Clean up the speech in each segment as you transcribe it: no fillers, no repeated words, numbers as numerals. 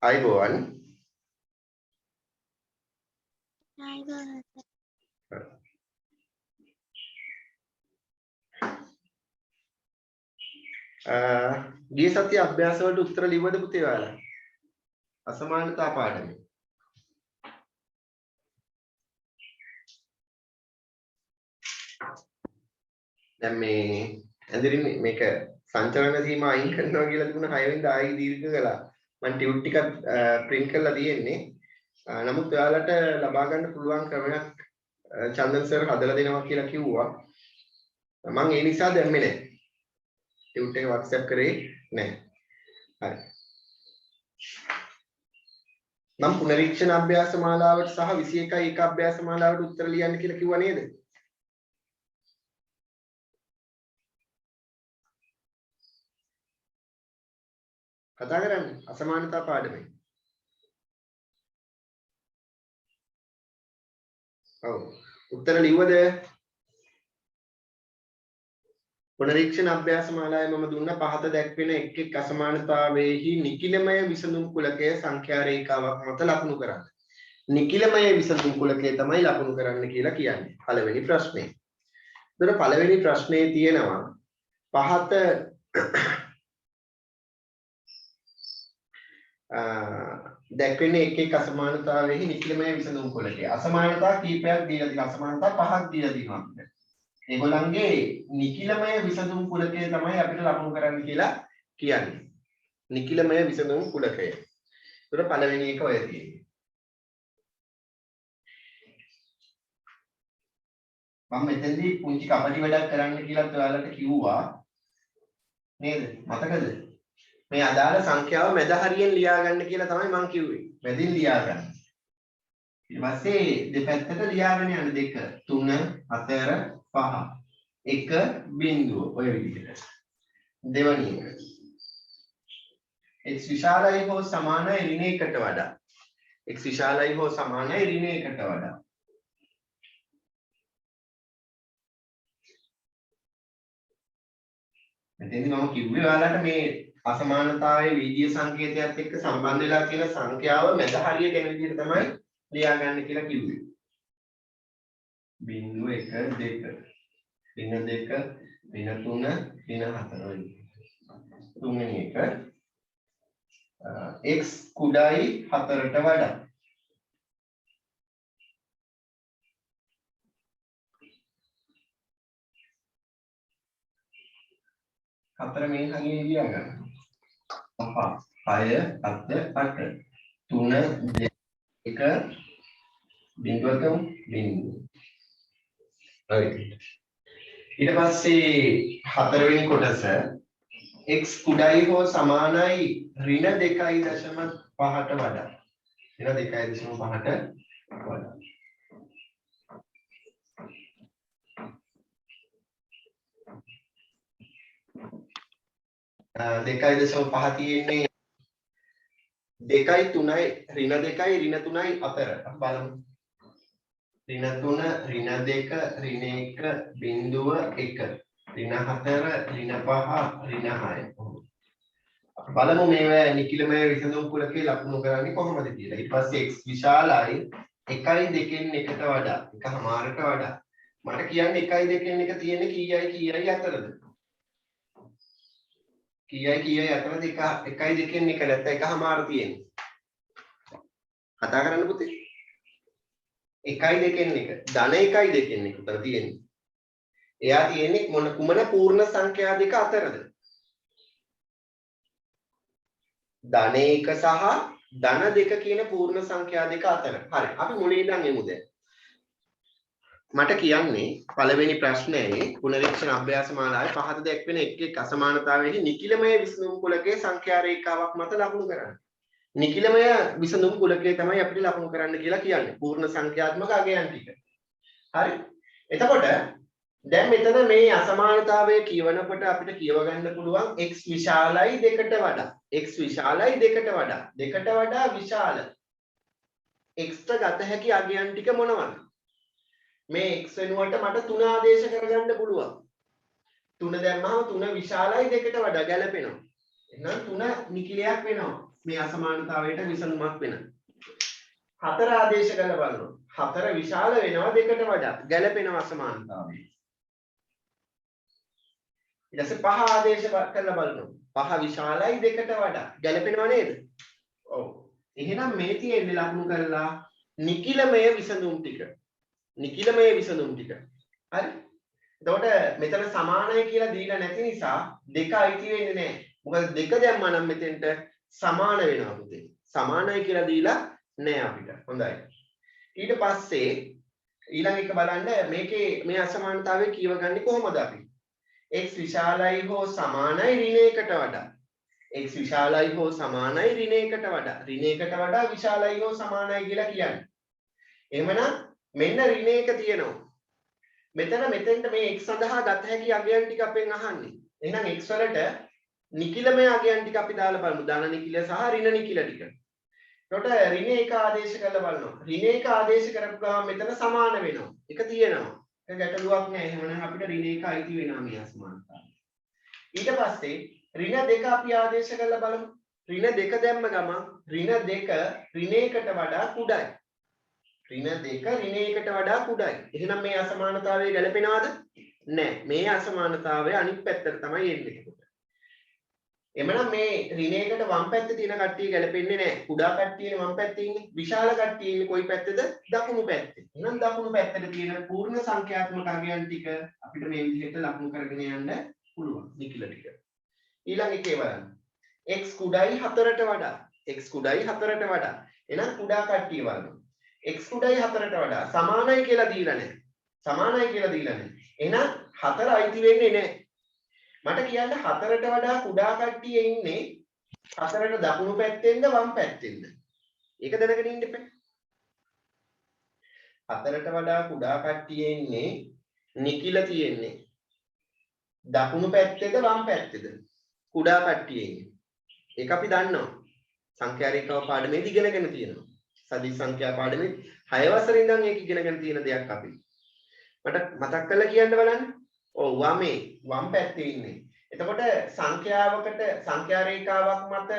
අයිබෝවන් ගිය සතියේ අභ්‍යාස වලට උත්තර ලිව්වද පුතේ ඔයාලා? අසමානතා පාඩමේ. දැන් මේ ඇඳරින් මේක සංචලන සීමා අයින් කරනවා කියලා තිබුණ 6 වෙනිදා ආයි දීර්ඝ කළා. මම ටියුට් ටිකක් print කරලා තියෙන්නේ. නමුත් ඔයාලට ලබා ගන්න පුළුවන් ක්‍රමයක් චන්දන් සර් හදලා දෙනවා කියලා කිව්වා. මම ඒ නිසා දැම්මේ නැහැ. ටියුට් එක WhatsApp කරේ නැහැ. හරි. මම පුනරීක්ෂණ අභ්‍යාස මාලාවට සහ 21 එක අභ්‍යාස මාලාවට උත්තර ලියන්න කියලා කිව්වා නේද? කතා කරන්නේ අසමානතා පාඩමේ. ඔව්. උත්තර ලිව්වද? පුනරීක්ෂණ අභ්‍යාස මාලාවේ මම දුන්න පහත දැක්වෙන එක් එක් අසමානතාවයේහි නිකිලමය විසඳුම් කුලකයේ සංඛ්‍යා රේඛාවක් මත ලකුණු කරන්න. නිකිලමය විසඳුම් කුලකයේ තමයි ලකුණු කරන්න කියලා කියන්නේ. පළවෙනි ප්‍රශ්නේ. එතකොට පළවෙනි ප්‍රශ්නේ තියෙනවා පහත දැක්වෙන එක එක අසමානතාවයෙහි නිකිලමය විසඳුම් කුලකයේ අසමානතා කීපයක් දීලා තියෙනවා. අසමානතා පහක් දීලා තියෙනවා අපිට. ඒගොල්ලන්ගේ නිකිලමය විසඳුම් කුලකය තමයි අපිට ලකුණු කරන්න කියලා කියන්නේ. නිකිලමය විසඳුම් කුලකය. ඒතර පළවෙනි එක ඔය තියෙන්නේ. මම මෙතෙන්දී පුංචි කපටි වැඩක් කරන්න කියලා ඔයාලට කිව්වා. නේද? මතකද? මේ අදාළ සංඛ්‍යාව මැද හරියෙන් ලියා ගන්න කියලා තමයි මම කිව්වේ. මැදින් ලියා ගන්න. ඊට පස්සේ දෙපැත්තට ලියාගෙන යන්න 2 3 4 5 1 බිංදුව ඔය විදිහට. දෙවැනි එක. x විශාලයි හෝ සමානයි ඍණ 1ට වඩා. x විශාලයි හෝ සමානයි ඍණ 1ට වඩා. මෙතෙන්දී මම කිව්වේ ඔයාලට මේ අසමානතාවයේ වීඩියෝ සංකේතයත් එක්ක සම්බන්ධ වෙලා තියෙන සංඛ්‍යාව මැද හරිය ගැන විදිහට තමයි ලියා ගන්න කියලා කිව්වේ. බිංදුව 1 2 ඍණ 2 ඍණ 3 ඍණ 4 තුන්වෙනි එක x කුඩායි 4ට වඩා. හතර මේ හරියට ලියා ගන්න. 5 6 7 8 3 2 1 බිංදුවකම බිංදුව. right. ඊට පස්සේ හතරවෙනි කොටස x කුඩායි හෝ සමානයි ඍණ 2.5ට වඩා. ඍණ 2.5ට වඩා. දෙකයි දශම පහ තියෙන්නේ 2යි 3යි ඍණ 2යි ඍණ 3යි අතර. අපි බලමු. ඍණ 3 ඍණ 2 ඍණ 1 බිංදුව 1 ඍණ 4 ඍණ 5 ඍණ 6. අපි බලමු මේවා නිකිලමය විසඳුම් කුලකේ ලකුණු කරන්නේ කොහොමද කියලා. ඊට පස්සේ x විශාලයි 1යි 2න් 1ට වඩා. එකමාරට වඩා. මට කියන්නේ 1යි 2න් 1 තියෙන්නේ කීයයි අතරද? කීයයි අතරද 1යි 2න් 1 නැත්නම් එකමාර තියෙන්නේ. කතා කරන්න පුතේ. 1යි 2න් 1 ධන 1යි 2න් 1 උතර තියෙන්නේ. එයා තියෙන්නේ කුමන පූර්ණ සංඛ්‍යා දෙක අතරද? ධන 1 සහ ධන 2 කියන පූර්ණ සංඛ්‍යා දෙක අතර. හරි. අපි මුලින් ඉඳන් එමු දැන්. මට කියන්නේ පළවෙනි ප්‍රශ්නයේ පුනරීක්ෂණ අභ්‍යාස මාලාවේ පහත දැක්වෙන එක් එක් අසමානතාවයෙහි නිකිලමය විසඳුම් කුලකයේ සංඛ්‍යා රේඛාවක් මත ලකුණු කරන්න. නිකිලමය විසඳුම් කුලකයේ තමයි අපිට ලකුණු කරන්න කියලා කියන්නේ. පූර්ණ සංඛ්‍යාත්මක අගයන් ටික. හරි. එතකොට දැන් මෙතන මේ අසමානතාවය කියවනකොට අපිට කියව ගන්න පුළුවන් x විශාලයි 2ට වඩා. x විශාලයි 2ට වඩා. 2ට වඩා විශාල. x ට ගත හැකි අගයන් ටික මොනවද? මේ x වෙනුවට මට 3 ආදේශ කරගන්න පුළුවන්. 3 දැම්මම 3 විශාලයි 2ට වඩා ගැලපෙනවා. එහෙනම් 3 නිකිලයක් වෙනවා. මේ අසමානතාවයට විසඳුමක් වෙන. 4 ආදේශ කරලා බලනවා. 4 විශාල වෙනවා 2ට වඩා. ගැළපෙනවා අසමානතාවය. ඊට පස්සේ 5 ආදේශ කරලා බලනවා. 5 විශාලයි 2ට වඩා. ගැළපෙනව නේද? ඔව්. එහෙනම් මේ තියෙන්නේ ලකුණු කරලා නිකිලමය විසඳුම් ටික. නිකිලමය විසඳුම් ටික. හරි? එතකොට මෙතන සමානයි කියලා දීලා නැති නිසා දෙක අයිති වෙන්නේ නැහැ. මොකද දෙක දැම්මා නම් මෙතෙන්ට සමාන වෙනවා පුතේ. සමානයි කියලා දීලා නැහැ අපිට. හොඳයි. ඊට පස්සේ ඊළඟ එක බලන්න මේකේ මේ අසමානතාවය කියවගන්නේ කොහොමද අපි? x විශාලයි හෝ සමානයි ඍණ 1කට වඩා. x විශාලයි හෝ සමානයි ඍණ 1කට වඩා. ඍණ 1කට වඩා විශාලයි හෝ සමානයි කියලා කියන්නේ. එහෙමනම් මෙන්න ඍණ 1 තියෙනවා. මෙතෙන්ට මේ x සඳහා ගත හැකි අගයන් ටික අපෙන් අහන්නේ. එහෙනම් x වලට නිකිලමය අගයන් ටික අපි දාලා බලමු. ධන නිකිල සහ ඍණ නිකිල ටික. එතකොට ඍණ 1 ආදේශ කරලා බලනවා. ඍණ 1 ආදේශ කරපු ගමන් මෙතන සමාන වෙනවා. එක තියෙනවා. ඒක ගැටලුවක් නෑ. එහෙමනම් අපිට ඍණ 1 අයිති වෙනවා මේ අසමානතාවය. ඊට පස්සේ ඍණ 2 අපි ආදේශ කරලා බලමු. ඍණ 2 දැම්ම ගමන් ඍණ 2 ඍණ 1ට වඩා කුඩායි. ඍණ 2 ඍණ 1ට වඩා කුඩායි. එහෙනම් මේ අසමානතාවය ගැලපෙනවද? නෑ. මේ අසමානතාවය අනිත් පැත්තට තමයි එන්නේ. එමනම් මේ ඍණ 1ට වම් පැත්තේ තියෙන කට්ටිය ගැලපෙන්නේ නෑ. කුඩා කට්ටියනේ වම් පැත්තේ ඉන්නේ. විශාල කට්ටිය ඉන්නේ කොයි පැත්තේද? දකුණු පැත්තේ. එහෙනම් දකුණු පැත්තේ තියෙන පූර්ණ සංඛ්‍යාත්මක අගයන් ටික අපිට මේ විදිහට ලකුණු කරගෙන යන්න පුළුවන්. නිකිල ටික. ඊළඟ එකේ බලන්න. x කුඩායි 4ට වඩා. x කුඩායි 4ට වඩා. එහෙනම් කුඩා කට්ටිය බලන්න. x කුඩායි 4ට වඩා සමානයි කියලා දීලා නැහැ. සමානයි කියලා දීලා නැහැ. එහෙනම් 4 අයිති වෙන්නේ නැහැ. මට කියන්න 4ට වඩා කුඩා කට්ටිය ඉන්නේ 4ට දකුණු පැත්තෙන්ද වම් පැත්තෙන්ද? ඒක දැනගෙන ඉන්න එපා. 4ට වඩා කුඩා කට්ටිය ඉන්නේ නිකිල තියෙන්නේ දකුණු පැත්තේද වම් පැත්තේද? කුඩා කට්ටිය ඉන්නේ. ඒක අපි දන්නවා. සංඛ්‍යා රේඛාව පාඩමේදී ඉගෙනගෙන තියෙනවා. සදිස් සංඛ්‍යා පාඩමේ 6 වසරේ ඉඳන් ඒක ඉගෙනගෙන තියෙන දෙයක් අපි. මට මතක් කරලා කියන්න බලන්න. ඔව් වමේ වම් පැත්තේ ඉන්නේ. එතකොට සංඛ්‍යාවකට සංඛ්‍යා රේඛාවක් මත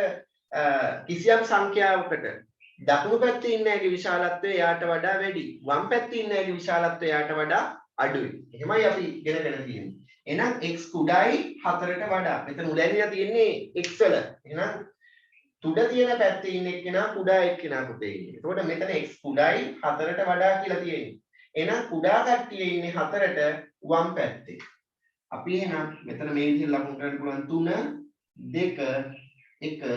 කිසියම් සංඛ්‍යාවකට දකුණු පැත්තේ ඉන්න ඇගේ විශාලත්වය එයාට වඩා වැඩි. වම් පැත්තේ ඉන්න ඇගේ විශාලත්වය එයාට වඩා අඩුයි. එහෙමයි අපි ඉගෙනගෙන තියෙන්නේ. එහෙනම් x කුඩායි 4ට වඩා. මෙතන උලැල්ලිලා තියෙන්නේ x වල. එහෙනම් තුඩ තියෙන පැත්තේ ඉන්න එක්කෙනා කුඩා එක්කෙනා පුතේ ඉන්නේ. එතකොට මෙතන x කුඩායි 4ට වඩා කියලා තියෙන්නේ. එහෙනම් කුඩා කට්ටිය ඉන්නේ 4ට වම් පැත්තේ. අපි එහෙනම් මෙතන මේ විදිහට ලකුණු කරන්න පුළුවන් 3 2 1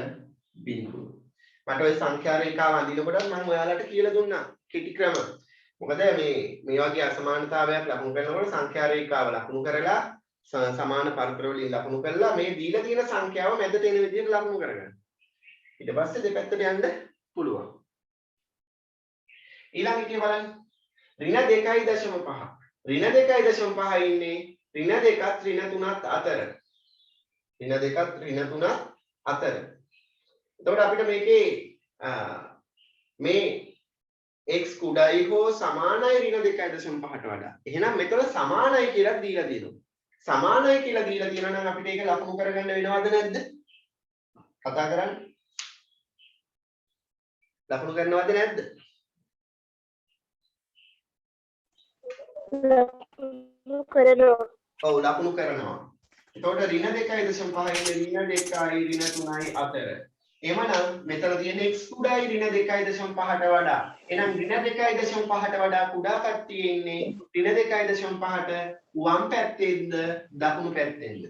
බිංදුව. මට ওই සංඛ්‍යා රේඛාව අඳිනකොට මම ඔයාලට කියලා දුන්නා කෙටි ක්‍රම. මොකද මේ වගේ අසමානතාවයක් ලකුණු කරනකොට සංඛ්‍යා රේඛාව ලකුණු කරලා සමාන පරතර වලින් ලකුණු කරලා මේ දීලා තියෙන සංඛ්‍යාව මැදට එන විදිහට ලකුණු කරගන්න. ඊට පස්සේ දෙපැත්තට යන්න පුළුවන්. ඊළඟ එකේ බලන්න. ඍණ 2.5. ඍණ 2.5 ඉන්නේ ඍණ 2ත් ඍණ 3ත් අතර. ඍණ 2ත් ඍණ 3ත් අතර. එතකොට අපිට මේකේ මේ x කුඩායි හෝ සමානයි ඍණ 2.5ට වඩා. එහෙනම් මෙතන සමානයි කියලා දීලා තියෙනවා. සමානයි කියලා දීලා තියෙනවා නම් අපිට ඒක ලකුණු කරගන්න වෙනවද නැද්ද? කතා කරන්න. ලකුණු කරනවද නැද්ද? ලකුණු කරනවා. ඔව් ලකුණු කරනවා. එතකොට ඍණ 2.5 ඉන්නේ ඍණ 2යි ඍණ 3යි අතර. එමනම් මෙතන තියෙන x කුඩායි ඍණ 2.5ට වඩා. එහෙනම් ඍණ 2.5ට වඩා කුඩා කට්ටිය ඉන්නේ ඍණ 2.5ට වම් පැත්තේද දකුණු පැත්තේද?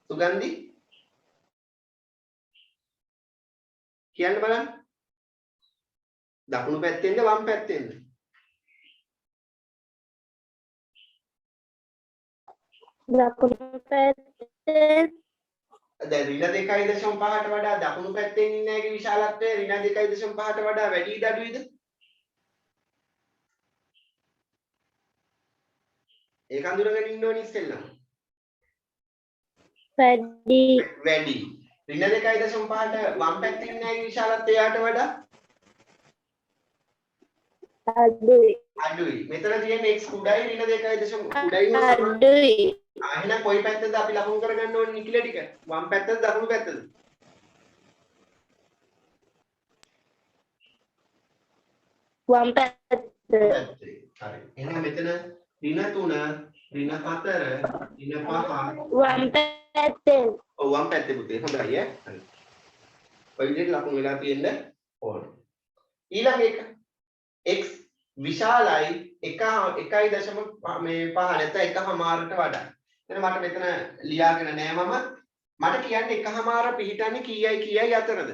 සුගන්ධි කියන්න බලන්න. දකුණු පැත්තෙන්ද වම් පැත්තෙන්ද? දකුණු පැත්තේ. දැන් ඍණ 2.5ට වඩා දකුණු පැත්තෙන් ඉන්න ඇගේ විශාලත්වය ඍණ 2.5ට වඩා වැඩිද අඩුයිද? ඒක අඳුරගෙන ඉන්න ඕනේ ඉස්සෙල්ලම. වැඩි. වැඩි. ඍණ 2.5ට වම් පැත්තේ ඉන්න ඇගේ විශාලත්වය යාට වඩා අඩුයි. අඩුයි. මෙතන තියෙන x කුඩායි ඍණ 2.5 කුඩායි හෝ සමාන අඩුයි. එහෙනම් කොයි පැත්තද අපි ලකුණු කරගන්න ඕනේ නිකිල ටික? වම් පැත්තද දකුණු පැත්තද? වම් පැත්ත. පැත්තේ. හරි. එහෙනම් මෙතන ඍණ 3, ඍණ 4, ඍණ 5. වම් පැත්තෙන්. ඔව් වම් පැත්තේ පුතේ. හොඳයි ඈ. හරි. ඔය විදිහට ලකුණු වෙලා තියෙන්න ඕන. ඊළඟ එක x විශාලයි 1.5 මේ 5 නැත්නම් 1.5ට වඩා. එතන මට මෙතන ලියාගෙන නෑ මම. මට කියන්නේ 1.5 පිහිටන්නේ කීයයි අතරද?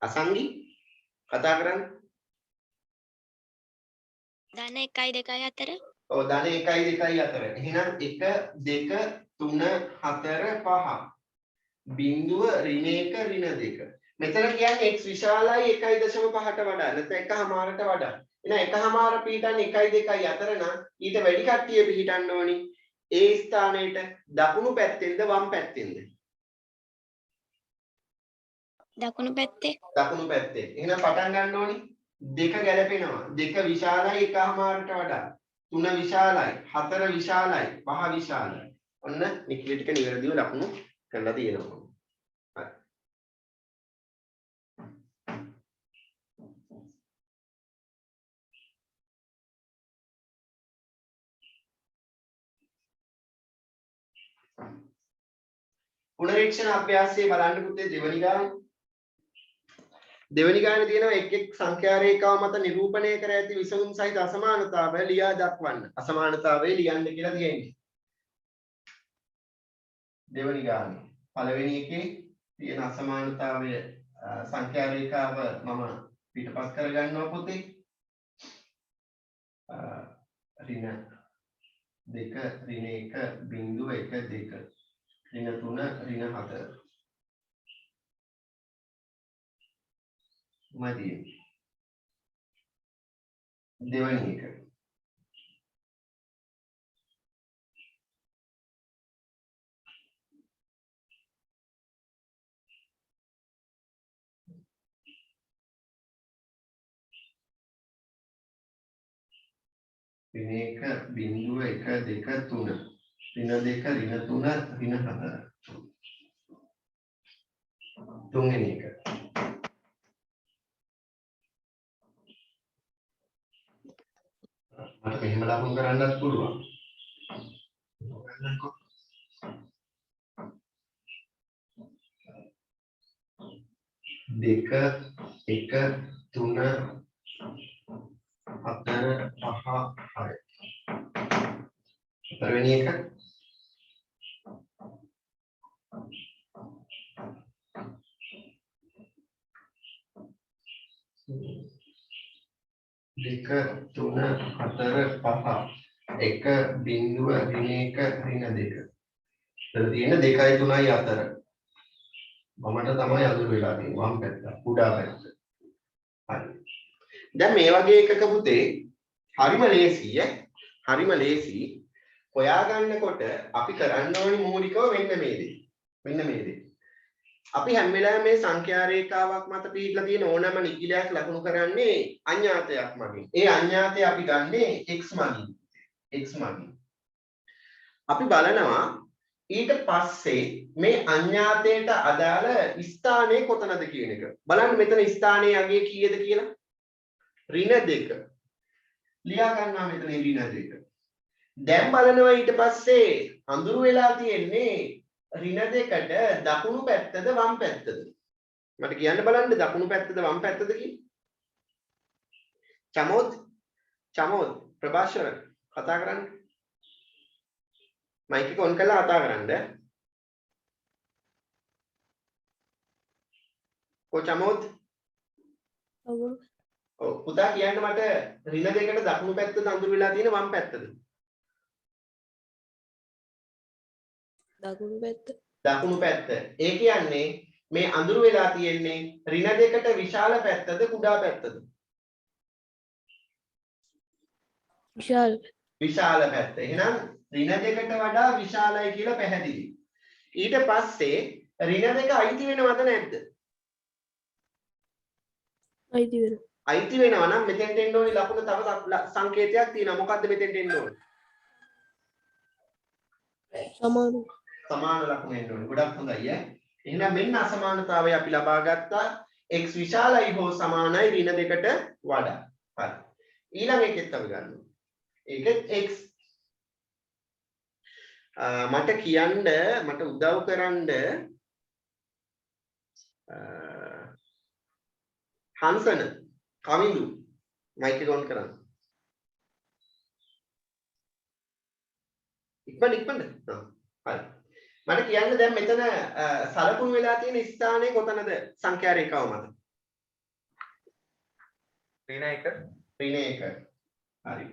අසංගි කතා කරන්න. ධන 1යි 2යි අතර. ඔව් ධන 1යි 2යි අතර. එහෙනම් 1 2 3 4 5. බිංදුව ඍණ 1 ඍණ 2. මෙතන කියන්නේ x විශාලයි 1.5ට වඩා නැත්නම් 1.5ට වඩා. එහෙනම් 1.5 පිහිටන්නේ 1යි 2යි අතර නම් ඊට වැඩි කට්ටිය පිහිටන්න ඕනි. ඒ ස්ථානයේට දකුණු පැත්තෙන්ද වම් පැත්තෙන්ද? දකුණු පැත්තේ. දකුණු පැත්තේ. එහෙනම් පටන් ගන්න ඕනි. 2 ගැලපෙනවා. 2 විශාලයි 1.5ට වඩා. 3 විශාලයි, 4 විශාලයි, 5 විශාලයි. ඔන්න නිකිල ටික නිවැරදිව ලකුණු කරලා තියෙනවා. හරි. පුනරීක්ෂණ අභ්‍යාසයේ බලන්න පුතේ දෙවනි ගාන. දෙවනි ගානේ තියෙනවා එක් එක් සංඛ්‍යා රේඛාව මත නිරූපණය කර ඇති විසඳුම් සහිත අසමානතාවය ලියා දක්වන්න. අසමානතාවය ලියන්න කියලා තියෙන්නේ. දෙවනි ගානේ. පළවෙනි එකේ තියෙන අසමානතාවය සංඛ්‍යා රේඛාව මම පිටපත් කරගන්නවා පුතේ. ඍණ 2 ඍණ 1 බිංදුව 1 2 ඍණ 3 ඍණ 4 මදි. දෙවැනි එක ඍණ 1 බිංදුව 1 2 3 ඍණ 2 ඍණ 3 ඍණ 4 තුන්වෙනි එක මට මෙහෙම ලකුණු කරන්නත් පුළුවන්. දෙක 1 3 4 5 6 හතරවෙනි එක දෙක 3 4 5 එක බිංදුව ඍණ 1 ඍණ 2 එතන තියෙන 2යි 3යි අතර මමට තමයි අඳුර වෙලා තියෙන්නේ වම් පැත්ත කුඩා පැත්ත. හරි. දැන් මේ වගේ එකක පුතේ හරිම ලේසි හරිම ලේසි හොයාගන්නකොට අපි කරන්න ඕනි මූලිකව මෙන්න මේ දේ. මෙන්න මේ දේ. අපි හැම වෙලාවෙම මේ සංඛ්‍යා රේඛාවක් මත පිහිටලා තියෙන ඕනෑම නිකිලයක් ලකුණු කරන්නේ අඥාතයක් මගින්. ඒ අඥාතය අපි ගන්නේ x මගින්. x මගින්. අපි බලනවා ඊට පස්සේ මේ අඥාතයට අදාළ ස්ථානය කොතනද කියන එක. බලන්න මෙතන ස්ථානයේ අගය කීයද කියලා. ඍණ 2. ලියා ගන්නවා මෙතන ඍණ 2. දැන් බලනවා ඊට පස්සේ අඳුරු වෙලා තියෙන්නේ ඍණ 2ට දකුණු පැත්තද වම් පැත්තද? මට කියන්න බලන්න දකුණු පැත්තද වම් පැත්තද කියලා. චමෝද් ප්‍රභාෂර කතා කරන්න. මයික් එක ඔන් කරලා කතා කරන්න. චමෝද්. ඔව් පුතා කියන්න මට ඍණ 2ට දකුණු පැත්තද අඳුරු වෙලා තියෙන වම් පැත්තද? දකුණු පැත්ත. ඒ කියන්නේ මේ අඳුරු වෙලා තියෙන්නේ ඍණ 2ට විශාල පැත්තද කුඩා පැත්තද? විශාල පැත්ත. එහෙනම් ඍණ 2ට වඩා විශාලයි කියලා පැහැදිලි. ඊට පස්සේ ඍණ 2 අයිති වෙනවද නැද්ද? අයිති වෙනවා නම් මෙතෙන්ට එන්න ඕනි ලකුණ තව සංකේතයක් තියෙනවා. මොකද්ද මෙතෙන්ට එන්න ඕනි? සමාන ලකුණ එන්න ඕනේ. ගොඩක් හොඳයි ඈ. එහෙනම් මෙන්න අසමානතාවය අපි ලබා ගත්තා. x විශාලයි හෝ සමානයි ඍණ දෙකට වඩා. හරි. ඊළඟ එකෙත් අපි ගන්නවා. ඒකෙත් x මට කියන්න මට උදව් කරන්න හංසන කවිඳු මයික් එක ඔන් කරන්න. ඉක්මන හරි. මට කියන්න දැන් මෙතන සලකුණු වෙලා තියෙන ස්ථානයේ කොතනද සංඛ්‍යා රේඛාව මත? ඍණ 1. ඍණ 1. හරි.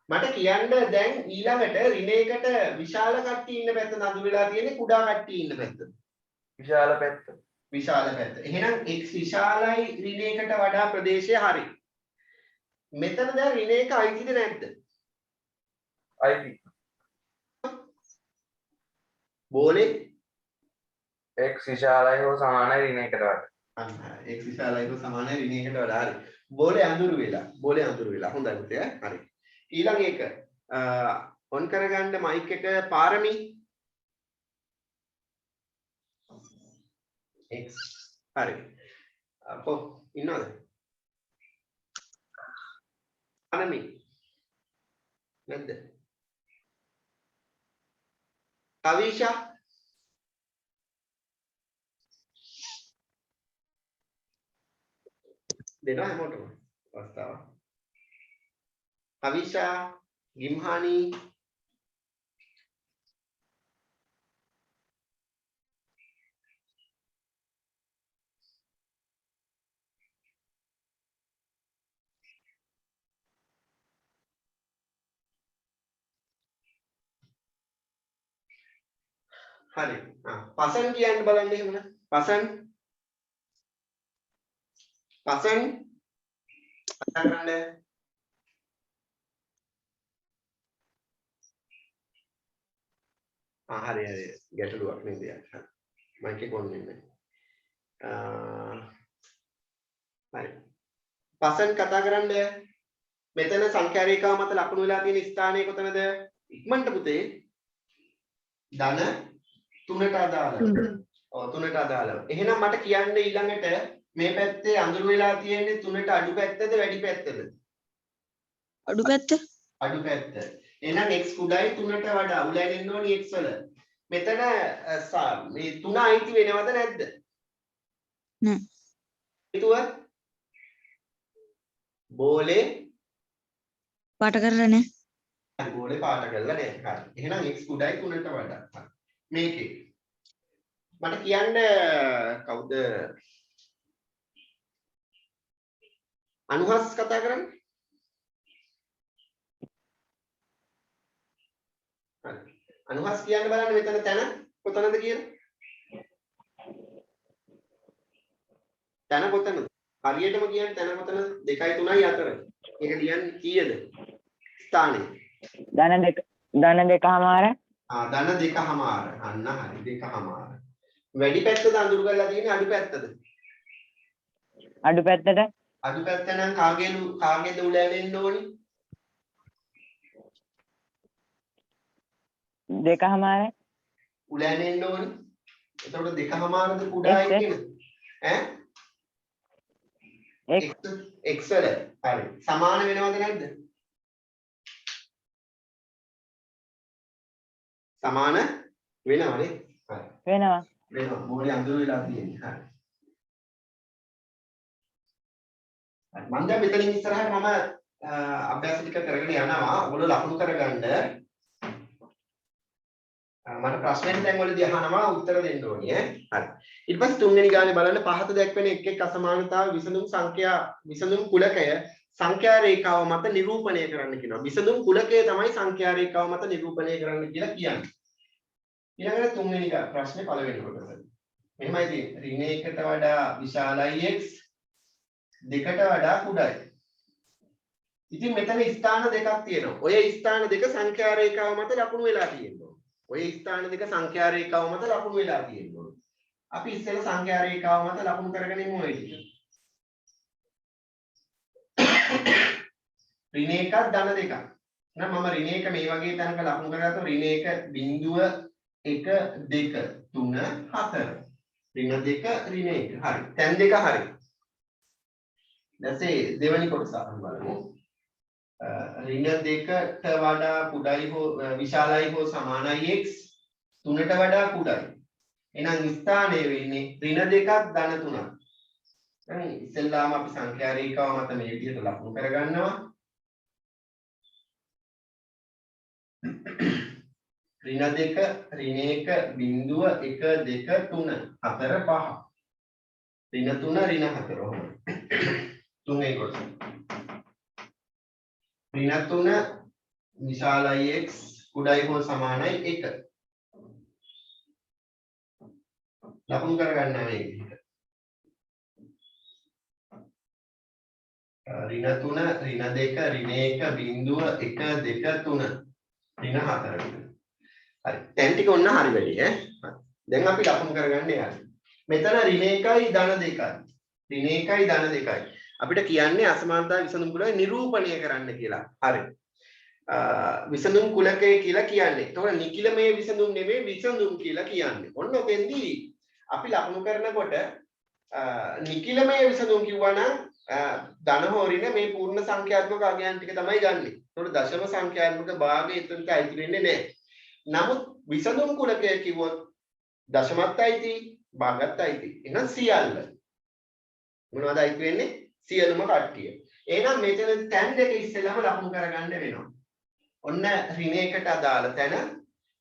මට කියන්න දැන් ඊළඟට ඍණ 1ට විශාල කට්ටිය ඉන්න පැත්ත නඳු වෙලා තියෙන්නේ කුඩා කට්ටිය ඉන්න පැත්තද? විශාල පැත්ත. විශාල පැත්ත. එහෙනම් x විශාලයි ඍණ 1ට වඩා ප්‍රදේශය හරි. මෙතන දැන් ඍණ 1 අයිතිද නැද්ද? අයිති. බෝලේ x විශාලයි හෝ සමානයි ඍණ 1ට වඩා. x විශාලයි හෝ සමානයි ඍණ 1ට වඩා හරි. බෝලේ අඳුරු වෙලා. හොඳයි පුතේ. හරි. ඊළඟ එක ඔන් කරගන්න මයික් එක පාරමී x හරි. අපෝ ඉන්නවද? පාරමී නැද්ද? කවිෂා දෙනවා හැමෝටම අවස්ථාව. කවිෂා ගිම්හානි හරි. පසන් කියන්න බලන්න එහෙමනම්. පසන් කතා කරන්න. හරි ගැටලුවක් නේද? මයික් එක ඔන් වෙන්නේ. හරි. පසන් කතා කරන්න. මෙතන සංඛ්‍යා රේඛාව මත ලකුණු වෙලා තියෙන ස්ථානය කොතනද? ඉක්මනට පුතේ. ධන 3ට අදාළව. ඔව් 3ට අදාළව. එහෙනම් මට කියන්න ඊළඟට මේ පැත්තේ අඳුර වෙලා තියෙන්නේ 3ට අඩු පැත්තද වැඩි පැත්තද? අඩු පැත්ත. අඩු පැත්ත. එහෙනම් x කුඩායි 3ට වඩා උලැනෙන්න ඕනි x වල. මෙතන මේ 3 අයිති වෙනවද නැද්ද? නෑ. හේතුව බෝලේ පාට කරලා නෑ. හරි බෝලේ පාට කරලා නෑ. හරි. එහෙනම් x කුඩායි 3ට වඩා. හරි. මේකේ මට කියන්න කවුද අනුහස් කතා කරන්නේ? හරි. අනුහස් කියන්න බලන්න මෙතන තැන කොතනද කියලා? තැන කොතනද? හරියටම කියන්න තැන කොතනද? 2යි 3යි අතර. ඒක කියන්නේ කීයද? ස්ථානය. ධන දෙකමාර. ධන 2මාර. අන්න හරි 2මාර. වැඩි පැත්තද අඳුරු කරලා තියෙන්නේ අඩු පැත්තද? අඩු පැත්තට. අඩු පැත්ත නම් කාගේද උලැලෙන්න ඕනි? 2මාර. උලැලෙන්න ඕනි. එතකොට 2මාරද කුඩායි කියන? ඈ? x වල. හරි. සමාන වෙනවද නැද්ද? සමාන වෙනවනේ. හරි. වෙනවා. මොලේ අඳුර වෙලා තියෙන්නේ. හරි. මම දැන් මෙතනින් ඉස්සරහට මම අභ්‍යාස ටික කරගෙන යනවා. ඔයගොල්ලෝ ලකුණු කරගන්න. මට ප්‍රශ්නෙට දැන් වලදී අහනවා උත්තර දෙන්න ඕනේ ඈ. හරි. ඊට පස්සේ තුන්වෙනි ගානේ බලන්න පහත දැක්වෙන එක් අසමානතාව විසඳුම් කුලකය සංඛ්‍යා රේඛාව මත නිරූපණය කරන්න කියනවා. විසඳුම් කුලකය තමයි සංඛ්‍යා රේඛාව මත නිරූපණය කරන්න කියලා කියන්නේ. ඊළඟට තුන්වෙනි ප්‍රශ්නේ පළවෙනි කොටස. මෙහෙමයි තියෙන්නේ. ඍණ 1ට වඩා විශාලයි x 2ට වඩා කුඩායි. ඉතින් මෙතන ස්ථාන දෙකක් තියෙනවා. ඔය ස්ථාන දෙක සංඛ්‍යා රේඛාව මත ලකුණු වෙලා තියෙනවා. ඔය ස්ථාන දෙක සංඛ්‍යා රේඛාව මත ලකුණු වෙලා තියෙනවා. අපි ඉස්සෙල්ලා සංඛ්‍යා රේඛාව මත ලකුණු කරගෙන ඉමු ඔය ටික. ඍණ 1ක් ධන 2ක්. එහෙනම් මම ඍණ 1 මේ වගේ තැනක ලකුණු කරගත්තා ඍණ 1 බිංදුව 1 2 3 4 ඍණ 2 ඍණ 1 හරි තැන් දෙක හරි දැන් දෙවෙනි කොටස අපි බලමු ඍණ 2ට වඩා කුඩායි හෝ විශාලයි හෝ සමානයි x 3ට වඩා කුඩායි එහෙනම් ස්ථානයේ වෙන්නේ ඍණ 2ක් ධන 3ක් දැන් ඉස්සෙල්ලාම අපි සංඛ්‍යා රේඛාව මත මේ විදිහට ලකුණු කරගන්නවා ඍණ 2 ඍණ 1 බිංදුව 1 2 3 4 5 ඍණ 3 ඍණ 4 ඔහොම තුන්වෙනි කොටස ඍණ 3 විශාලයි x කුඩායි හෝ සමානයි 1 ලකුණු කරගන්නවා මේ විදිහට ඍණ 3 ඍණ 2 ඍණ 1 බිංදුව 1 2 3 ඍණ 4 හරි දැන් ටික ඔන්න හරි වෙලී ඈ දැන් අපි ලකුණු කරගන්න යන්නේ මෙතන ඍණ 1යි ධන 2යි ඍණ 1යි ධන 2යි අපිට කියන්නේ අසමානතා විසඳුම් කුලය නිරූපණය කරන්න කියලා හරි විසඳුම් කුලකය කියලා කියන්නේ ඒතකොට නිකිලමේ විසඳුම් නෙමෙයි විසඳුම් කියලා කියන්නේ ඔන්න ඔතෙන්දී අපි ලකුණු කරනකොට නිකිලමේ විසඳුම් කිව්වා නම් ධන හෝ ඍණ මේ පූර්ණ සංඛ්‍යාත්මක අගයන් ටික තමයි ගන්නෙ. ඒතකොට දශම සංඛ්‍යාත්මක භාගය එතනට අයිති වෙන්නේ නැහැ. නමුත් විසඳුම් කුලකය කිව්වොත් දශමත් අයිති, භාගත් අයිති. එහෙනම් සියල්ල. මොනවද අයිති වෙන්නේ? සියලුම කට්ටිය. එහෙනම් මෙතන තැන් දෙක ඉස්සෙල්ලාම ලකුණු කරගන්න වෙනවා. ඔන්න ඍණ 1ට අදාළ තැන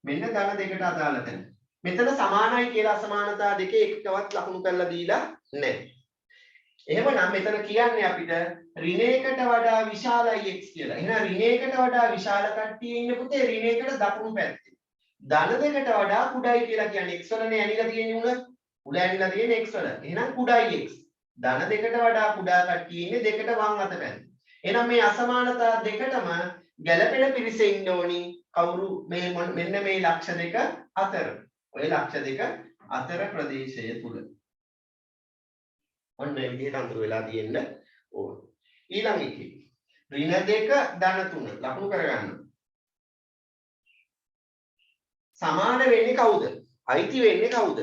මෙන්න ධන 2ට අදාළ තැන. මෙතන සමානයි කියලා අසමානතා දෙකේ එකටවත් ලකුණු කරලා දීලා නැහැ. එහෙමනම් මෙතන කියන්නේ අපිට ඍණ 1ට වඩා විශාලයි x කියලා. එහෙනම් ඍණ 1ට වඩා විශාල කට්ටිය ඉන්න පුතේ ඍණ 1ට දකුණු පැත්තේ. ධන 2ට වඩා කුඩායි කියලා කියන්නේ x වලනේ ඇනිලා තියෙන්නේ උල. උල ඇනිලා තියෙන්නේ x වල. එහෙනම් කුඩායි x. ධන 2ට වඩා කුඩා කට්ටිය ඉන්නේ දෙකට වම් අත පැත්තේ. එහෙනම් මේ අසමානතා දෙකටම ගැළපෙන පිරිස ඉන්න ඕනි. කවුරු මේ මෙන්න මේ ලක්ෂ දෙක අතර. ඔය ලක්ෂ දෙක අතර ප්‍රදේශය තුල. ඔන්න මේ විදිහට අඳුර වෙලා තියෙන්න ඕන. ඊළඟ එකේ ඍණ 2 ධන 3 ලකුණු කරගන්න. සමාන වෙන්නේ කවුද? අයිති වෙන්නේ කවුද?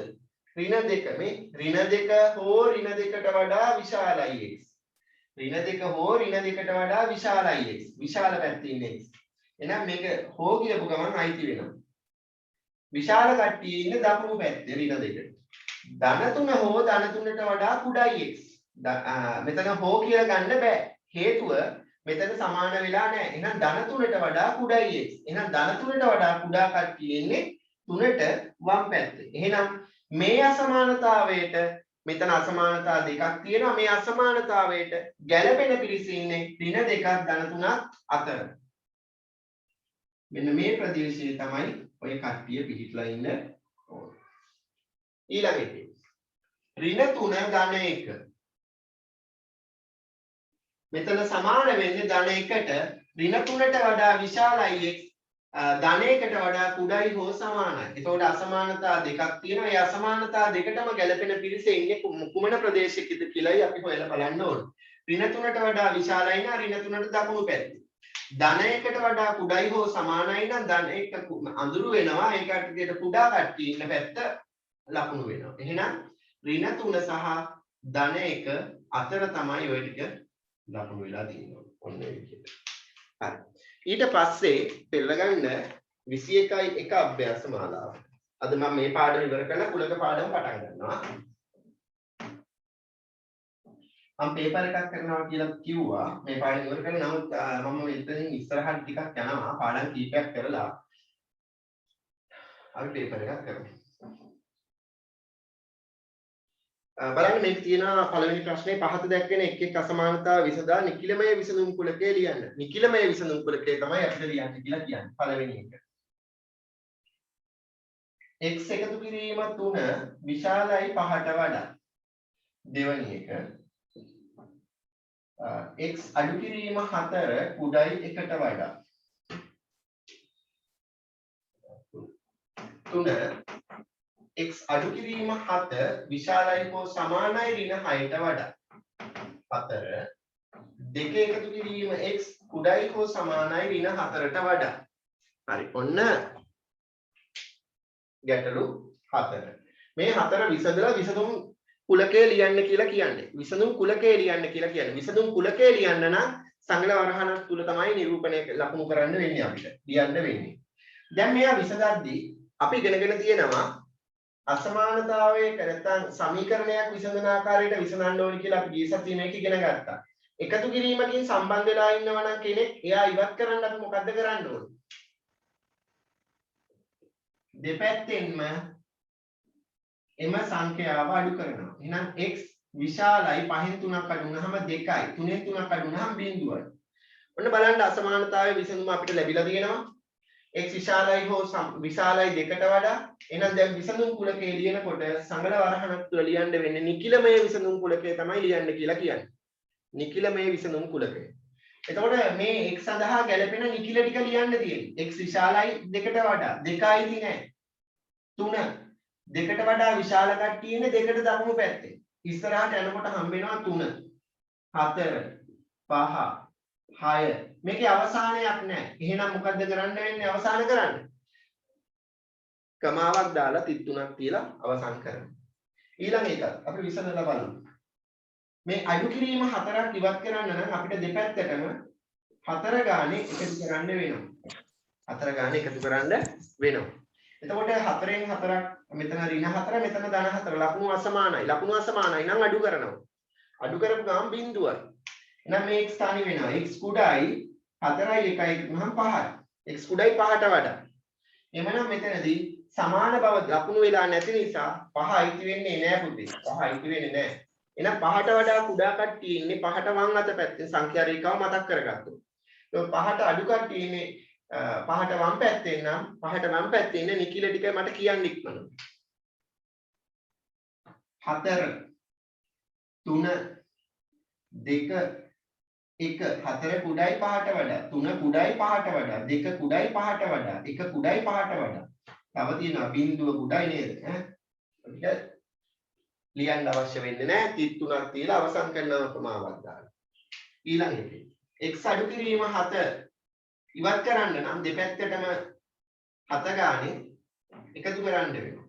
ඍණ 2 මේ ඍණ 2 හෝ ඍණ 2ට වඩා විශාලයි x. ඍණ 2 හෝ ඍණ 2ට වඩා විශාලයි x. විශාල පැත්තේ ඉන්නේ x. එහෙනම් මේක හෝ කියපු ගමන් අයිති වෙනවා. විශාල කට්ටිය ඉන්නේ දකුණු පැත්තේ ඍණ 2ට. ධන 3 හෝ ධන 3ට වඩා කුඩායි x. මෙතන හෝ කියලා ගන්න බෑ. හේතුව මෙතන සමාන වෙලා නැහැ. එහෙනම් ධන 3ට වඩා කුඩායි x. එහෙනම් ධන 3ට වඩා කුඩා කට්ටිය ඉන්නේ 3ට වම් පැත්තේ. එහෙනම් මේ අසමානතාවයට මෙතන අසමානතා දෙකක් තියෙනවා. මේ අසමානතාවයට ගැළපෙන පිරිස ඉන්නේ ඍණ 2ක් ධන 3ක් අතර. මෙන්න මේ ප්‍රදේශයේ තමයි ඔය කට්ටිය පිහිටලා ඉන්න ඕන. ඊළඟ එකේ ඍණ 3 ධන 1 මෙතන සමාන වෙන්නේ ධන 1ට ඍණ 3ට වඩා විශාලයි x ධන 1ට වඩා කුඩායි හෝ සමානයි. ඒතකොට අසමානතා දෙකක් තියෙනවා. ඒ අසමානතා දෙකටම ගැළපෙන පිරිස ඉන්නේ කුමන ප්‍රදේශයකද කියලායි අපි හොයලා බලන්න ඕන. ඍණ 3ට වඩා විශාලයි නම් ඍණ 3ට දකුණු පැත්තේ. ධන 1ට වඩා කුඩායි හෝ සමානයි නම් ධන 1 අඳුරු වෙනවා. ඒ කට්ටියට කුඩා කට්ටිය ඉන්න පැත්ත ලකුණු වෙනවා. එහෙනම් ඍණ 3 සහ ධන 1 අතර තමයි ඔය ටික ලකුණු වෙලා තියෙන්නේ. ඔන්න ඒ විදිහට. හරි. ඊට පස්සේ පෙළගන්න 21යි 1 අභ්‍යාස මාලාව. අද මම මේ පාඩම ඉවර කරලා කුලක පාඩම පටන් ගන්නවා. මම පේපර් එකක් කරනවා කියලා කිව්වා. මේ පාඩම ඉවර කරලා නමුත් මම මෙතනින් ඉස්සරහට ටිකක් යනවා. පාඩම් කීපයක් කරලා අපි පේපර් එකක් කරමු. බලන්න මේක තියෙනවා පළවෙනි ප්‍රශ්නේ පහත දැක්වෙන එක් එක් අසමානතා විසඳා නිකිලමය විසඳුම් කුලකය ලියන්න. නිකිලමය විසඳුම් කුලකය තමයි අපිට ලියන්න කියලා කියන්නේ. පළවෙනි එක. x එකතු කිරීම 3 විශාලයි 5ට වඩා. දෙවෙනි එක. x අඩු කිරීම 4 කුඩායි 1ට වඩා. 3 x අඩු කිරීම 7 විශාලයි හෝ සමානයි ඍණ 6ට වඩා. 4 දෙක එකතු කිරීම x කුඩයි හෝ සමානයි ඍණ 4ට වඩා. හරි. ඔන්න ගැටලු 4. මේ 4 විසඳලා විසඳුම් කුලකේ ලියන්න කියලා කියන්නේ. විසඳුම් කුලකේ ලියන්න කියලා කියන්නේ. විසඳුම් කුලකේ ලියන්න නම් සංගල වරහණක් තුල තමයි නිරූපණය ලකුණු කරන්න වෙන්නේ අපිට. ලියන්න වෙන්නේ. දැන් මෙයා විසඳද්දී අපි ඉගෙනගෙන තියෙනවා අසමානතාවයේ නැත්නම් සමීකරණයක් විසඳන ආකාරයට විසඳන්න ඕනි කියලා අපි ගිය සතියේ මේක ඉගෙන ගත්තා. එකතු කිරීමකින් සම්බන්ධ වෙලා ඉන්නවා නම් කෙනෙක් එයා ඉවත් කරන්න අපි මොකද්ද කරන්න ඕනේ? දෙපැත්තෙන්ම එම සංඛ්‍යාව අඩු කරනවා. එහෙනම් x විශාලයි 5න් 3ක් අඩු වුනහම 2යි 3න් 3ක් අඩු වුනහම බිඳුවයි. ඔන්න බලන්න අසමානතාවයේ විසඳුම අපිට ලැබිලා තියෙනවා. x විශාලයි හෝ විශාලයි 2ට වඩා. එහෙනම් දැන් විසඳුම් කුලකේ ලියනකොට සංගල වරහණක් තුල ලියන්න වෙන්නේ නිකිලමය විසඳුම් කුලකේ තමයි ලියන්න කියලා කියන්නේ. නිකිලමය විසඳුම් කුලකය. එතකොට මේ x සඳහා ගැලපෙන නිකිල ටික ලියන්න තියෙන්නේ. x විශාලයි 2ට වඩා. 2යි නෑ. 3 2ට වඩා විශාල කට්ටිය ඉන්නේ 2ට දකුණු පැත්තේ. ඉස්සරහට යනකොට හම්බ වෙනවා 3 4 5 6 මේකේ අවසානයක් නැහැ. එහෙනම් මොකද්ද කරන්න වෙන්නේ අවසාන කරන්න? කමාවක් දාලා 33ක් තියලා අවසන් කරනවා. ඊළඟ එක අපි විසඳලා බලමු. මේ අඩු කිරීම 4ක් ඉවත් කරන්න නම් අපිට දෙපැත්තටම 4 ගානේ එකතු කරන්න වෙනවා. 4 ගානේ එකතු කරන්න වෙනවා. එතකොට 4න් 4ක් මෙතන ඍණ 4 මෙතන ධන 4 ලකුණු අසමානයි. ලකුණු අසමානයි නම් අඩු කරනවා. අඩු කරපු ගමන් බිඳුවයි. එහෙනම් මේ x තනි වෙනවා. x කුඩායි 4යි 1යි නම් 5යි. x කුඩායි 5ට වඩා. එමනම් මෙතනදී සමාන බව ලකුණු වෙලා නැති නිසා 5 අයිති වෙන්නේ නැහැ පුතේ. 5 අයිති වෙන්නේ නැහැ. එහෙනම් 5ට වඩා කුඩා කට්ටිය ඉන්නේ 5ට වම් අත පැත්තේ සංඛ්‍යා රේඛාව මතක් කරගත්තොත්. ඒක 5ට අඩු කට්ටිය ඉන්නේ 5ට වම් පැත්තේ නම් 5ට වම් පැත්තේ ඉන්න නිකිල ටික මට කියන්න ඉක්මනට. 4 3 2 1 4 කුඩායි 5ට වඩා 3 කුඩායි 5ට වඩා 2 කුඩායි 5ට වඩා 1 කුඩායි 5ට වඩා. තව තියෙනවා බිඳුව කුඩායි නේද ඈ. අපිට ලියන්න අවශ්‍ය වෙන්නේ නැහැ. 33ක් තියලා අවසන් කරනවා ප්‍රමාණයක් දාලා. ඊළඟ එකේ x අඩු කිරීම 7 ඉවත් කරන්න නම් දෙපැත්තටම 7 ගානේ එකතු කරන්න වෙනවා.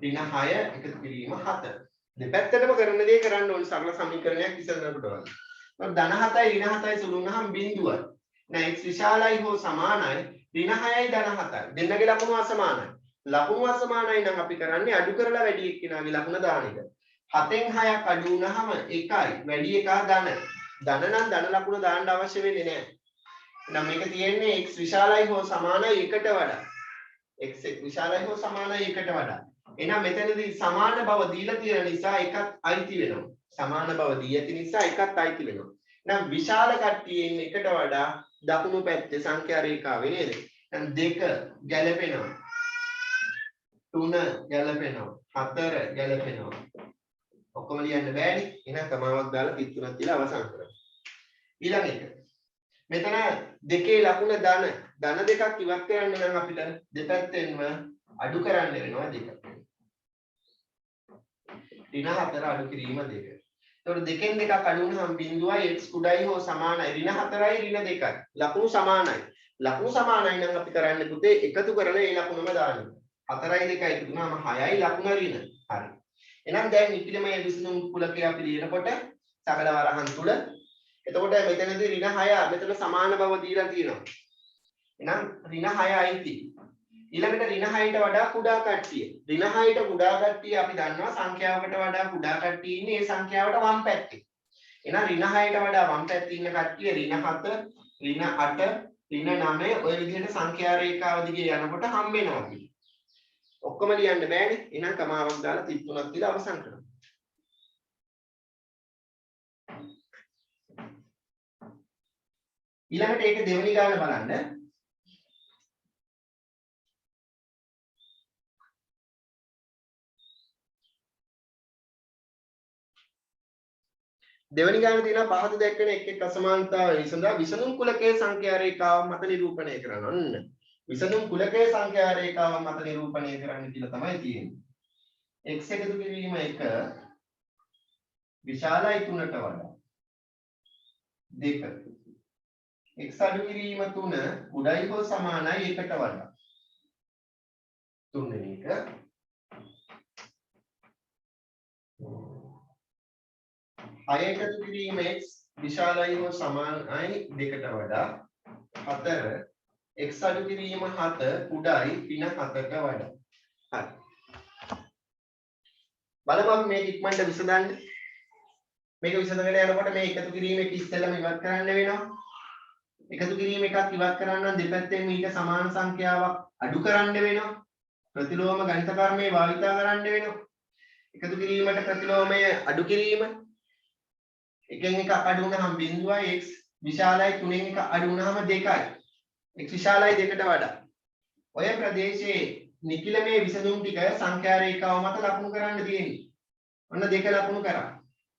ඍණ 6 එකතු කිරීම 7. දෙපැත්තටම කරන දේ කරන්න ඕනේ සරල සමීකරණයක් විසඳනකොට වගේ. ධන 7යි ඍණ 7යි සුළු වුණාම බිඳුවයි. දැන් x විශාලයි හෝ සමානයි ඍණ 6යි ධන 7යි. දෙන්නගේ ලකුණු අසමානයි. ලකුණු අසමානයි නම් අපි කරන්නේ අඩු කරලා වැඩි එක්කිනාගේ ලකුණ දාන එක. 7න් 6ක් අඩු වුණාම 1යි වැඩි එකක් ධන. ධන නම් ධන ලකුණ දාන්න අවශ්‍ය වෙන්නේ නැහැ. නම් මේක තියෙන්නේ x විශාලයි හෝ සමානයි 1ට වඩා. x විශාලයි හෝ සමානයි 1ට වඩා. එහෙනම් මෙතනදී සමාන බව දීලා තියෙන නිසා එකක් අයිති වෙනවා. සමාන බව දී ඇති නිසා එකක් අයිති වෙනවා. එහෙනම් විශාල කට්ටිය ඉන්නේ 1ට වඩා දකුණු පැත්තේ සංඛ්‍යා රේඛාවේ නේද? එහෙනම් 2 ගැලපෙනවා. 3 ගැලපෙනවා. 4 ගැලපෙනවා. ඔක්කොම ලියන්න බෑනේ. එහෙනම් කමාවක් දාලා 33ක් තියලා අවසන් කරමු. ඊළඟ එක. මෙතන දෙකේ ලකුණ ධන දෙකක් ඉවත් කරන්න නම් අපිට දෙපැත්තෙන්ම අඩු කරන්න වෙනවා දෙක. ඍණ 4 අඩු කිරීම 2. එතකොට දෙකෙන් දෙකක් අඩු වුණාම බිඳුවයි x කුඩායි හෝ සමානයි. ඍණ 4යි ඍණ 2යි. ලකුණු සමානයි. ලකුණු සමානයි නම් අපි කරන්නේ පුතේ එකතු කරලා ඒ ලකුණම දාන්න. 4යි 2යි එකතු වුණාම 6යි ලකුණ ඍණ. හරි. එහෙනම් දැන් නිකිලමය විසඳුම් කුලකේ අපි ලියනකොට සකල වරහන් තුල එතකොට මෙතනදී ඍණ 6 මෙතන සමාන බව දීලා තියෙනවා. එහෙනම් ඍණ 6 අයිති. ඊළඟට ඍණ 6ට වඩා කුඩා කට්ටිය. ඍණ 6ට කුඩා කට්ටිය අපි දන්නවා සංඛ්‍යාවකට වඩා කුඩා කට්ටිය ඉන්නේ ඒ සංඛ්‍යාවට වම් පැත්තේ. එහෙනම් ඍණ 6ට වඩා වම් පැත්තේ ඉන්න කට්ටිය ඍණ 7, ඍණ 8, ඍණ 9 ඔය විදිහට සංඛ්‍යා රේඛාව දිගේ යනකොට හම්බ වෙනවා අපි. ඔක්කොම ලියන්න බෑනේ. එහෙනම් කමාවක් දාලා 33ක් තියලා අවසන් කරමු. ඊළඟට ඒක දෙවෙනි ගාන බලන්න. දෙවෙනි ගාන තියෙනවා පහත දැක්වෙන එක් අසමානතාවය විසඳා විසඳුම් කුලකයේ සංඛ්‍යා රේඛාව මත නිරූපණය කරන්න. ඔන්න. විසඳුම් කුලකයේ සංඛ්‍යා රේඛාව මත නිරූපණය කරන්න කියලා තමයි තියෙන්නේ. x එකතු කිරීම 1 විශාලයි 3ට වඩා 2 x අඩු කිරීම 3 කුඩයි හෝ සමානයි 1ට වඩා. තුන්වෙනි එක හය එකතු කිරීම x විශාලයි හෝ සමානයි 2ට වඩා. 4 x අඩු කිරීම 7 කුඩයි ඍණ 7ට වඩා. හරි. බලමු අපි මේක ඉක්මනට විසඳන්න. මේක විසඳගෙන යනකොට මේ එකතු කිරීම එක ඉස්සෙල්ලම ඉවත් කරන්න වෙනවා. එකතු කිරීම එකක් ඉවත් කරන්න නම් දෙපැත්තෙන් ඊට සමාන සංඛ්‍යාවක් අඩු කරන්න වෙනවා. ප්‍රතිලෝම ගණිත කර්මයේ භාවිතා කරන්න වෙනවා. එකතු කිරීමට ප්‍රතිලෝමය අඩු කිරීම එකෙන් එක අඩු වුණාම බිඳුවයි x විශාලයි 3න් එක අඩු වුණාම 2යි. x විශාලයි 2ට වඩා. ඔය ප්‍රදේශයේ නිකිලමේ විසඳුම් ටික සංඛ්‍යා රේඛාව මත ලකුණු කරන්න තියෙන්නේ. ඔන්න 2 ලකුණු කරා.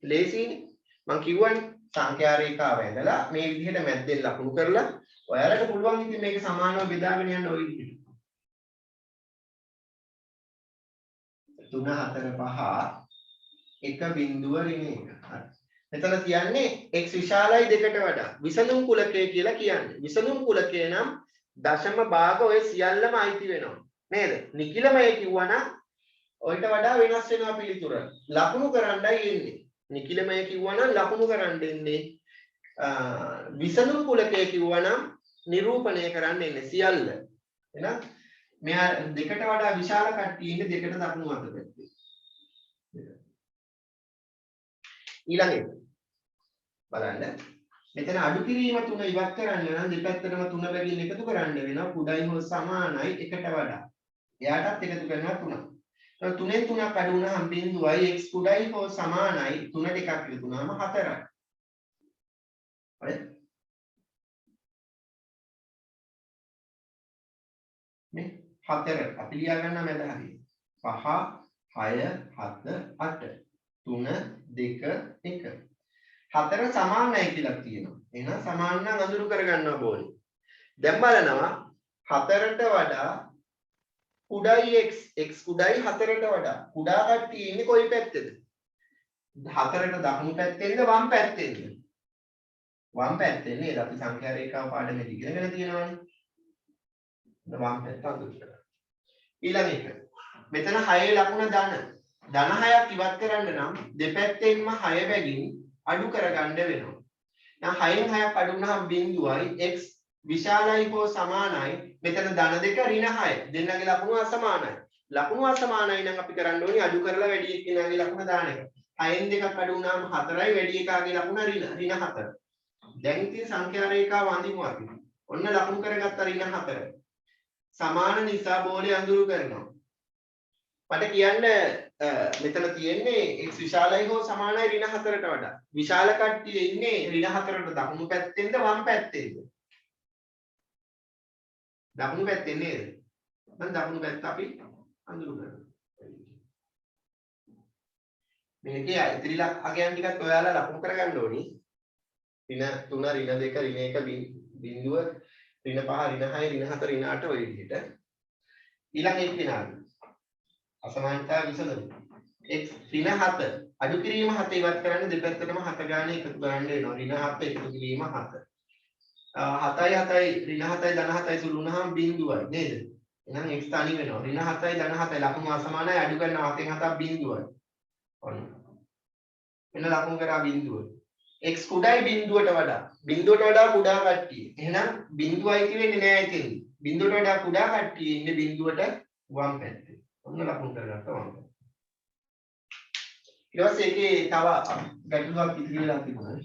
ලේසියිනේ. මම කිව්වනේ සංඛ්‍යා රේඛාව ඇඳලා මේ විදිහට මැද්දෙන් ලකුණු කරලා ඔයාලට පුළුවන් ඉතින් මේක සමානව බෙදාගෙන යන්න ওই විදිහට. 3 4 5 1 බිඳුව ඍණ 1. හරි. මෙතන කියන්නේ x විශාලයි 2ට වඩා. විසඳුම් කුලකය කියලා කියන්නේ. විසඳුම් කුලකය නම් දශම භාග ඔය සියල්ලම අයිති වෙනවා. නේද? නිකිලමය කිව්වනම් ඔයිට වඩා වෙනස් වෙනවා පිළිතුර. ලකුණු කරන්නයි එන්නේ. නිකිලමය කිව්වනම් ලකුණු කරන්න එන්නේ. විසඳුම් කුලකය කිව්වනම් නිරූපණය කරන්න එන්නේ සියල්ල. එහෙනම් මෙයා 2ට වඩා විශාල කට්ටිය ඉන්නේ 2ට දකුණු අත පැත්තේ. ඊළඟ එක බලන්න. මෙතන අඩු කිරීම 3 ඉවත් කරන්න නම් දෙපැත්තටම 3 බැගින් එකතු කරන්න වෙනවා. කුඩයි හෝ සමානයි 1ට වඩා. එයාටත් එකතු කරනවා 3. ඒත් 3න් 3ක් අඩු වුණාම බිඳුවයි x කුඩයි හෝ සමානයි 3ට එකක් එකතු වුණාම 4යි. හරි? මේ 4 අපි ලියා ගන්න මැද හරිය. 5 6 7 8 3 2 1 4 සමානයි කියලා තියෙනවා. එහෙනම් සමාන නම් අඳුරු කරගන්නවා ඕනේ. දැන් බලනවා 4ට වඩා කුඩයි x කුඩයි 4ට වඩා. කුඩා කට්ටිය ඉන්නේ කොයි පැත්තේද? 4ට දකුණු පැත්තේද වම් පැත්තේද? වම් පැත්තේ නේද? අපි සංඛ්‍යා රේඛාව පාඩමේ ඉගෙනගෙන තියෙනවානේ. වම් පැත්ත අඳුරු කරගන්න. ඊළඟ එක. මෙතන 6 ලකුණ ධන. ධන 6ක් ඉවත් කරන්න නම් දෙපැත්තෙන්ම 6 බැගින් අඩු කරගන්න වෙනවා. දැන් 6න් 6ක් අඩු වුණාම බිඳුවයි x විශාලයි හෝ සමානයි. මෙතන ධන 2 ඍණ 6. දෙන්නගේ ලකුණු අසමානයි. ලකුණු අසමානයි නම් අපි කරන්න ඕනේ අඩු කරලා වැඩි එක්කෙනාගේ ලකුණ දාන එක. 6න් 2ක් අඩු වුණාම 4යි වැඩි එකාගේ ලකුණ ඍණ 4. දැන් ඉතින් සංඛ්‍යා රේඛාව අඳිමු අපි. ඔන්න ලකුණු කරගත්ත ඍණ 4. සමාන නිසා බෝලේ අඳුරු කරනවා. මට කියන්න මෙතන තියෙන්නේ x විශාලයි හෝ සමානයි ඍණ 4ට වඩා. විශාල කට්ටිය ඉන්නේ ඍණ 4ට දකුණු පැත්තෙන්ද වම් පැත්තෙන්ද? දකුණු පැත්තෙන් නේද? දැන් දකුණු පැත්ත අපි අඳුරු කරනවා. මේකේ ඉතිරිලා අගයන් ටිකත් ඔයාලා ලකුණු කරගන්න ඕනි. ඍණ 3 ඍණ 2 ඍණ 1 බිඳුව ඍණ 5 ඍණ 6 ඍණ 4 ඍණ 8 ඔය විදිහට. ඊළඟ එක විනාඩි අසමානතා විසඳමු. x ඍණ 7 අඩු කිරීම 7 ඉවත් කරන්න දෙපැත්තටම 7 ගාන එකතු කරන්න වෙනවා. ඍණ 7 එකතු කිරීම 7. 7යි 7යි ඍණ 7යි ධන 7යි සුළු වුණාම බිඳුවයි නේද? එහෙනම් x තනි වෙනවා. ඍණ 7යි ධන 7යි ලකුණු අසමානයි අඩු කරනවා 7න් 7ක් බිඳුවයි. ඔන්න. එන්න ලකුණු කරා බිඳුව. x කුඩයි බිඳුවට වඩා. බිඳුවට වඩා කුඩා කට්ටිය. එහෙනම් බිඳුවයි තියෙන්නේ නෑ ඉතින්. බිඳුවට වඩා කුඩා කට්ටිය ඉන්නේ බිඳුවට වම් පැත්තේ. ඔන්න ලකුණු කරගත්තා වම් පැත්තේ. ඊට පස්සේ ඒකේ තව ගැටලුවක් ඉතිරිලා තිබුණා.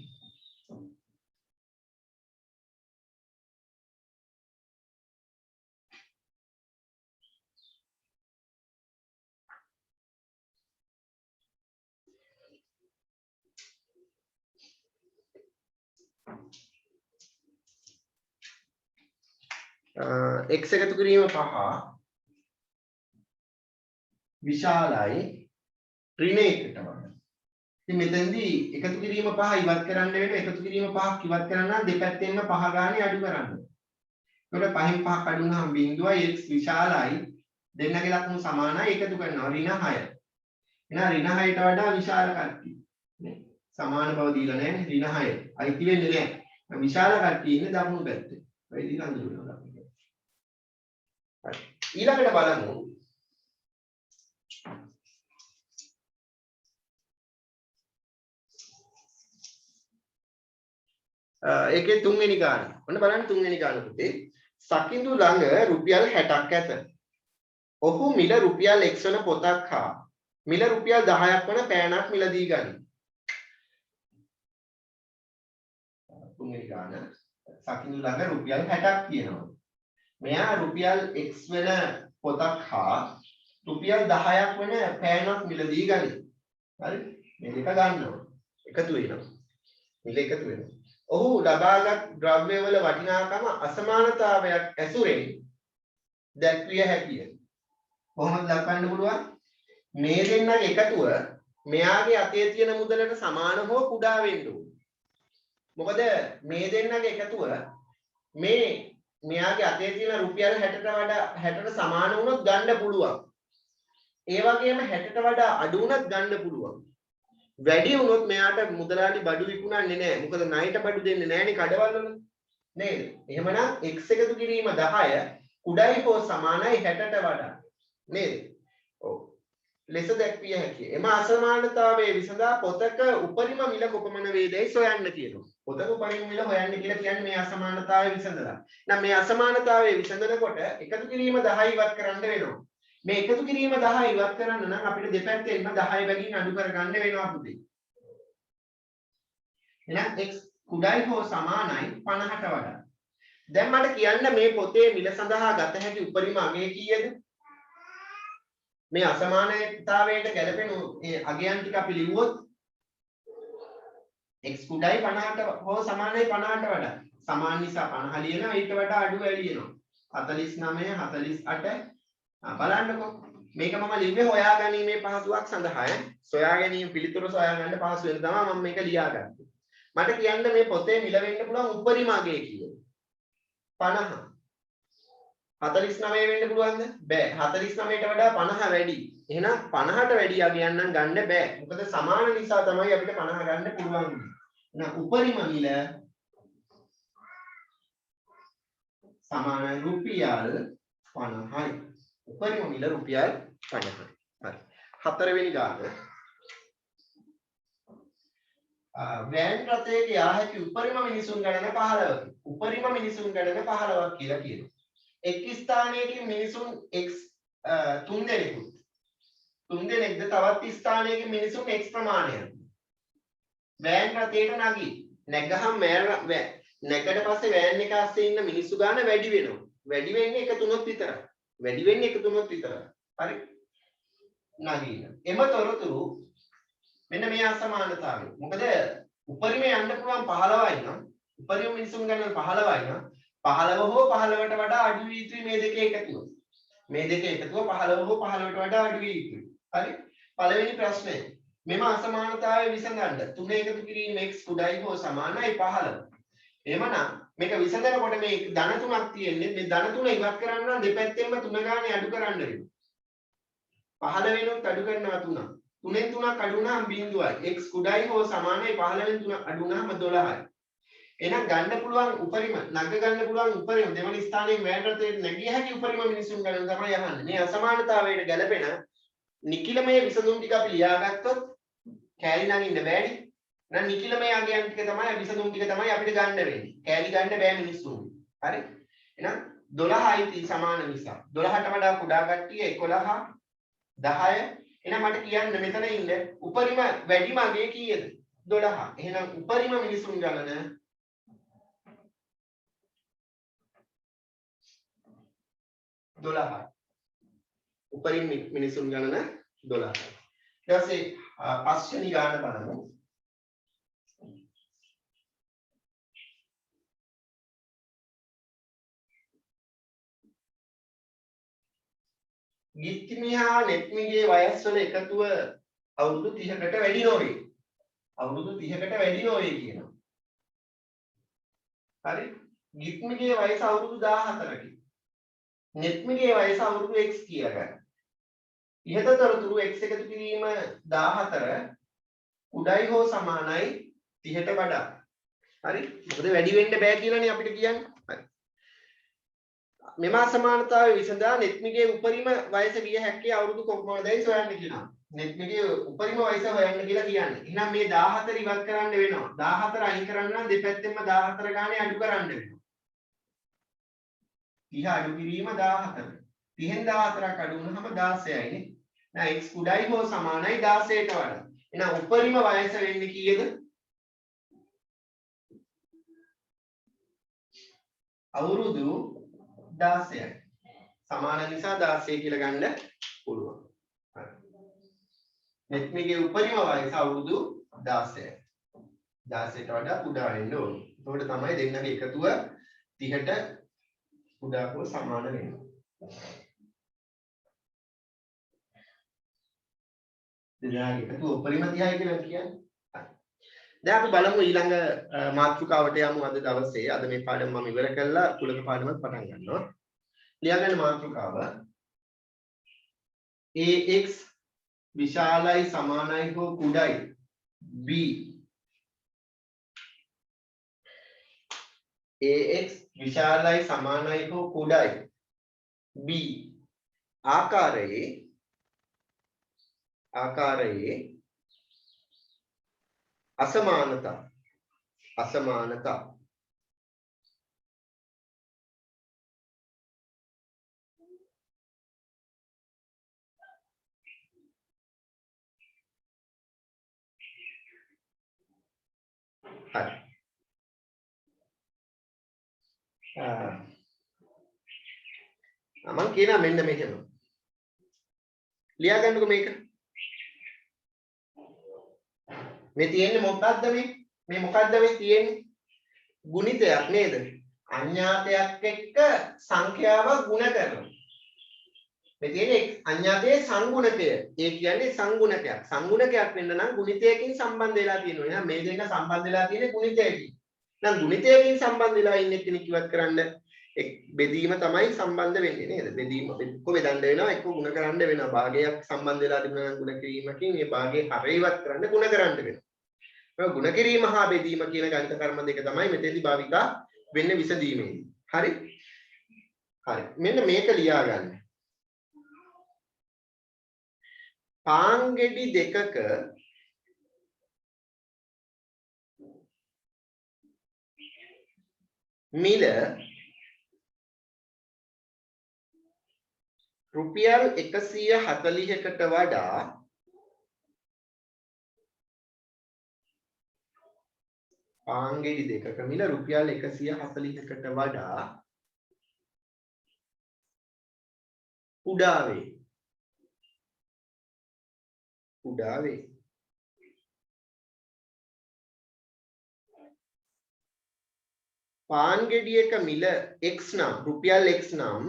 x එකතු කිරීම 5 විශාලයි ඍණ 1ට වඩා. ඉතින් මෙතෙන්දී එකතු කිරීම 5 ඉවත් කරන්න වෙන එකතු කිරීම 5ක් ඉවත් කරන්න නම් දෙපැත්තෙන්ම 5 ගානේ අඩු කරන්න. ඒකට 5න් 5ක් අඩු වුණාම බිඳුවයි x විශාලයි දෙන්නගේ ලකුණු සමානයි එකතු කරනවා ඍණ 6. එහෙනම් ඍණ 6ට වඩා විශාල කට්ටිය. නේ? සමාන බව දීලා නැහැ ඍණ 6. අයිති වෙන්නේ නැහැ. විශාල කට්ටිය ඉන්නේ දකුණු පැත්තේ. ඔය ඉතින් අඳුර වෙනවා අපි. හරි. ඊළඟට බලමු ඒකේ තුන්වෙනි ගාන. ඔන්න බලන්න තුන්වෙනි ගාන පුතේ. සකිඳු ළඟ රුපියල් 60ක් ඇත. ඔහු මිල රුපියල් x වන පොතක් හා මිල රුපියල් 10ක් වන පෑනක් මිලදී ගනී. තුන්වෙනි ගාන. සකිඳු ළඟ රුපියල් 60ක් තියෙනවා. මෙයා රුපියල් x වෙන පොතක් හා රුපියල් 10ක් වන පෑනක් මිලදී ගනී. හරි? මේ දෙක ගන්නවා. එකතු වෙනවා. මිල එකතු වෙනවා. ඔහු ලබාගත් ද්‍රව්‍යවල වටිනාකම අසමානතාවයක් ඇසුරෙන් දැක්විය හැකිය. කොහොමද දක්වන්න පුළුවන්? මේ දෙන්නගේ එකතුව මෙයාගේ අතේ තියෙන මුදලට සමාන හෝ කුඩා වෙන්න ඕන. මොකද මේ දෙන්නගේ එකතුව මෙයාගේ අතේ තියෙන රුපියල් 60ට වඩා 60ට සමාන වුණොත් ගන්න පුළුවන්. ඒ වගේම 60ට වඩා අඩු වුණත් ගන්න පුළුවන්. වැඩි වුණොත් මෙයාට මුදලාලි බඩු විකුණන්නේ නැහැ. මොකද ණයට බඩු දෙන්නේ නැහැනේ කඩවල වල. නේද? එහෙමනම් x එකතු කිරීම 10 කුඩායි හෝ සමානයි 60ට වඩා. නේද? ඔව්. ලෙස දැක්විය හැකියි. එම අසමානතාවයේ විසඳා පොතක උපරිම මිල කොපමණ වේදයි සොයන්න කියනවා. පොතක උපරිම මිල හොයන්න කියලා කියන්නේ මේ අසමානතාවය විසඳලා. එහෙනම් මේ අසමානතාවය විසඳනකොට එකතු කිරීම 10 ඉවත් කරන්න වෙනවා. මේ එකතු කිරීම 10 ඉවත් කරන්න නම් අපිට දෙපැත්තෙන්ම 10 බැගින් අඩු කරගන්න වෙනවා පුතේ. එහෙනම් x කුඩායි හෝ සමානයි 50ට වඩා. දැන් මට කියන්න මේ පොතේ මිල සඳහා ගත හැකි උපරිම අගය කීයද? මේ අසමානතාවයට ගැලපෙන අගයන් ටික අපි ලිව්වොත් x කුඩායි 50ට හෝ සමානයි 50ට වඩා. සමාන නිසා 50 ලියනවා ඊට වඩා අඩු ලියනවා. 49 48 බලන්නකෝ මේක මම ලිව්වේ හොයාගැනීමේ පහසුවක් සඳහා සොයා ගැනීම පිළිතුර සොයා ගන්න පහසු වෙන තමයි මම මේක ලියාගත්තේ. මට කියන්න මේ පොතේ මිල වෙන්න පුළුවන් උපරිම අගය කීයද? 50. 49 වෙන්න පුළුවන්ද? බෑ. 49ට වඩා 50 වැඩි. එහෙනම් 50ට වැඩි අගයන් නම් ගන්න බෑ. මොකද සමාන නිසා තමයි අපිට 50 ගන්න පුළුවන්. එහෙනම් උපරිම මිල සමාන රුපියල් 50යි. උපරිම මිල රුපියල් 50යි. හරි. හතරවෙනි ගාන. වෑන් රථයක යා හැකි උපරිම මිනිසුන් ගණන 15ක්. උපරිම මිනිසුන් ගණන 15ක් කියලා කියනවා. එක් ස්ථානයකින් මිනිසුන් x 3 දෙනෙකුත් 3 දෙනෙක්ද තවත් ස්ථානයකින් මිනිසුන් x ප්‍රමාණයක්. වෑන් රථයට නගී. නැගහම නැගකට පස්සේ වෑන් එක ASCII ඉන්න මිනිස්සු ගාන වැඩි වෙනවා. වැඩි වෙන්නේ එක තුනක් විතරයි. වැඩි වෙන්නේ එක තුනක් විතරයි. හරි? නගින්න. එම තොරතුරු මෙන්න මේ අසමානතාවය. මොකද උපරිමේ යන්න පුළුවන් 15යි නම් උපරිම මිනිසුන් ගණන 15යි නම් 15 හෝ 15ට වඩා අඩු වී යුතුයි මේ දෙකේ එකතුව. මේ දෙකේ එකතුව 15 හෝ 15ට වඩා අඩු වී යුතුයි. හරි? පළවෙනි ප්‍රශ්නය. මෙම අසමානතාවය විසඳන්න 3 එකතු කිරීම x කුඩායි හෝ සමානයි 15. එහෙමනම් මේක විසඳනකොට මේ ධන තුනක් තියෙන්නේ. මේ ධන තුන ඉවත් කරන්න නම් දෙපැත්තෙන්ම 3 ගානේ අඩු කරන්න වෙනවා. 15 වෙනුත් අඩු කරනවා 3. 3ෙන් 3ක් අඩු වුණාම බිඳුවයි. x කුඩායි හෝ සමානයි 15ෙන් 3ක් අඩු වුණාම 12යි. එහෙනම් ගන්න පුළුවන් උපරිම නග ගන්න පුළුවන් උපරිම දෙවන ස්ථානයේ වෑන් රථයේ නැගිය හැකි උපරිම මිනිසුන් ගණන තමයි අහන්නේ. මේ අසමානතාවයට ගැලපෙන නිකිලමය විසඳුම් ටික අපි ලියාගත්තොත් කෑලි නගින්න බෑනේ. නම් නිකිලමය අගයන් ටික තමයි විසඳුම් ටික තමයි අපිට ගන්න වෙන්නේ. කෑලි ගන්න බෑ මිනිස්සුන්. හරි? එහෙනම් 12යි සමාන නිසා 12ට වඩා කුඩා කට්ටිය 11 10. එහෙනම් මට කියන්න මෙතන ඉන්න උපරිම වැඩිම අගය කීයද? 12. එහෙනම් උපරිම මිනිසුන් ගණන 12යි. උපරිම මිනිසුන් ගණන 12යි. ඊට පස්සේ පස්වෙනි ගාන බලමු. ගිත්තිමි හා නෙත්මිගේ වයස් වල එකතුව අවුරුදු 30කට වැඩි නොවේ. අවුරුදු 30කට වැඩි නොවේ කියනවා. හරි? ගිත්මිගේ වයස අවුරුදු 14කි. නෙත්මිගේ වයස අවුරුදු x කියලා ගන්න. ඉහත තොරතුරු x එකතු කිරීම 14 කුඩායි හෝ සමානයි 30ට වඩා. හරි මොකද වැඩි වෙන්න බෑ කියලානේ අපිට කියන්නේ. හරි. මෙම අසමානතාවය විසඳා නෙත්මිගේ උපරිම වයස විය හැක්කේ අවුරුදු කොපමණදයි සොයන්න කියනවා. නෙත්මිගේ උපරිම වයස හොයන්න කියලා කියන්නේ. එහෙනම් මේ 14 ඉවත් කරන්න වෙනවා. 14 අයින් කරන්න නම් දෙපැත්තෙන්ම 14 ගානේ අඩු කරන්න වෙනවා. 30 අඩු කිරීම 14. 30න් 14ක් අඩු වුණාම 16යි නේ. දැන් x කුඩායි හෝ සමානයි 16ට වඩා. එහෙනම් උපරිම වයස වෙන්නේ කීයද? අවුරුදු 16යි. සමාන නිසා 16 කියලා ගන්න පුළුවන්. හරි. නෙත්මිගේ උපරිම වයස අවුරුදු 16යි. 16ට වඩා කුඩා වෙන්න ඕනේ. එතකොට තමයි දෙන්නගේ එකතුව 30ට කුඩා හෝ සමාන වෙන්නේ. දෙන්නාගේ එකතුව උපරිම 30යි කියලා කියන්නේ. දැන් අපි බලමු ඊළඟ මාතෘකාවට යමු අද දවසේ. අද මේ පාඩම මම ඉවර කළා. කුලක පාඩමත් පටන් ගන්නවා. ලියාගන්න මාතෘකාව AX විශාලයි සමානයි හෝ කුඩයි B AX විශාලයි සමානයි හෝ කුඩයි B ආකාරයේ අසමානතා හරි. මම කියනවා මෙන්න මෙහෙම. ලියා ගන්නකො මේක. මේ තියෙන්නේ මොකක්ද මේ? මේ මොකක්ද මේ තියෙන්නේ? ගුණිතයක් නේද? අඥාතයක් එක්ක සංඛ්‍යාවක් ගුණ කරනවා. මේ තියෙන්නේ අඥාතයේ සංගුණකය. ඒ කියන්නේ සංගුණකයක්. සංගුණකයක් වෙන්න නම් ගුණිතයකින් සම්බන්ධ වෙලා තියෙනවා. එහෙනම් මේ දෙන්න සම්බන්ධ වෙලා තියෙන්නේ ගුණිතයකින්. නම් ගුණිතයකින් සම්බන්ධ වෙලා ඉන්න කෙනෙක් ඉවත් කරන්න බෙදීම තමයි සම්බන්ධ වෙන්නේ නේද? බෙදීම එක්ක බෙදන්න වෙනවා, එක්ක ගුණ කරන්න වෙනවා. භාගයක් සම්බන්ධ වෙලා තිබුණා නම් ගුණ කිරීමකින් මේ භාගයේ හරය ඉවත් කරන්න ගුණ කරන්න වෙනවා. ඒ ගුණ කිරීම හා බෙදීම කියන ගණිත කර්ම දෙක තමයි මෙතෙන්දී භාවිතා වෙන්නේ විසඳීමේදී. හරි? හරි. මෙන්න මේක ලියා ගන්න. පාන්ගෙඩි දෙකක මිල රුපියල් 140කට වඩා පාන්ගෙඩි දෙකක මිල රුපියල් 140කට වඩා කුඩා වේ. පාන් ගෙඩියක මිල x නම් රුපියල් x නම්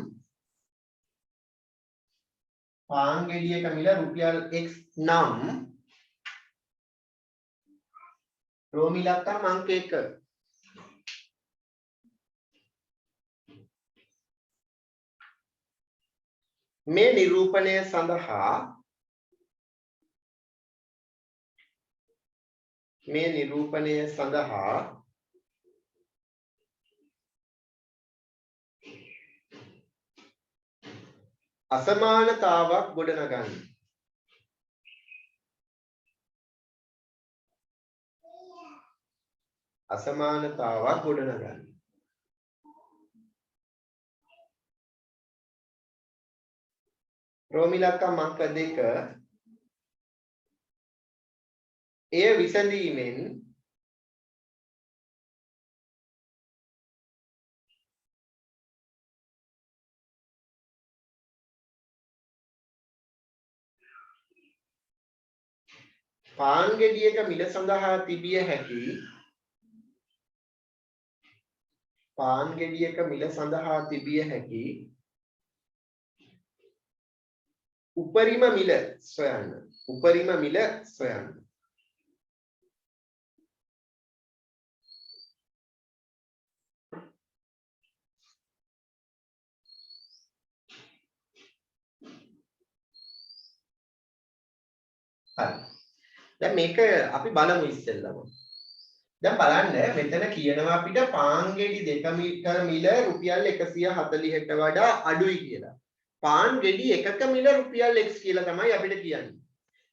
පාන් ගෙඩියක මිල රුපියල් x නම් රෝමිලක්කම් අංක 1 මේ නිරූපණය සඳහා අසමානතාවක් ගොඩනගන්න. රෝමිලක්කම් අංක 2 එය විසඳීමෙන් පාන් ගෙඩියක මිල සඳහා තිබිය හැකි උපරිම මිල සොයන්න. හරි. දැන් මේක අපි බලමු ඉස්සෙල්ලම. දැන් බලන්න මෙතන කියනවා අපිට පාන් ගෙඩි 2 මීටර මිල රුපියල් 140ට වඩා අඩුයි කියලා. පාන් ගෙඩි එකක මිල රුපියල් x කියලා තමයි අපිට කියන්නේ.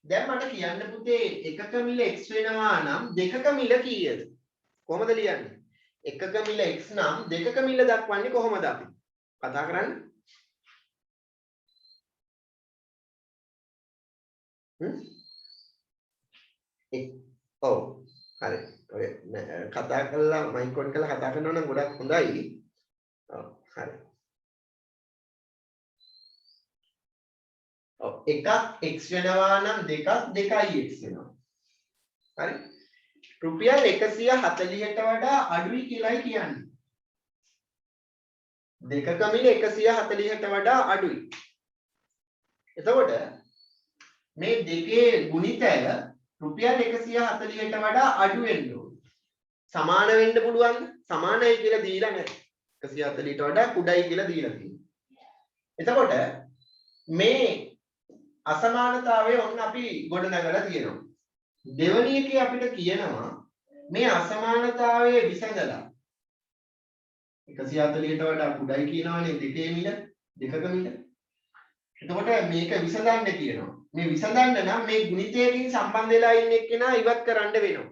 දැන් මට කියන්න පුතේ එකක මිල x වෙනවා නම් දෙකක මිල කීයද? කොහොමද ලියන්නේ? එකක මිල x නම් දෙකක මිල දක්වන්නේ කොහොමද අපි? කතා කරන්නේ? ඔව් හරි. ඔය කතා කරලා මයික් ඔන් කරලා කතා කරනවා නම් ගොඩක් හොඳයි. ඔව් හරි. ඔව් එකක් x වෙනවා නම් දෙකක් 2x වෙනවා. හරි. රුපියල් 140ට වඩා අඩුයි කියලායි කියන්නේ. දෙකක මිල 140ට වඩා අඩුයි. එතකොට මේ දෙකේ ගුණිතය රුපියල් 140ට වඩා අඩු වෙන්න ඕනේ. සමාන වෙන්න පුළුවන්ද? සමානයි කියලා දීලා නැහැ. 140ට වඩා කුඩයි කියලා දීලා තියෙනවා. එතකොට මේ අසමානතාවය ඔන්න අපි ගොඩනගලා තියෙනවා. දෙවැනි එකේ අපිට කියනවා මේ අසමානතාවය විසඳලා 140ට වඩා කුඩයි කියනවානේ දෙකේ මිල දෙකක මිල. එතකොට මේක විසඳන්න කියනවා. මේ විසඳන්න නම් මේ ගුණිතයකින් සම්බන්ධ වෙලා ඉන්න එක්කෙනා ඉවත් කරන්න වෙනවා.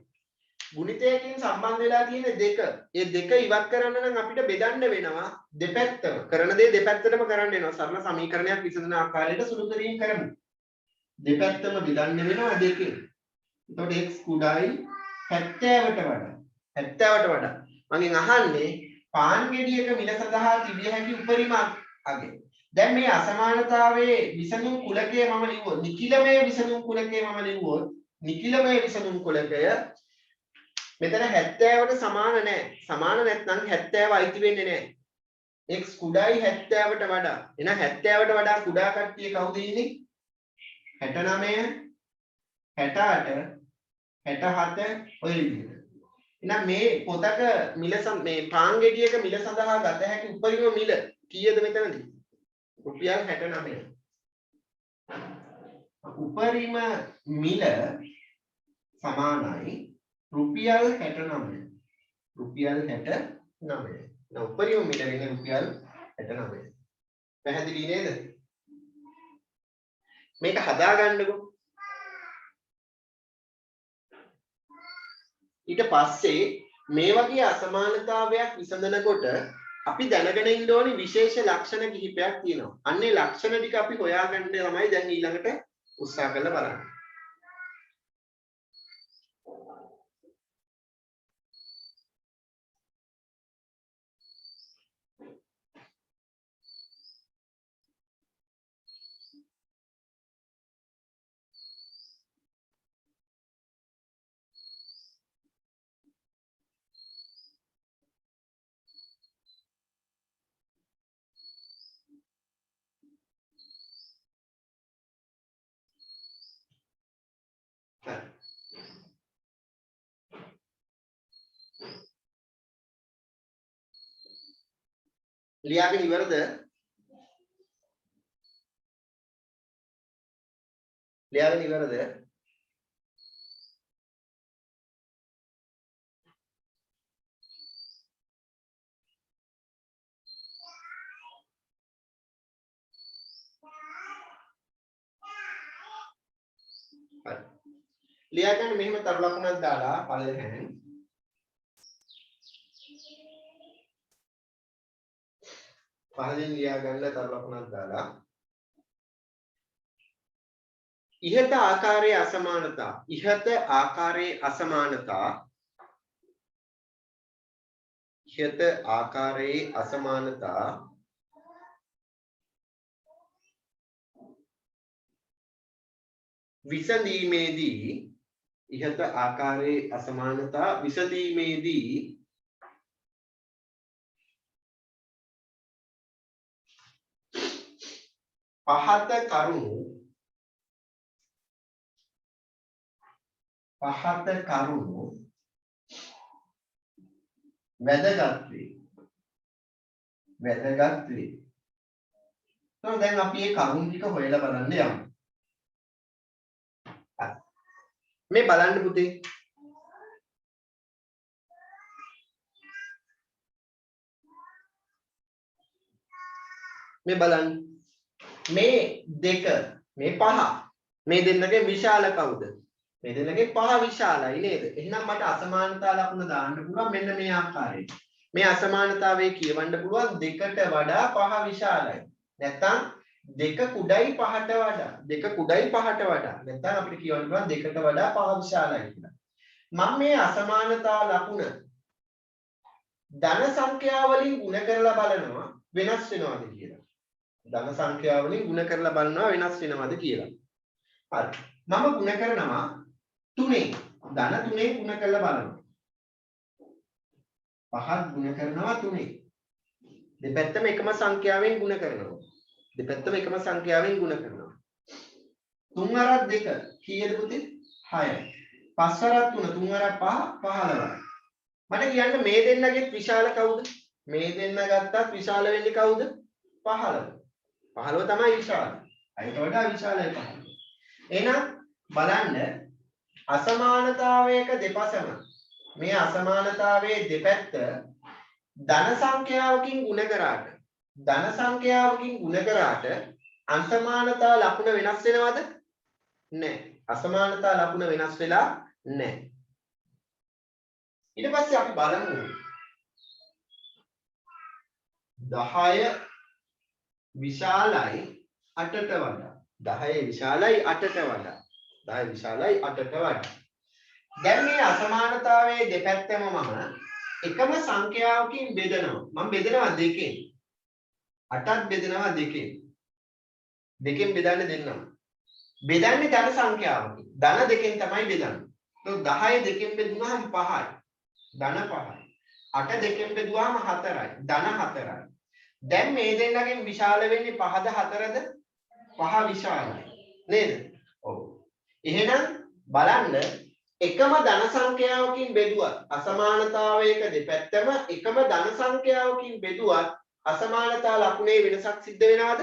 ගුණිතයකින් සම්බන්ධ වෙලා තියෙන දෙක. ඒ දෙක ඉවත් කරන්න නම් අපිට බෙදන්න වෙනවා දෙපැත්තම. කරන දේ දෙපැත්තටම කරන්න වෙනවා. සරල සමීකරණයක් විසඳන ආකාරයට සුළු කිරීම කරමු. දෙපැත්තම බෙදන්න වෙනවා දෙකෙන්. එතකොට x කුඩායි 70ට වඩා. 70ට වඩා. මගෙන් අහන්නේ පාන් ගෙඩියක මිල සඳහා තිබිය හැකි උපරිම අගය. දැන් මේ අසමානතාවයේ විසඳුම් කුලකය මම ලිව්වොත් නිකිලමය විසඳුම් කුලකය මම ලිව්වොත් නිකිලමය විසඳුම් කුලකය මෙතන 70ට සමාන නැහැ. සමාන නැත්නම් 70 අයිති වෙන්නේ නැහැ. x කුඩායි 70ට වඩා. එහෙනම් 70ට වඩා කුඩා කට්ටිය කවුද ඉන්නේ? 69 68 67 ඔය විදිහට. එහෙනම් මේ පොතක මිල මේ පාන් ගෙඩියක මිල සඳහා ගත හැකි උපරිම මිල කීයද මෙතනදී? රුපියල් 69. උපරිම මිල සමානයි රුපියල් 69. රුපියල් 69. now උපරිම මිල වෙන්නේ රුපියල් 69. පැහැදිලි නේද? මේක හදාගන්නකෝ. ඊට පස්සේ මේ වගේ අසමානතාවයක් විසඳනකොට අපි දැනගෙන ඉන්න ඕනි විශේෂ ලක්ෂණ කිහිපයක් තියෙනවා. අන්නේ ලක්ෂණ ටික අපි හොයාගන්න තමයි දැන් ඊළඟට උත්සාහ කරලා බලන්නේ. ලියාගෙන ඉවරද? ලියාගෙන ඉවරද? හරි. ලියාගන්න මෙහෙම තරු ලකුණක් දාලා පළවෙනි පහලින් ලියා ගන්න තරු ලකුණක් දාලා ඉහත ආකාරයේ අසමානතා විසඳීමේදී පහත කරුණු වැදගත් වේ. දැන් අපි මේ කරුණු ටික හොයලා බලන්න යමු. මේ බලන්න පුතේ. මේ බලන්න. මේ දෙක මේ පහ මේ දෙන්නගේ විශාල කවුද? මේ දෙන්නගේ පහ විශාලයි නේද? එහෙනම් මට අසමානතා ලකුණ දාන්න පුළුවන් මෙන්න මේ ආකාරයට. මේ අසමානතාවයේ කියවන්න පුළුවන් දෙකට වඩා පහ විශාලයි. නැත්තම් දෙක කුඩයි පහට වඩා. දෙක කුඩයි පහට වඩා. නැත්තම් අපිට කියවන්න පුළුවන් දෙකට වඩා පහ විශාලයි කියලා. මම මේ අසමානතා ලකුණ ධන සංඛ්‍යා වලින් ගුණ කරලා බලනවා වෙනස් වෙනවද කියලා. ධන සංඛ්‍යා වලින් ගුණ කරලා බලනවා වෙනස් වෙනවද කියලා. හරි. මම ගුණ කරනවා 3. ධන 3 ගුණ කරලා බලනවා. පහත් ගුණ කරනවා 3. දෙපැත්තම එකම සංඛ්‍යාවෙන් ගුණ කරනවා. දෙපැත්තම එකම සංඛ්‍යාවෙන් ගුණ කරනවා. 3 අරක් 2 කීයද පුතේ? 6යි. 5 අරක් 3 3 අරක් 5 15යි. මට කියන්න මේ දෙන්නගේ විශාල කවුද? මේ දෙන්න ගත්තත් විශාල වෙන්නේ කවුද? 15. 15 තමයි විශාල. අයිට වඩා විශාලයි 15. එහෙනම් බලන්න අසමානතාවයක දෙපසම මේ අසමානතාවයේ දෙපැත්ත ධන සංඛ්‍යාවකින් ගුණ කරාට අසමානතා ලකුණ වෙනස් වෙනවද? නැහැ. අසමානතා ලකුණ වෙනස් වෙලා නැහැ. ඊට පස්සේ අපි බලමු 10 විශාලයි 8ට වඩා. 10 විශාලයි 8ට වඩා. 10 විශාලයි 8ට වඩා. දැන් මේ අසමානතාවයේ දෙපැත්තම මම එකම සංඛ්‍යාවකින් බෙදනවා. මම බෙදනවා 2කින්. 8ත් බෙදනවා 2කින්. 2කින් බෙදන්න දෙන්නම්. බෙදන්නේ ධන සංඛ්‍යාවකින්. ධන 2කින් තමයි බෙදන්නේ. તો 10 2කින් බෙදුනහම 5යි. ධන 5යි. 8 2කින් බෙදුවාම 4යි. ධන 4යි. දැන් මේ දෙන්නගෙන් විශාල වෙන්නේ 5ද 4ද? 5 විශාලයි. නේද? ඔව්. එහෙනම් බලන්න එකම ධන සංඛ්‍යාවකින් බෙදුවත් අසමානතාවයක දෙපැත්තම එකම ධන සංඛ්‍යාවකින් බෙදුවත් අසමානතා ලකුණේ වෙනසක් සිද්ධ වෙනවද?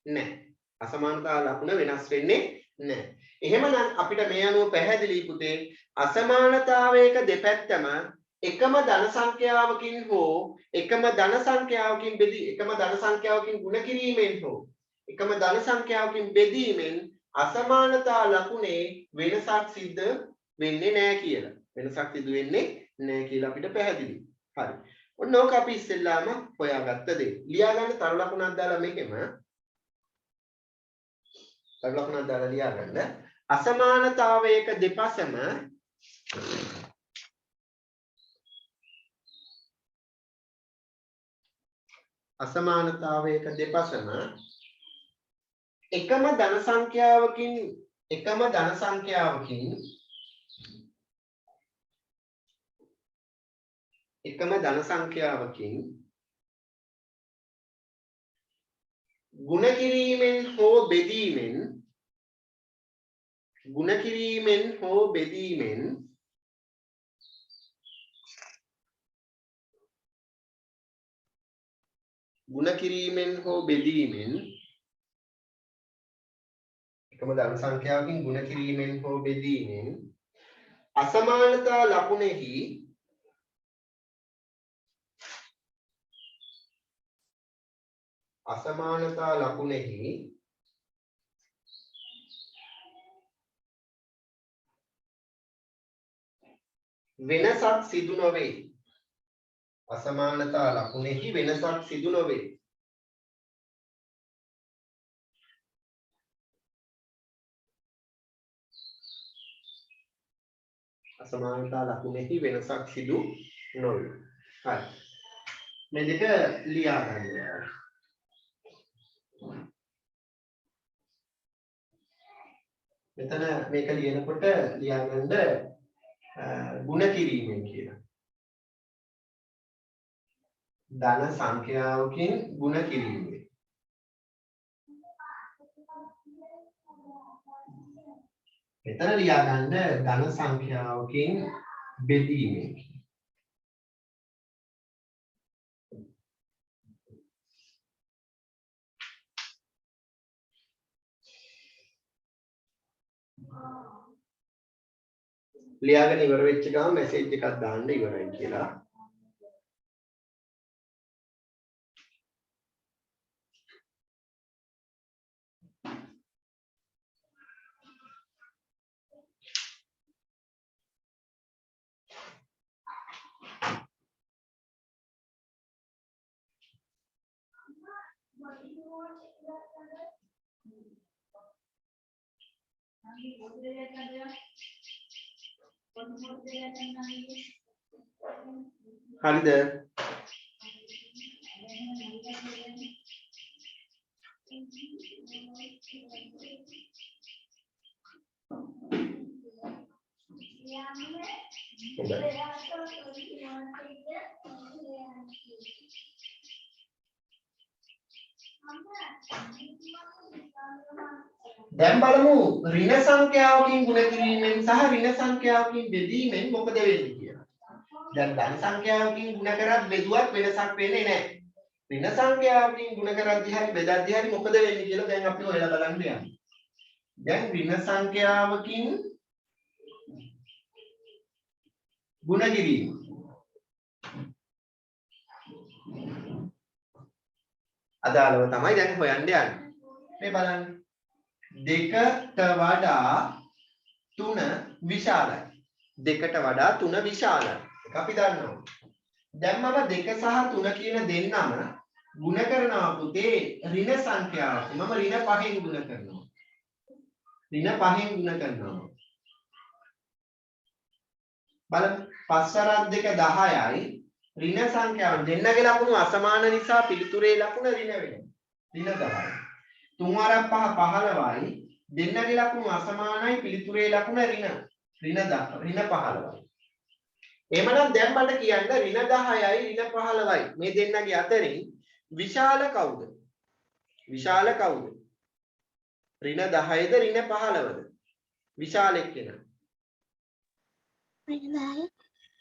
නැහැ. අසමානතා ලකුණ වෙනස් වෙන්නේ නැහැ. එහෙමනම් අපිට මේ අනුව පැහැදිලි පුතේ අසමානතාවයක දෙපැත්තම එකම ධන සංඛ්‍යාවකින් හෝ එකම ධන සංඛ්‍යාවකින් බෙදී එකම ධන සංඛ්‍යාවකින් ගුණ කිරීමෙන් හෝ එකම ධන සංඛ්‍යාවකින් බෙදීමෙන් අසමානතා ලකුණේ වෙනසක් සිද්ධ වෙන්නේ නැහැ කියලා. වෙනසක් සිදු වෙන්නේ නැහැ කියලා අපිට පැහැදිලි. හරි. ඔන්න ඕක අපි ඉස්සෙල්ලාම හොයාගත්ත දේ. ලියා ගන්න තරු ලකුණක් දාලා මේකෙම තරු ලකුණක් දාලා ලියා ගන්න. අසමානතාවයක දෙපසම අසමානතාවයක දෙපසම එකම ධන සංඛ්‍යාවකින් ගුණ කිරීමෙන් හෝ බෙදීමෙන් අසමානතා ලකුණෙහි වෙනසක් සිදු නොවේ. අසමානතා ලකුණෙහි වෙනසක් සිදු නොවේ. අසමානතා ලකුණෙහි වෙනසක් සිදු නොවේ. හරි. මේ දෙක ලියා ගන්න. මෙතන මේක ලියනකොට ලියා ගන්න ගුණ කිරීමෙන් කියලා. ධන සංඛ්‍යාවකින් ගුණ කිරීමෙන්. මෙතන ලියා ගන්න ධන සංඛ්‍යාවකින් බෙදීමෙන්. ලියාගෙන ඉවර වෙච්ච ගමන් මැසේජ් එකක් දාන්න ඉවරයි කියලා. හරිද? දැන් බලමු ඍණ සංඛ්‍යාවකින් ගුණ කිරීමෙන් සහ ඍණ සංඛ්‍යාවකින් බෙදීමෙන් මොකද වෙන්නේ කියලා. දැන් ධන සංඛ්‍යාවකින් ගුණ කරත් බෙදුවත් වෙනසක් වෙන්නේ නැහැ. ඍණ සංඛ්‍යාවකින් ගුණ කරද්දී හරි බෙදද්දී හරි මොකද වෙන්නේ කියලා දැන් අපි හොයලා බලන්න යනවා. දැන් ඍණ සංඛ්‍යාවකින් ගුණ කිරීම. අදාළව තමයි දැන් හොයන්න යන්නේ. මේ බලන්න. 2ට වඩා 3 විශාලයි. 2ට වඩා 3 විශාලයි. ඒක අපි දන්නවා. දැන් මම 2 සහ 3 කියන දෙන්නම ගුණ කරනවා පුතේ ඍණ සංඛ්‍යාවක්. මම ඍණ 5න් ගුණ කරනවා. ඍණ 5න් ගුණ කරනවා. බලන්න 5 වරක් 2 10යි. ඍණ සංඛ්‍යාව දෙන්නගේ ලකුණු අසමාන නිසා පිළිතුරේ ලකුණ ඍණ වෙනවා. ඍණ 10යි. 3 වරක් 5 15යි. දෙන්නගේ ලකුණු අසමානයි පිළිතුරේ ලකුණ ඍණ 15යි. එහෙමනම් දැන් මට කියන්න ඍණ 10යි ඍණ 15යි මේ දෙන්නගේ අතරින් විශාල කවුද? විශාල කවුද? ඍණ 10ද ඍණ 15ද? විශාල එක්කෙනා. ඍණ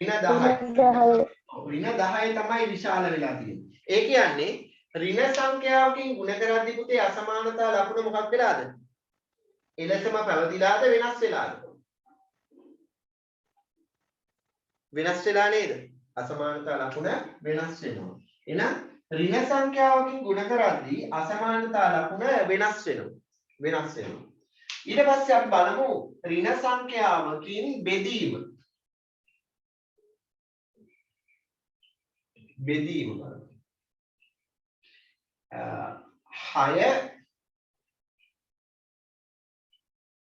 10යි. ඍණ 10 තමයි විශාල වෙලා තියෙන්නේ. ඒ කියන්නේ ඍණ සංඛ්‍යාවකින් ගුණ කරද්දී පුතේ අසමානතා ලකුණ මොකක් වෙලාද? එලෙසම පැවතිලාද වෙනස් වෙලාද? වෙනස් වෙලා නේද? අසමානතා ලකුණ වෙනස් වෙනවා. එහෙනම් ඍණ සංඛ්‍යාවකින් ගුණ කරද්දී අසමානතා ලකුණ වෙනස් වෙනවා. වෙනස් වෙනවා. ඊට පස්සේ අපි බලමු ඍණ සංඛ්‍යාවකින් බෙදීම. බෙදීම බලමු. 6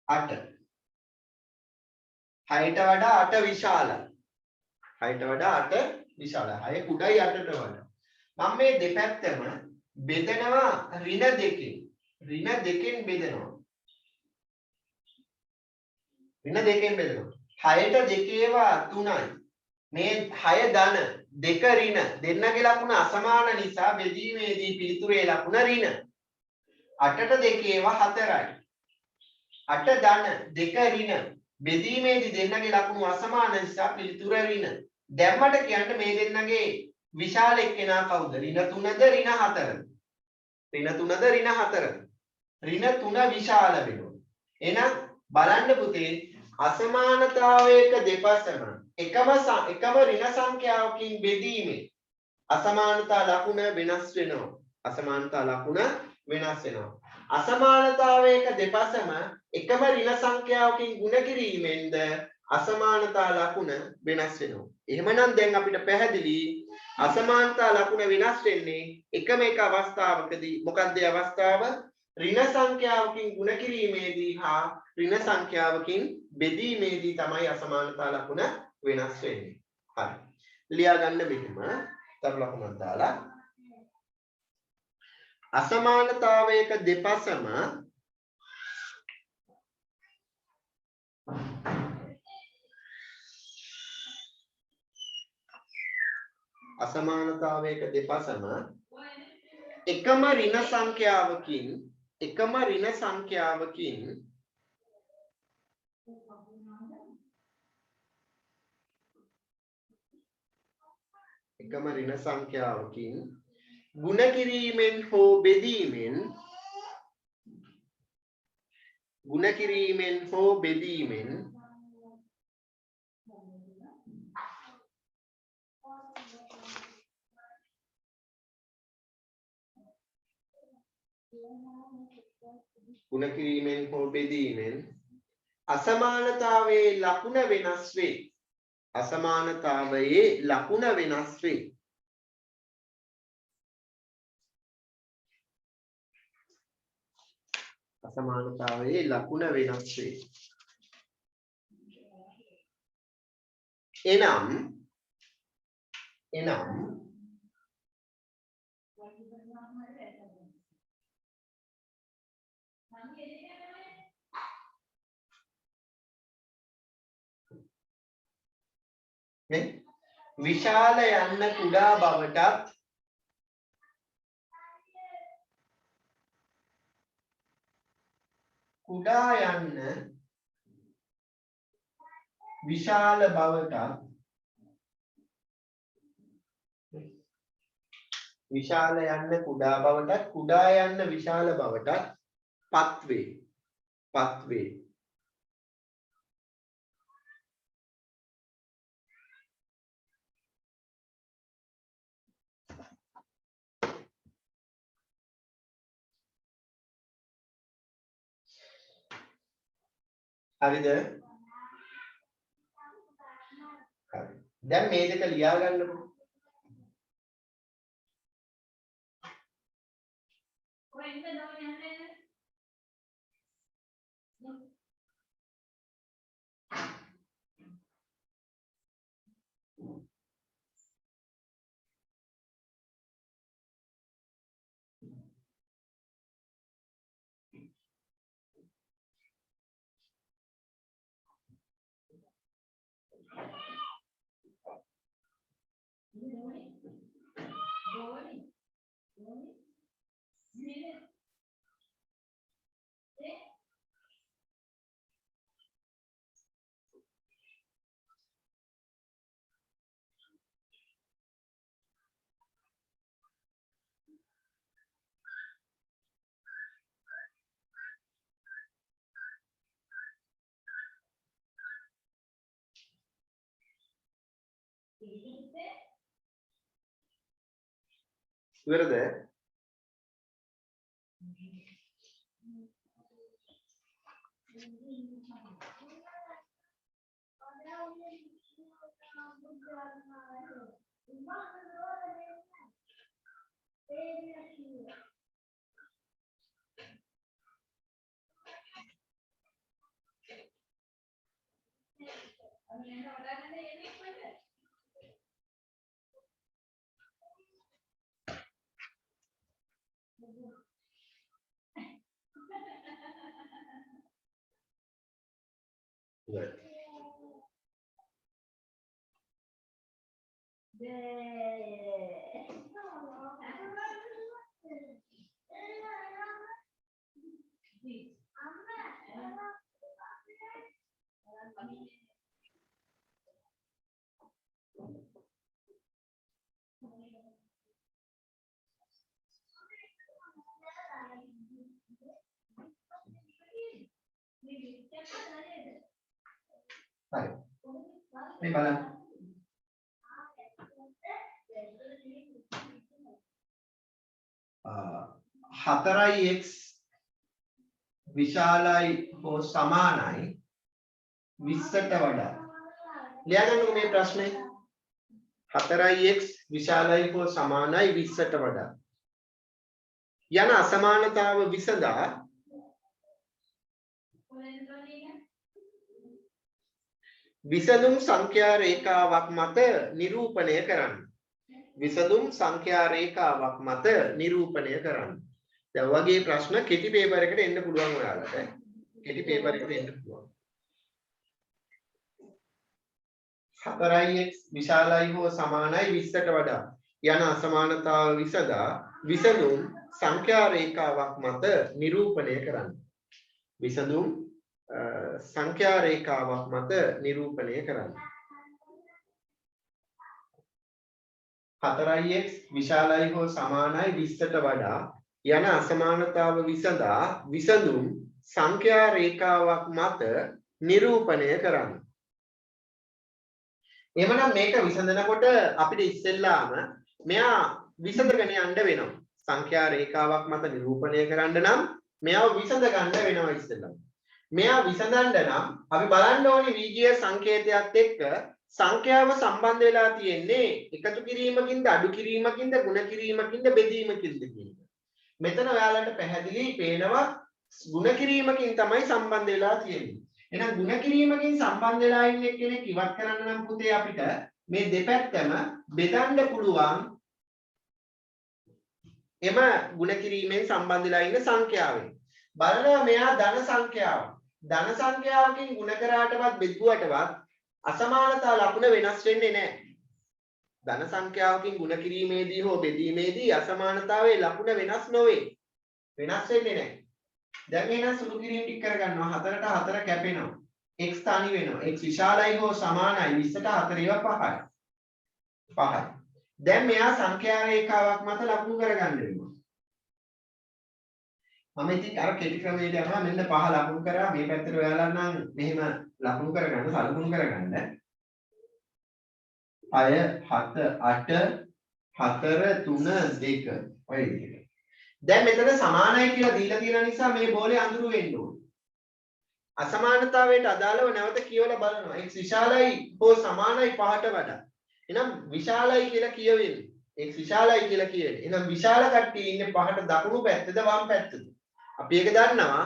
8 6ට වඩා 8 විශාලයි. 6ට වඩා 8 විශාලයි. 6 කුඩයි 8ට වඩා. මම මේ දෙපැත්තම බෙදනවා ඍණ දෙකෙන්. ඍණ දෙකෙන් බෙදනවා. ඍණ දෙකෙන් බෙදනවා. 6ට දෙකේවා 3යි. මේ 6 ධන දෙක ඍණ දෙන්නගේ ලකුණ අසමාන නිසා බෙදීමේදී පිළිතුරේ ලකුණ ඍණ. 8ට දෙකේවා 4යි. 8 ධන දෙක ඍණ බෙදීමේදී දෙන්නගේ ලකුණු අසමාන නිසා පිළිතුර ඍණ. දැන් මට කියන්න මේ දෙන්නගේ විශාල එක්කෙනා කවුද? ඍණ 3ද ඍණ 4ද? ඍණ 3ද ඍණ 4ද? ඍණ 3 විශාල වෙනවා. එහෙනම් බලන්න පුතේ අසමානතාවයක දෙපසම එකම ඍණ සංඛ්‍යාවකින් බෙදීමේ අසමානතා ලකුණ වෙනස් වෙනවා. අසමානතා ලකුණ වෙනස් වෙනවා. අසමානතාවයක දෙපසම එකම ඍණ සංඛ්‍යාවකින් ගුණ කිරීමෙන්ද අසමානතා ලකුණ වෙනස් වෙනවා. එහෙමනම් දැන් අපිට පැහැදිලි අසමානතා ලකුණ වෙනස් වෙන්නේ එකම එක අවස්ථාවකදී. මොකක්ද ඒ අවස්ථාව? ඍණ සංඛ්‍යාවකින් ගුණ කිරීමේදී හා ඍණ සංඛ්‍යාවකින් බෙදීමේදී තමයි අසමානතා ලකුණ වෙනස් වෙන්නේ. හරි. ලියා ගන්න මෙහෙම තරු ලකුණක් දාලා අසමානතාවයක දෙපසම එකම ඍණ සංඛ්‍යාවකින් ගුණ කිරීමෙන් හෝ බෙදීමෙන් අසමානතාවයේ ලකුණ වෙනස් වේ. අසමානතාවයේ ලකුණ වෙනස් වේ. අසමානතාවයේ ලකුණ වෙනස් වේ. එනම් විශාල යන්න කුඩා බවටත් කුඩා යන්න විශාල බවටත් විශාල යන්න කුඩා බවටත් කුඩා යන්න විශාල බවටත් පත්වේ. හරිද? හරි. දැන් මේ දෙක ලියා ගන්නකො. ඉවරද? Good. Hai. Ini බලන්න. හතරයි x විශාලයි හෝ සමානයි 20ට වඩා. ලියාගන්නකො මේ ප්‍රශ්නේ. 4x විශාලයි හෝ සමානයි 20ට වඩා. යන අසමානතාව විසඳා විසඳුම් සංඛ්‍යා රේඛාවක් මත නිරූපණය කරන්න. විසඳුම් සංඛ්‍යා රේඛාවක් මත නිරූපණය කරන්න. දැන් වගේ ප්‍රශ්න කෙටි පේපර් එකට එන්න පුළුවන් ඔයාලට. කෙටි පේපර් එකට එන්න පුළුවන්. 4x විශාලයි හෝ සමානයි 20ට වඩා යන අසමානතාව විසඳා විසඳුම් සංඛ්‍යා රේඛාවක් මත නිරූපණය කරන්න. විසඳුම් සංඛ්‍යා රේඛාවක් මත නිරූපණය කරන්න. 4x විශාලයි හෝ සමානයි 20ට වඩා යන අසමානතාව විසඳා විසඳුම් සංඛ්‍යා රේඛාවක් මත නිරූපණය කරන්න. එහෙමනම් මේක විසඳනකොට අපිට ඉස්සෙල්ලාම මෙයා විසඳගෙන යන්න වෙනවා. සංඛ්‍යා රේඛාවක් මත නිරූපණය කරන්න නම් මෙයාව විසඳ ගන්න වෙනවා ඉස්සෙල්ලාම. මෙයා විසඳන්න නම් අපි බලන්න ඕනේ වීජීය සංකේතයත් එක්ක සංඛ්‍යාව සම්බන්ධ වෙලා තියෙන්නේ එකතු කිරීමකින්ද අඩු කිරීමකින්ද ගුණ කිරීමකින්ද බෙදීමකින්ද කියන එක. මෙතන ඔයාලට පැහැදිලි පේනවා ಗುಣ කිරීමකින් තමයි සම්බන්ධ වෙලා තියෙන්නේ. එහෙනම් ಗುಣ කිරීමකින් සම්බන්ධ වෙලා ඉන්න කෙනෙක් ඉවත් කරන්න නම් පුතේ අපිට මේ දෙපැත්තම බෙදන්න පුළුවන් එම ಗುಣ කිරීමෙන් සම්බන්ධ වෙලා ඉන්න සංඛ්‍යාවෙන්. බලනවා මෙයා ධන සංඛ්‍යාව. ධන සංඛ්‍යාවකින් ಗುಣ කරාටවත් බෙදුවටවත් අසමානතා ලකුණ වෙනස් වෙන්නේ නැහැ. ධන සංඛ්‍යාවකින් ಗುಣ කිරීමේදී හෝ බෙදීමේදී අසමානතාවයේ ලකුණ වෙනස් නොවේ. වෙනස් වෙන්නේ නැහැ. දැන් එහෙනම් සුළු කිරීම ටික කරගන්නවා. 4ට 4 කැපෙනවා. x තනි වෙනවා. x විශාලයි හෝ සමානයි 20ට 4 ඒවා 5යි. 5යි. දැන් මෙයා සංඛ්‍යා රේඛාවක් මත ලකුණු කරගන්න වෙනවා. මම ඉතින් අර කෙටි ක්‍රමයට යනවා. මෙන්න 5 ලකුණු කරා. මේ පැත්තට ඔයාලා නම් මෙහෙම ලකුණු කරගන්න, සලකුණු කරගන්න. 6 7 8 4 3 2 ඔය විදිහට. දැන් මෙතන සමානයි කියලා දීලා තියෙන නිසා මේ බෝලේ අඳුරු වෙන්න ඕනේ. අසමානතාවයට අදාළව නැවත කියවලා බලනවා. x විශාලයි හෝ සමානයි 5ට වඩා. එහෙනම් විශාලයි කියලා කියවෙන්නේ. x විශාලයි කියලා කියන්නේ. එහෙනම් විශාල කට්ටිය ඉන්නේ 5ට දකුණු පැත්තද වම් පැත්තද? අපි ඒක දන්නවා.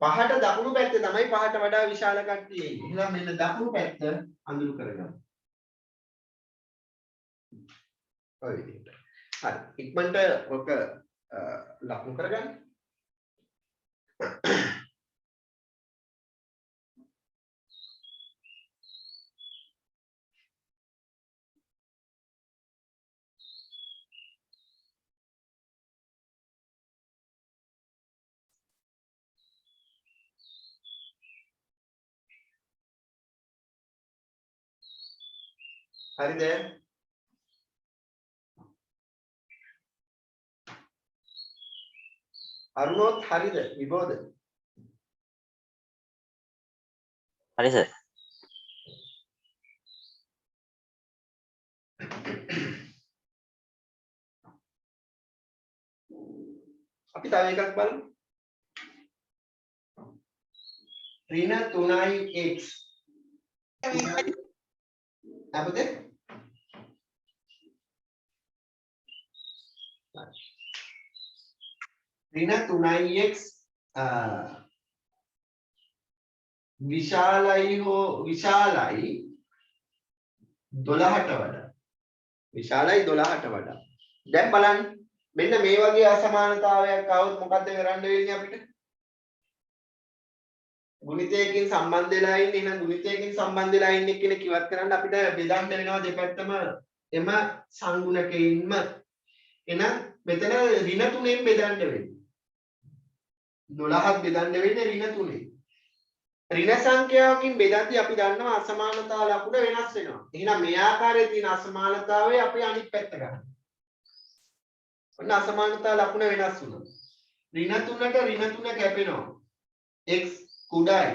5ට දකුණු පැත්තේ තමයි 5ට වඩා විශාල කට්ටිය ඉන්නේ. එහෙනම් මෙන්න දකුණු පැත්ත අඳුරු කරගන්න. ඔය විදිහට. හරි. ඉක්මනට ඔක ලකුණු කරගන්න. හරිද? අරුණොත් හරිද? විබෝධ? හරි සර්. අපි තව එකක් බලමු. ඍණ 3x අපද ඍණ 3x විශාලයි හෝ විශාලයි 12ට වඩා. විශාලයි 12ට වඩා. දැන් බලන්න මෙන්න මේ වගේ අසමානතාවයක් આવොත් මොකද්ද කරන්න වෙන්නේ අපිට? ගුණිතයකින් සම්බන්ධ වෙලා ඉන්නේ. එහෙනම් ගුණිතයකින් සම්බන්ධ වෙලා ඉන්නේ කෙනෙක් ඉවත් කරන්න අපිට බෙදන්න වෙනවා දෙපැත්තම එම සංගුණකයින්ම. එහෙනම් මෙතන ඍණ 3ෙන් බෙදන්න වෙන්නේ. 12ක් බෙදන්න වෙන්නේ ඍණ 3ෙන්. ඍණ සංඛ්‍යාවකින් බෙදද්දී අපි දන්නවා අසමානතා ලකුණ වෙනස් වෙනවා. එහෙනම් මේ ආකාරයේ තියෙන අසමානතාවය අපි අනිත් පැත්ත ගන්නවා. ඔන්න අසමානතා ලකුණ වෙනස් වුණා. ඍණ 3ට ඍණ 3 කැපෙනවා. x කුඩායි.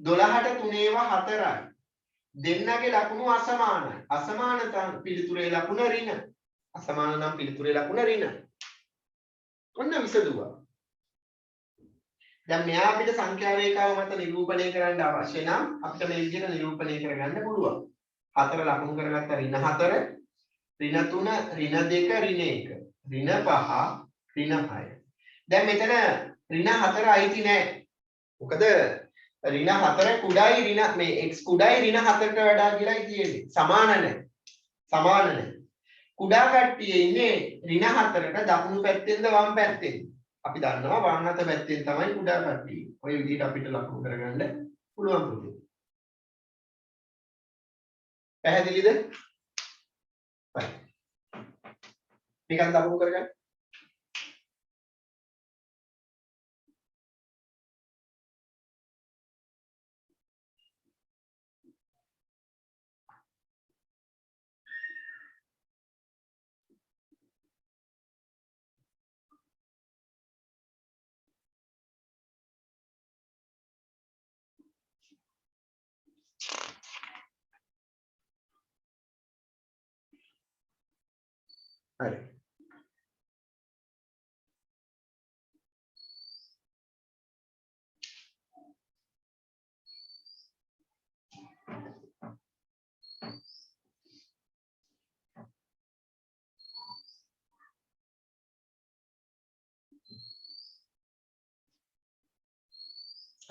12ට 3 ඒවා 4යි. දෙන්නගේ ලකුණු අසමානයි. අසමානතා පිළිතුරේ ලකුණ ඍණ. අසමාන නම් පිළිතුරේ ලකුණ ඍණ. ඔන්න විසඳුවා. දැන් මෙයා අපිට සංඛ්‍යා රේඛාව මත නිරූපණය කරන්න අවශ්‍ය නම් අපිට මේ විදිහට නිරූපණය කරගන්න පුළුවන්. 4 ලකුණු කරගත්ත ඍණ 4, ඍණ 3, ඍණ 2, ඍණ 1, ඍණ 5, ඍණ 6. දැන් මෙතන ඍණ 4 අයිති නැහැ. මොකද ඍණ 4 කුඩායි ඍණ මේ x කුඩායි ඍණ 4ට වඩා කියලායි තියෙන්නේ. සමාන නැහැ. සමාන නැහැ. කුඩා කට්ටිය ඉන්නේ ඍණ 4ට දකුණු පැත්තෙන්ද වම් පැත්තෙන්ද? අපි දන්නවා වම් අත පැත්තෙන් තමයි කුඩා කට්ටිය. ඔය විදිහට අපිට ලකුණු කරගන්න පුළුවන් පුතේ. පැහැදිලිද? හරි. නිකන් ලකුණු කරගන්න. හරි.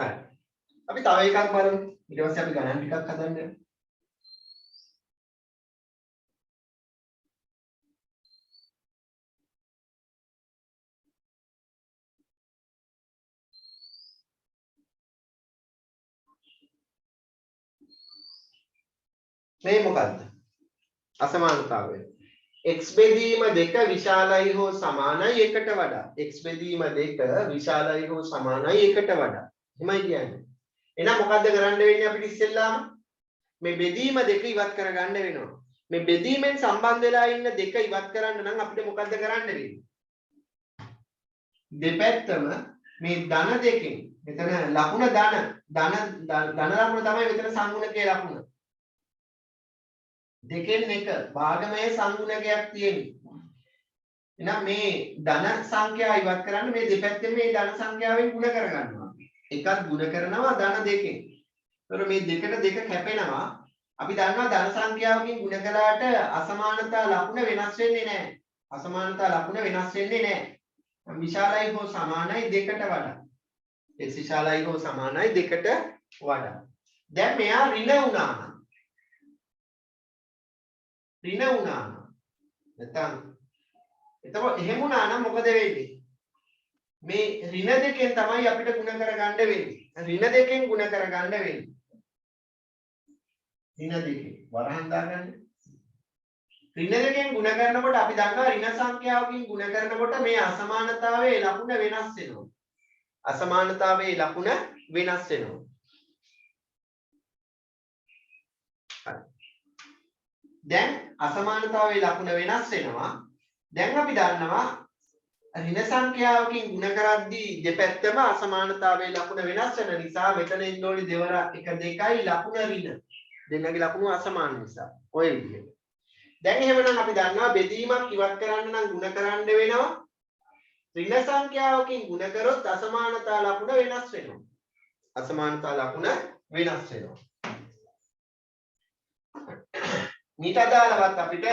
හරි. අපි තව එකක් බලමු. ඊට පස්සේ අපි ගණන් ටිකක් හදන්න යනවා. මේ මොකද්ද? අසමානතාවය. x බෙදීම 2 විශාලයි හෝ සමානයි 1ට වඩා. x බෙදීම 2 විශාලයි හෝ සමානයි 1ට වඩා. එමයි කියන්නේ. එහෙනම් මොකද්ද කරන්න වෙන්නේ අපිට ඉස්සෙල්ලාම? මේ බෙදීම 2 ඉවත් කරගන්න වෙනවා. මේ බෙදීමෙන් සම්බන්ධ වෙලා ඉන්න 2 ඉවත් කරන්න නම් අපිට මොකද්ද කරන්න වෙන්නේ? දෙපැත්තම මේ ධන දෙකෙන් මෙතන ලකුණ ධන ලකුණ තමයි මෙතන සංගුණකයේ ලකුණ. දෙකෙන් එක භාගමය සංගුණකයක් තියෙනවා. එහෙනම් මේ ධන සංඛ්‍යාව ඉවත් කරන්න මේ දෙපැත්තෙන් මේ ධන සංඛ්‍යාවෙන් ගුණ කරගන්නවා. එකක් ගුණ කරනවා ධන දෙකෙන්. ඒතර මේ දෙකට දෙක කැපෙනවා. අපි දන්නවා ධන සංඛ්‍යාවකින් ගුණ කළාට අසමානතා ලකුණ වෙනස් වෙන්නේ නැහැ. අසමානතා ලකුණ වෙනස් වෙන්නේ නැහැ. විශාලයි හෝ සමානයි 2ට වඩා. x විශාලයි හෝ සමානයි 2ට වඩා. දැන් මෙයා ඍණ වුණා. ඍණ වුණා. නැත්නම් එතකොට එහෙම වුණා නම් මොකද වෙන්නේ? මේ ඍණ දෙකෙන් තමයි අපිට ගුණ කරගන්න වෙන්නේ. ඍණ දෙකෙන් ගුණ කරගන්න වෙන්නේ. ඍණ දෙකෙන් වරහන් දාගන්න. ඍණ දෙකෙන් ගුණ කරනකොට අපි දන්නවා ඍණ සංඛ්‍යාවකින් ගුණ කරනකොට මේ අසමානතාවයේ ලකුණ වෙනස් වෙනවා. අසමානතාවයේ ලකුණ වෙනස් වෙනවා. දැන් අසමානතාවයේ ලකුණ වෙනස් වෙනවා. දැන් අපි දන්නවා ඍණ සංඛ්‍යාවකින් ගුණ කරද්දී දෙපැත්තම අසමානතාවයේ ලකුණ වෙනස් වෙන නිසා මෙතන ඉන්න ඕනි දෙවර 1 2යි ලකුණ ඍණ. දෙන්නගේ ලකුණු අසමාන නිසා. ඔය විදිහට. දැන් එහෙමනම් අපි දන්නවා බෙදීමක් ඉවත් කරන්න නම් ගුණ කරන්න වෙනවා. ඍණ සංඛ්‍යාවකින් ගුණ කරොත් අසමානතා ලකුණ වෙනස් වෙනවා. අසමානතා ලකුණ වෙනස් වෙනවා. ඊට අදාළවත් අපිට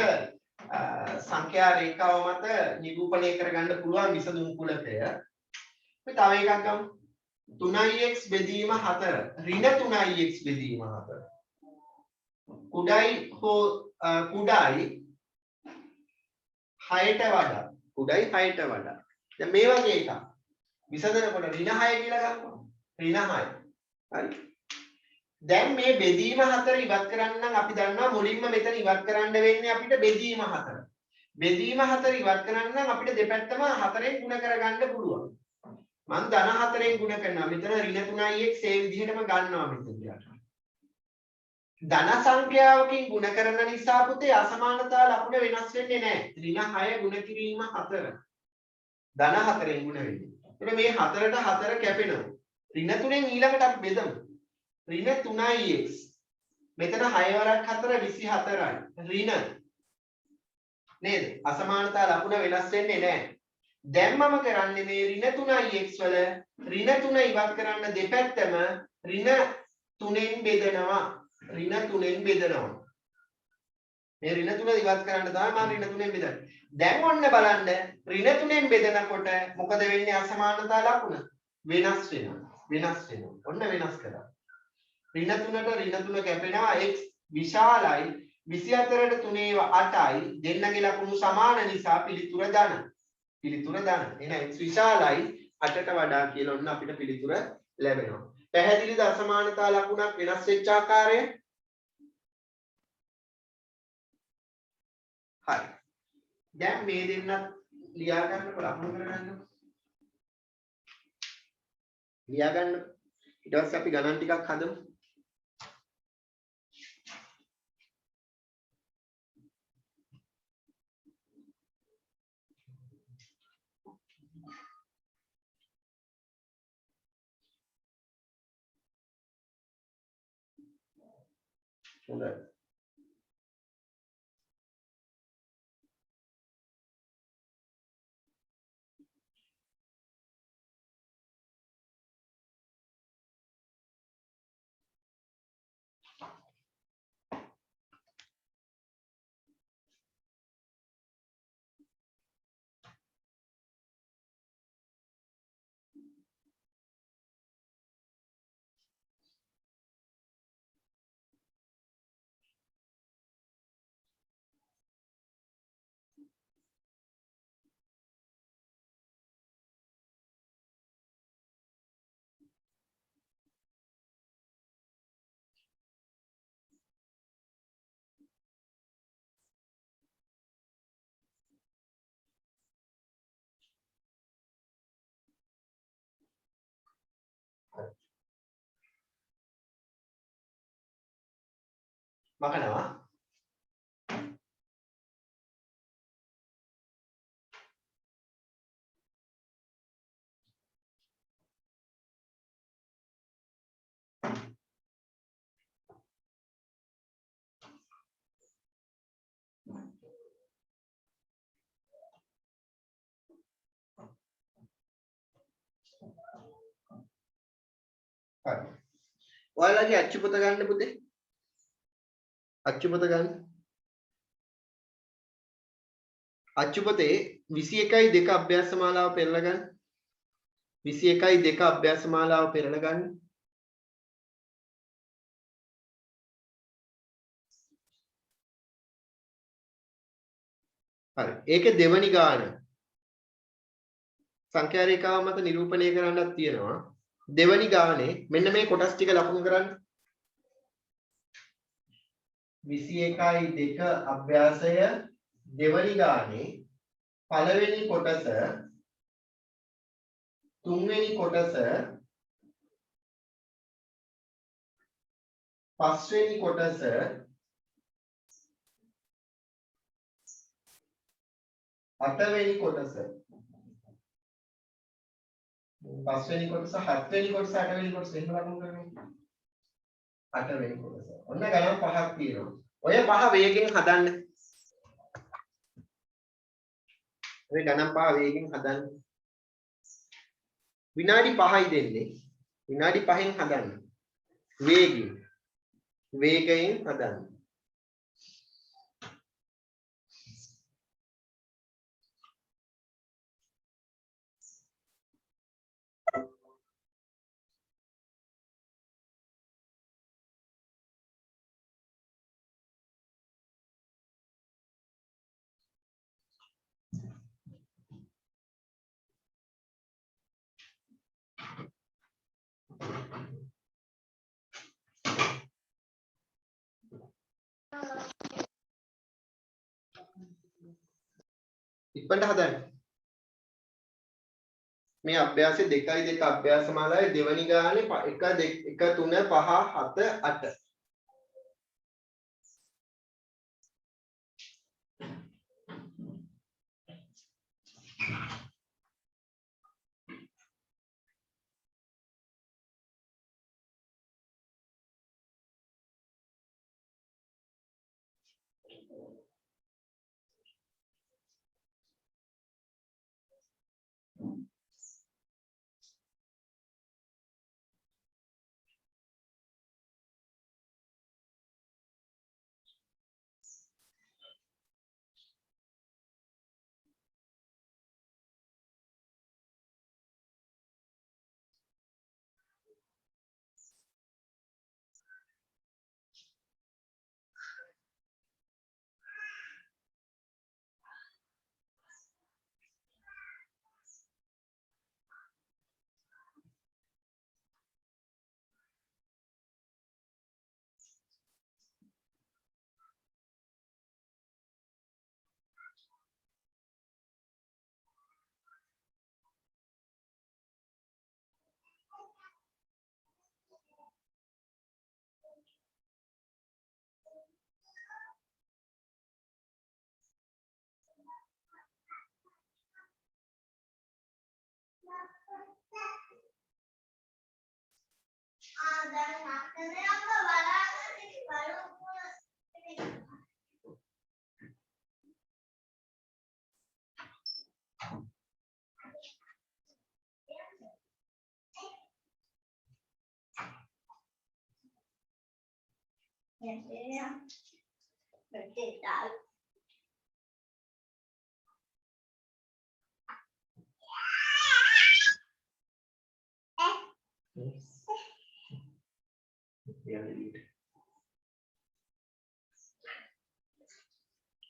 සංඛ්‍යා රේඛාව මත නිරූපණය කරගන්න පුළුවන් විසඳුම් කුලකය. අපි තව එකක් ගමු. 3x බෙදීම 4. ඍණ 3x බෙදීම 4. කුඩායි හෝ කුඩායි 6ට වඩා. කුඩායි 6ට වඩා. දැන් මේ වගේ එකක්. විසඳනකොට ඍණ 6 කියලා ගන්නවා. ඍණ 6. හරි. දැන් මේ බෙදීම 4 ඉවත් කරන්න නම් අපි දන්නවා මුලින්ම මෙතන ඉවත් කරන්න වෙන්නේ අපිට බෙදීම 4. බෙදීම 4 ඉවත් කරන්න නම් අපිට දෙපැත්තම 4ෙන් ගුණ කරගන්න පුළුවන්. මම ධන 4ෙන් ගුණ කරනවා. මෙතන ඍණ 3x ඒ විදිහටම ගන්නවා මෙතන. ධන සංඛ්‍යාවකින් ගුණ කරන නිසා පුතේ අසමානතා ලකුණ වෙනස් වෙන්නේ නැහැ. ඍණ 6 ගුණ කිරීම 4. ධන 4ෙන් ගුණ වෙන්නේ. එතකොට මේ 4ට 4 කැපෙනවා. ඍණ 3ෙන් ඊළඟට අපි බෙදමු. ඍණ 3x. මෙතන 6 වරක් 4 24යි. ඍණ නේද? අසමානතා ලකුණ වෙනස් වෙන්නේ නැහැ. දැන් මම කරන්නේ මේ ඍණ 3x වල ඍණ 3 ඉවත් කරන්න දෙපැත්තම ඍණ 3ෙන් බෙදනවා. ඍණ 3ෙන් බෙදනවා. මේ ඍණ 3 ඉවත් කරන්න තමයි මම ඍණ 3ෙන් බෙදන්නේ. දැන් ඔන්න බලන්න ඍණ 3ෙන් බෙදනකොට මොකද වෙන්නේ? අසමානතා ලකුණ වෙනස් වෙනවා. වෙනස් වෙනවා. ඔන්න වෙනස් කරා. ඍණ 3ට ඍණ 3 කැපෙනවා. x විශාලයි 24ට 3 8යි. දෙන්නගේ ලකුණු සමාන නිසා පිළිතුර ධන. පිළිතුර ධන. එහෙනම් x විශාලයි 8ට වඩා කියලා ඔන්න අපිට පිළිතුර ලැබෙනවා. පැහැදිලිද අසමානතා ලකුණක් වෙනස් වෙච්ච ආකාරය? හරි. දැන් මේ දෙන්නත් ලියා ගන්නකො ලකුණු කරගන්න. ලියා ගන්න. ඊට පස්සේ අපි ගණන් ටිකක් හදමු. හොඳයි. මකනවා. හරි. ඔයාලගේ අච්චුපත ගන්න පුතේ. අච්චුපත ගන්න. අච්චුපතේ 21.2 අභ්‍යාස මාලාව පෙරලා ගන්න. 21.2 අභ්‍යාස මාලාව පෙරලා ගන්න. හරි. ඒකේ දෙවනි ගාන සංඛ්‍යා රේඛාව මත නිරූපණය කරන්නත් තියෙනවා. දෙවනි ගානේ මෙන්න මේ කොටස් ටික ලකුණු කරන්න. 21.2 අභ්‍යාසය දෙවනි ගානේ පළවෙනි කොටස තුන්වෙනි කොටස පස්වෙනි කොටස අටවෙනි කොටස පස්වෙනි කොටස හත්වෙනි කොටස අටවෙනි කොටස එහෙම ලකුණු කරනවා. අටවෙනි කොටස. ඔන්න ගණන් පහක් තියෙනවා. ඔය පහ වේගෙන් හදන්න. ඔය ගණන් පහ වේගෙන් හදන්න. විනාඩි 5යි දෙන්නේ. විනාඩි 5න් හදන්න. වේගයෙන්. වේගයෙන් හදන්න. ඉක්මනට හදන්න. මේ අභ්‍යාසයේ 2.2 අභ්‍යාස මාලාවේ දෙවනි ගානේ 1 2 1 3 5 7 8.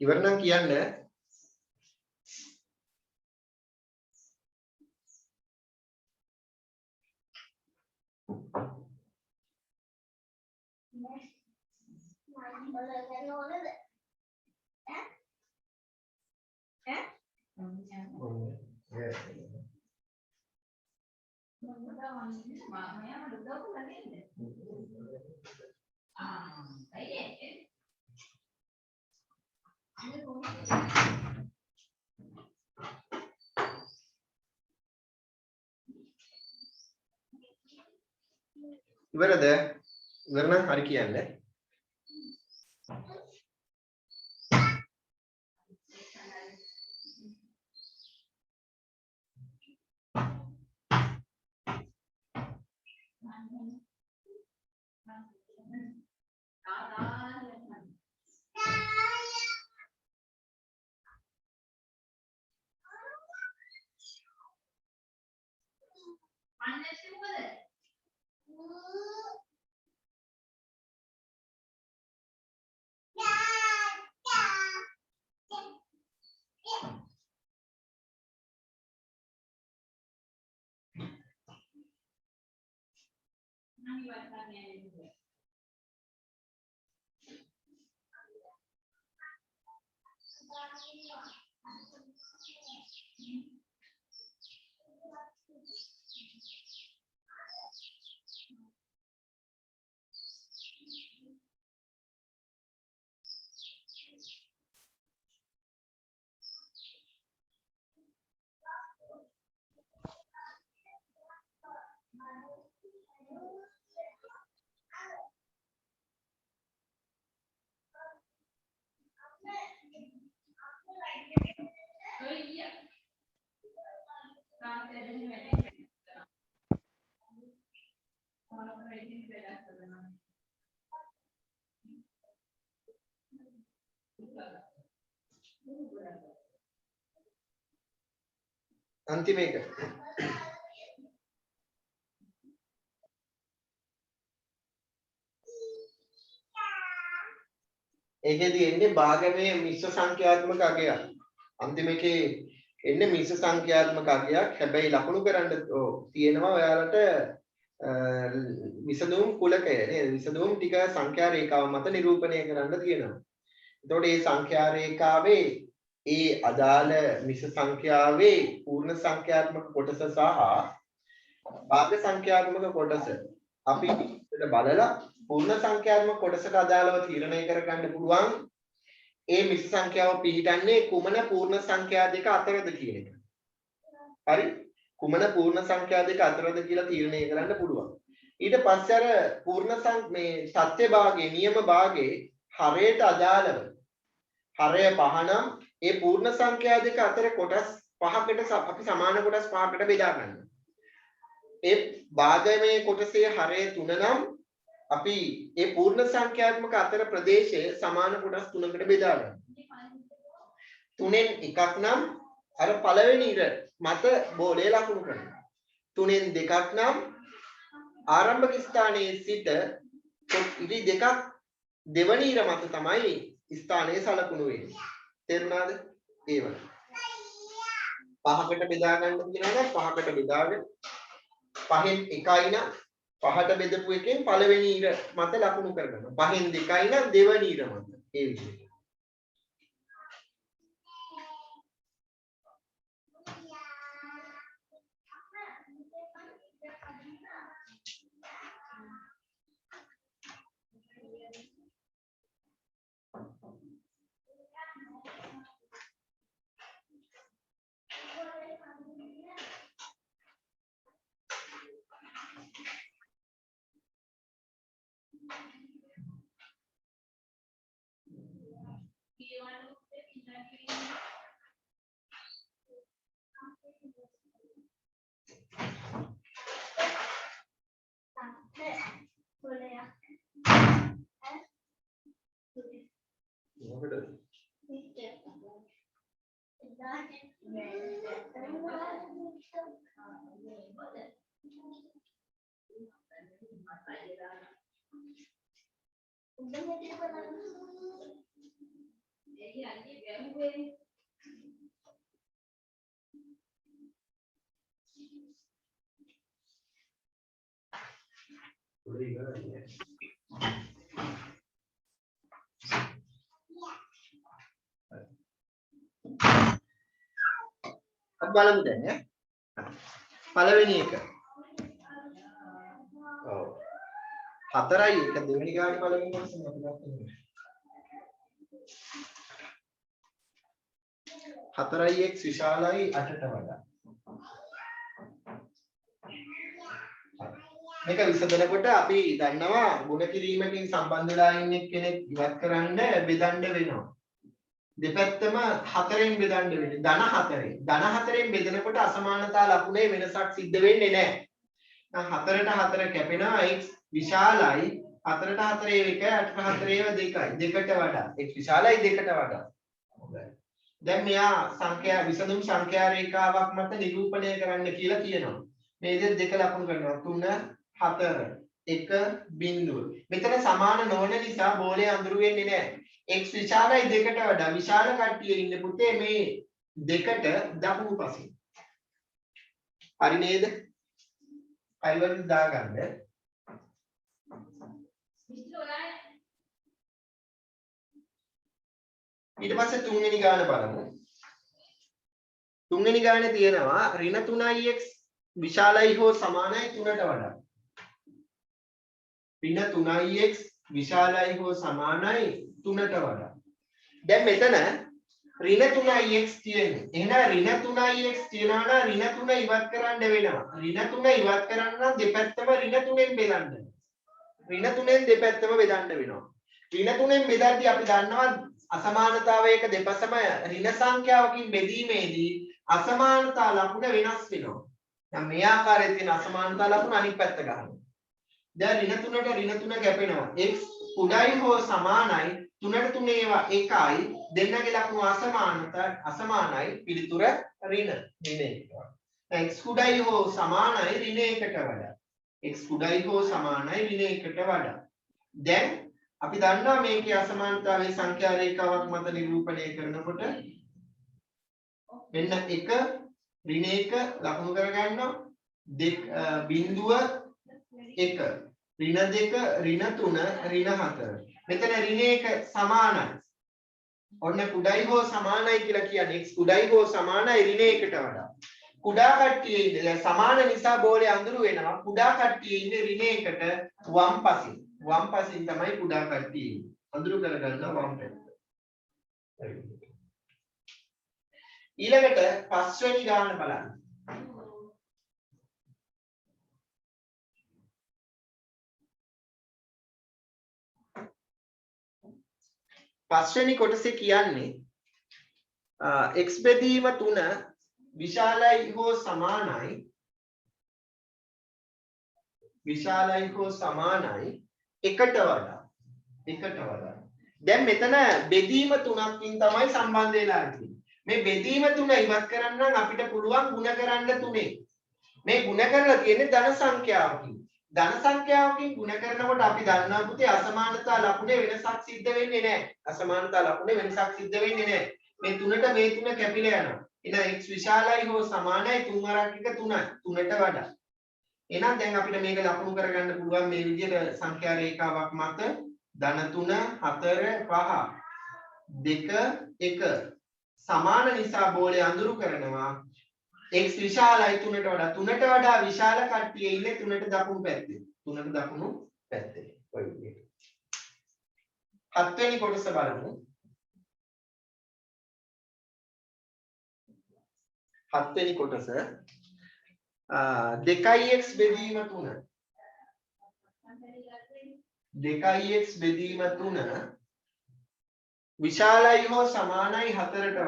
ඉවර නම් කියන්න. ඉවරද? ඉවර නම් හරි කියන්නේ. අන්තිම එක. ඒකෙදි එන්නේ භාගමය මිශ්‍ර සංඛ්‍යාත්මක අගයක්. අන්තිම එකේ එන්නේ මිශ්‍ර සංඛ්‍යාත්මක අගයක්. හැබැයි ලකුණු කරන්න තියෙනවා ඔයාලට විසඳුම් කුලකය නේද? විසඳුම් ටික සංඛ්‍යා රේඛාව මත නිරූපණය කරන්න තියෙනවා. එතකොට මේ සංඛ්‍යා රේඛාවේ ඒ අදාළ මිශ්‍ර සංඛ්‍යාවේ පූර්ණ සංඛ්‍යාත්මක කොටස සහ භාග සංඛ්‍යාත්මක කොටස අපි බලලා පූර්ණ සංඛ්‍යාත්මක කොටසට අදාළව තීරණය කරගන්න පුළුවන් ඒ මිශ්‍ර සංඛ්‍යාව පිළිටන්නේ කුමන පූර්ණ සංඛ්‍යා දෙක අතරද කියන එක. හරි? කුමන පූර්ණ සංඛ්‍යා දෙක අතරද කියලා තීරණය කරන්න පුළුවන්. ඊට පස්සේ අර පූර්ණ මේ සත්‍ය භාගයේ නියම භාගයේ හරයට අදාළව හරය පහ නම් ඒ පූර්ණ සංඛ්‍යා දෙක අතර කොටස් පහකට අපි සමාන කොටස් පහකට බෙදා ගන්නවා. ඒ භාගමය කොටසේ හරය 3 නම් අපි ඒ පූර්ණ සංඛ්‍යාත්මක අතර ප්‍රදේශය සමාන කොටස් 3කට බෙදා ගන්නවා. 3න් එකක් නම් අර පළවෙනි ඉර මත බෝලය ලකුණු කරනවා. 3න් දෙකක් නම් ආරම්භක ස්ථානයේ සිට ඉරි දෙකක් දෙවනි ඉර මත තමයි ස්ථානයේ සලකුණු වෙන්නේ. තේරුණාද? ඒ වගේ. පහකට බෙදා ගන්න කියනවා නම් පහකට බෙදාගෙන පහෙන් එකයි නම් පහට බෙදපු එකෙන් පළවෙනි ඉර මත ලකුණු කරගන්නවා. පහෙන් දෙකයි නම් දෙවනි ඉර මත. ඒ විදිහට. බලමු දැන් ඈ පළවෙනි එක. ඔව් 4යි එක දෙවෙනි ගානේ පළවෙනි කොටස මතක ගන්න. 4යි x විශාලයි 8ට වඩා. මේක විසඳනකොට අපි දන්නවා ගුණ කිරීමකින් සම්බන්ධ වෙලා ඉන්න කෙනෙක් ඉවත් කරන්න බෙදන්න වෙනවා. දෙපැත්තම 4ෙන් බෙදන්න වෙන්නේ. ධන 4ෙන්. ධන 4ෙන් බෙදනකොට අසමානතා ලකුණේ වෙනසක් සිද්ධ වෙන්නේ නැහැ. දැන් 4ට 4 කැපෙනවා x විශාලයි 4ට 4 1යි 8ට 4 2යි. 2ට වඩා. x විශාලයි 2ට වඩා. හොඳයි. දැන් මෙයා සංඛ්‍යා විසඳුම් සංඛ්‍යා රේඛාවක් මත නිරූපණය කරන්න කියලා කියනවා. මේ විදිහට දෙක ලකුණු කරනවා 3 4 1 බිංදුව. මෙතන සමාන නොවන නිසා බෝලේ අඳුරු වෙන්නේ නැහැ. x විශාලයි 2ට වඩා විශාල කට්ටිය ඉන්න පුතේ මේ 2ට දකුණු පසින්. හරි නේද? අයිවර්ට දාගන්න. ඊට පස්සේ තුන්වෙනි ගාන බලමු. තුන්වෙනි ගානේ තියෙනවා ඍණ 3x විශාලයි හෝ සමානයි 3ට වඩා. ඍණ 3x විශාලයි හෝ සමානයි 3ට වඩා. දැන් මෙතන ඍණ 3x තියෙන්නේ. එහෙනම් ඍණ 3x තියනවා නම් ඍණ 3 ඉවත් කරන්න වෙනවා. ඍණ 3 ඉවත් කරන්න නම් දෙපැත්තම ඍණ 3ෙන් බෙදන්න. ඍණ 3ෙන් දෙපැත්තම බෙදන්න වෙනවා. ඍණ 3ෙන් බෙදද්දී අපි දන්නවා අසමානතාවයක දෙපසම ඍණ සංඛ්‍යාවකින් බෙදීමේදී අසමානතා ලකුණ වෙනස් වෙනවා. දැන් මේ ආකාරයෙන් තියෙන අසමානතා ලකුණ අනිත් පැත්ත ගන්නවා. දැන් ඍණ 3ට ඍණ 3 කැපෙනවා. x කුඩායි හෝ සමානයි 3ට 3 ඒවා 1යි දෙන්නගේ ලකුණු අසමානයි පිළිතුර ඍණ 1. x කුඩායි හෝ සමානයි ඍණ 1ට වඩා. x කුඩායි හෝ සමානයි ඍණ 1ට වඩා. දැන් අපි දන්නවා මේකේ අසමානතාවයේ සංඛ්‍යා රේඛාවක් මත නිරූපණය කරනකොට මෙන්න 1 ඍණ 1 ලකුණු කරගන්නවා. බිංදුව 1 ඍණ 2 ඍණ 3 ඍණ 4. මෙතන ඍණ 1 සමානයි. ඔන්න කුඩායි හෝ සමානයි කියලා කියන්නේ x කුඩායි හෝ සමානයි ඍණ 1ට වඩා. කුඩා කට්ටිය ඉන්නේ සමාන නිසා බෝලේ අඳුරු වෙනවා. කුඩා කට්ටිය ඉන්නේ ඍණ 1ට වම් පසින්. වම් පසින් තමයි කුඩා කට්ටිය ඉන්නේ. අඳුරු කරගන්න වම් පැත්ත. ඊළඟට පස්වෙනි ගාන බලන්න. පස්වෙනි කොටසේ කියන්නේ x බෙදීම 3 විශාලයි හෝ සමානයි 1ට වඩා. දැන් මෙතන බෙදීම 3කින් තමයි සම්බන්ධ වෙලා තියෙන්නේ. මේ බෙදීම 3 ඉවත් කරන්න නම් අපිට පුළුවන් ಗುಣ කරන්න 3. මේ ಗುಣ කරලා තියෙන්නේ ධන සංඛ්‍යාවකින්. ධන සංඛ්‍යාවකින් ಗುಣ කරනකොට අපි දන්නවා පුතේ අසමානතා ලකුණේ වෙනසක් සිද්ධ වෙන්නේ නැහැ. මේ 3ට මේ 3 කැපිලා යනවා. එහෙනම් x විශාලයි හෝ සමානයි 3 අරක් එක 3යි. 3ට වඩා. එහෙනම් දැන් අපිට මේක ලකුණු කරගන්න පුළුවන් මේ විදිහට සංඛ්‍යා රේඛාවක් මත ධන 3 4 5 2 1 සමාන නිසා බෝලේ අඳුරු කරනවා. x විශාලයි 3ට වඩා. 3ට වඩා විශාල කට්ටිය ඉන්නේ 3ට දකුණු පැත්තේ. 3ට දකුණු පැත්තේ. ඔය විදිහට. 7 වෙනි කොටස බලමු. 7 වෙනි කොටස 2x බෙදීම 3. 2x බෙදීම 3 විශාලයි හෝ සමානයි 4ට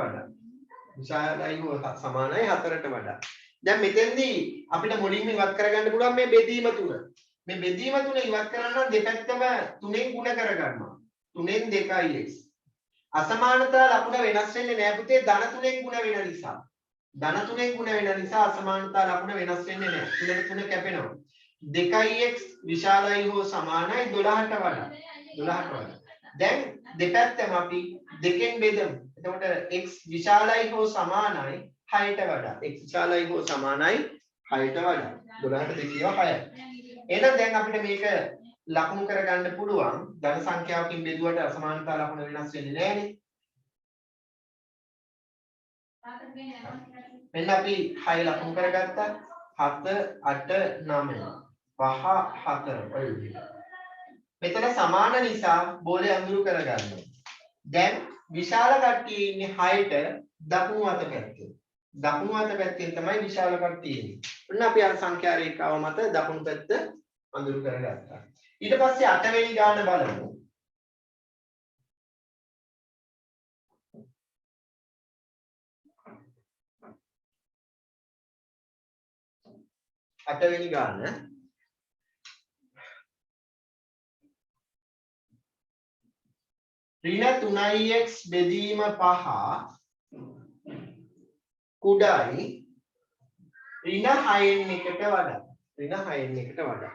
වඩා. දැන් මෙතෙන්දී අපිට මුලින්ම ඉවත් කරගන්න පුළුවන් මේ බෙදීම 3. මේ බෙදීම 3 ඉවත් කරන්න නම් දෙපැත්තම 3ෙන් ගුණ කරගන්නවා. 3ෙන් 2x. අසමානතා ලකුණ වෙනස් වෙන්නේ නැහැ පුතේ ධන 3ෙන් ගුණ වෙන නිසා. ධන 3ෙන් ගුණ වෙන නිසා අසමානතා ලකුණ වෙනස් වෙන්නේ නැහැ. 3ට 3 කැපෙනවා. 2x විශාලයි හෝ සමානයි 12ට වඩා. දැන් දෙපැත්තම අපි දෙකෙන් බෙදමු. එතකොට x විශාලයි හෝ සමානයි 6ට වඩා. x විශාලයි හෝ සමානයි 6ට වඩා. 12ට 2 6යි. එහෙනම් දැන් අපිට මේක ලකුණු කරගන්න පුළුවන්. ධන සංඛ්‍යාවකින් බෙදුවට අසමානතා ලකුණ වෙනස් වෙන්නේ නැහැනේ. මෙන්න අපි 6 ලකුණු කරගත්තා. 7 8 9 5 4 ඔය විදිහට. මෙතන සමාන නිසා බෝලේ අඳුරු කරගන්නවා. දැන් විශාල කට්ටිය ඉන්නේ 6ට දකුණු අත පැත්තේ. දකුණු අත පැත්තෙන් තමයි විශාලකම් තියෙන්නේ. ඔන්න අපි අර සංඛ්‍යා රේඛාව මත දකුණු පැත්ත අඳුරු කරගත්තා. ඊට පස්සේ 8 වෙනි ගාන බලමු. අටවෙනි ගාන ඍණ 3x බෙදීම 5 කුඩායි ඍණ 6න් එකට වඩා. ඍණ 6න් එකට වඩා.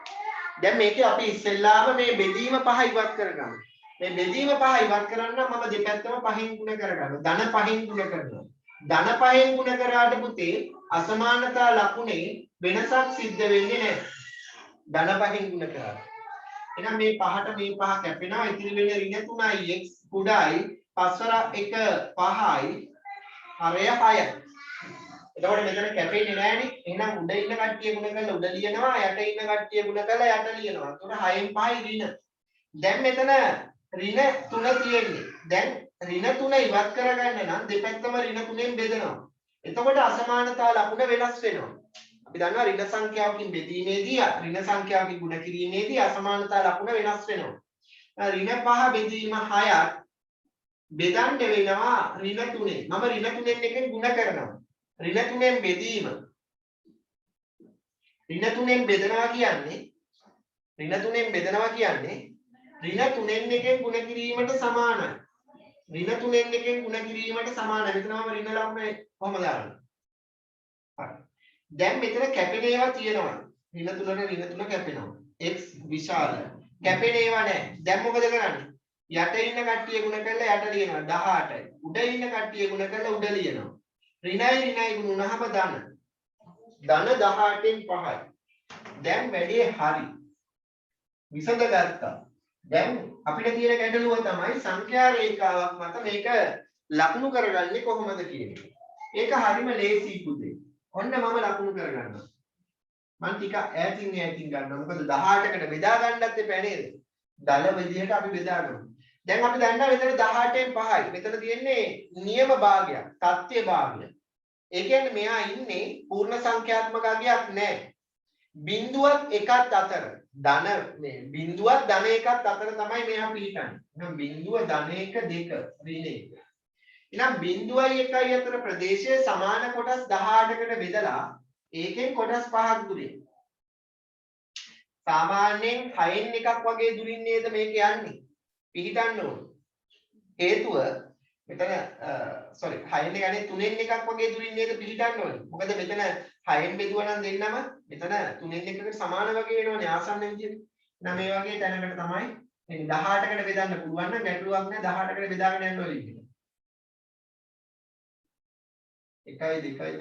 දැන් මේකේ අපි ඉස්සෙල්ලාම මේ බෙදීම 5 ඉවත් කරගමු. මේ බෙදීම 5 ඉවත් කරන්න මම දෙපැත්තම 5න් ගුණ කරගන්නවා. ධන 5න් ගුණ කරනවා. ධන 5න් ගුණ කරාට පුතේ අසමානතා ලකුණේ වෙනසක් සිද්ධ වෙන්නේ නැහැ. ධන 5න් ගුණ කරා. එහෙනම් මේ 5ට මේ 5 කැපෙනවා. ඉතිරි වෙන්නේ ඍණ 3x කුඩායි 5 1 5යි හරය 6යි. එතකොට මෙතන කැපෙන්නේ නැහනේ. එහෙනම් උඩ ඉන්න කට්ටිය ගුණ කරලා උඩ ලියනවා. යට ඉන්න කට්ටිය ගුණ කරලා යට ලියනවා. එතකොට 6න් 5යි ඍණ. දැන් මෙතන ඍණ 3 තියෙන්නේ. දැන් ඍණ 3 ඉවත් කරගන්න නම් දෙපැත්තම ඍණ 3ෙන් බෙදනවා. එතකොට අසමානතා ලකුණ වෙනස් වෙනවා. අපි දන්නවා ඍණ සංඛ්‍යාවකින් බෙදීමේදී ඍණ සංඛ්‍යාවකින් ගුණ කිරීමේදී අසමානතා ලකුණ වෙනස් වෙනවා. ඍණ 5 බෙදීම 6ක් බෙදන්න වෙනවා ඍණ 3ෙන්. මම ඍණ 3ෙන් එකෙන් ගුණ කරනවා. ඍණ 3ෙන් බෙදීම ඍණ 3ෙන් බෙදනවා කියන්නේ ඍණ 3ෙන් බෙදනවා කියන්නේ ඍණ 3ෙන් එකෙන් ගුණ කිරීමට සමානයි. ඍණ 3ෙන් එකෙන් ගුණ කිරීමට සමානයි. මෙතනම ඍණ ලකුණ කොහොමද දාන්නේ? හරි. දැන් මෙතන කැපෙන ඒවා තියෙනවා. ඍණ 3ට ඍණ 3 කැපෙනවා. x විශාල. කැපෙන ඒවා නැහැ. දැන් මොකද කරන්නේ? යට ඉන්න කට්ටිය ගුණ කරලා යට ලියනවා 18යි. උඩ ඉන්න කට්ටිය ගුණ කරලා උඩ ලියනවා. ඍණයි ගුණ වුණාම ධන. ධන 18න් 5යි. දැන් වැඩේ හරි. විසඳගත්තා. දැන් අපිට තියෙන ගැටලුව තමයි සංඛ්‍යා රේඛාවක් මත මේක ලකුණු කරගන්නේ කොහොමද කියන එක. ඒක හරිම ලේසි පුතේ. ඔන්න මම ලකුණු කරගන්නවා. මම ටික ඈතින් ගන්නවා. මොකද 18කට බෙදා ගන්නත් එපා නේද? දල විදිහට අපි බෙදා ගමු. දැන් අපි දන්නවා මෙතන 18න් 5යි. මෙතන තියෙන්නේ නියම භාගයක්, තත්ත්‍ය භාගයක්. ඒ කියන්නේ මෙයා ඉන්නේ පූර්ණ සංඛ්‍යාත්මක අගයක් නැහැ. බිඳුවත් එකත් අතර ධන මේ බිඳුවත් ධන එකත් අතර තමයි මෙයා පිළිටන්නේ. එහෙනම් බිඳුව ධන 1 2 ඍණ 1. එහෙනම් බිඳුවයි එකයි අතර ප්‍රදේශයේ සමාන කොටස් 18කට බෙදලා ඒකෙන් කොටස් 5ක් දුරින්. සාමාන්‍යයෙන් 6න් එකක් වගේ දුරින් නේද මේක යන්නේ. පිළිටන්න ඕන. හේතුව මෙතන 6න් එක යන්නේ 3න් එකක් වගේ දුරින් නේද පිළිටන්න ඕනේ. මොකද මෙතන 6න් බෙදුවා නම් දෙන්නම මෙතන 3න් එකකට සමාන වගේ වෙනවනේ ආසන්න විදියට. එහෙනම් මේ වගේ තැනකට තමයි මේ 18කට බෙදන්න පුළුවන් නම් ගැටලුවක් නැහැ 18කට බෙදාගෙන යන්න ඕනේ ඉන්නේ. 1 2 3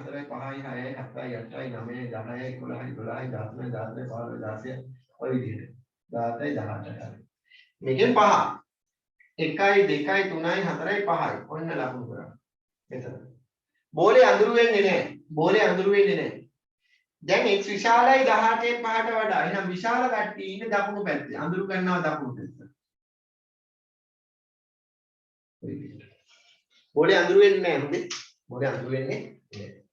4 5 6 7 8 9 10 11 12 13 14 15 16 ඔය විදිහට 17 18 මේකෙන් 5 1 2 3 4 5යි ඔන්න ලකුණු කරා මෙතන බෝලේ අඳුරු වෙන්නේ නැහැ බෝලේ අඳුරු වෙන්නේ නැහැ දැන් x විශාලයි 18න් 5ට වඩා එහෙනම් විශාල කට්ටිය ඉන්නේ දකුණු පැත්තේ අඳුරු කරනවා දකුණු පැත්ත බෝලේ අඳුරු වෙන්නේ නැහැ හොඳේ බෝලේ අඳුරු වෙන්නේ නැහැ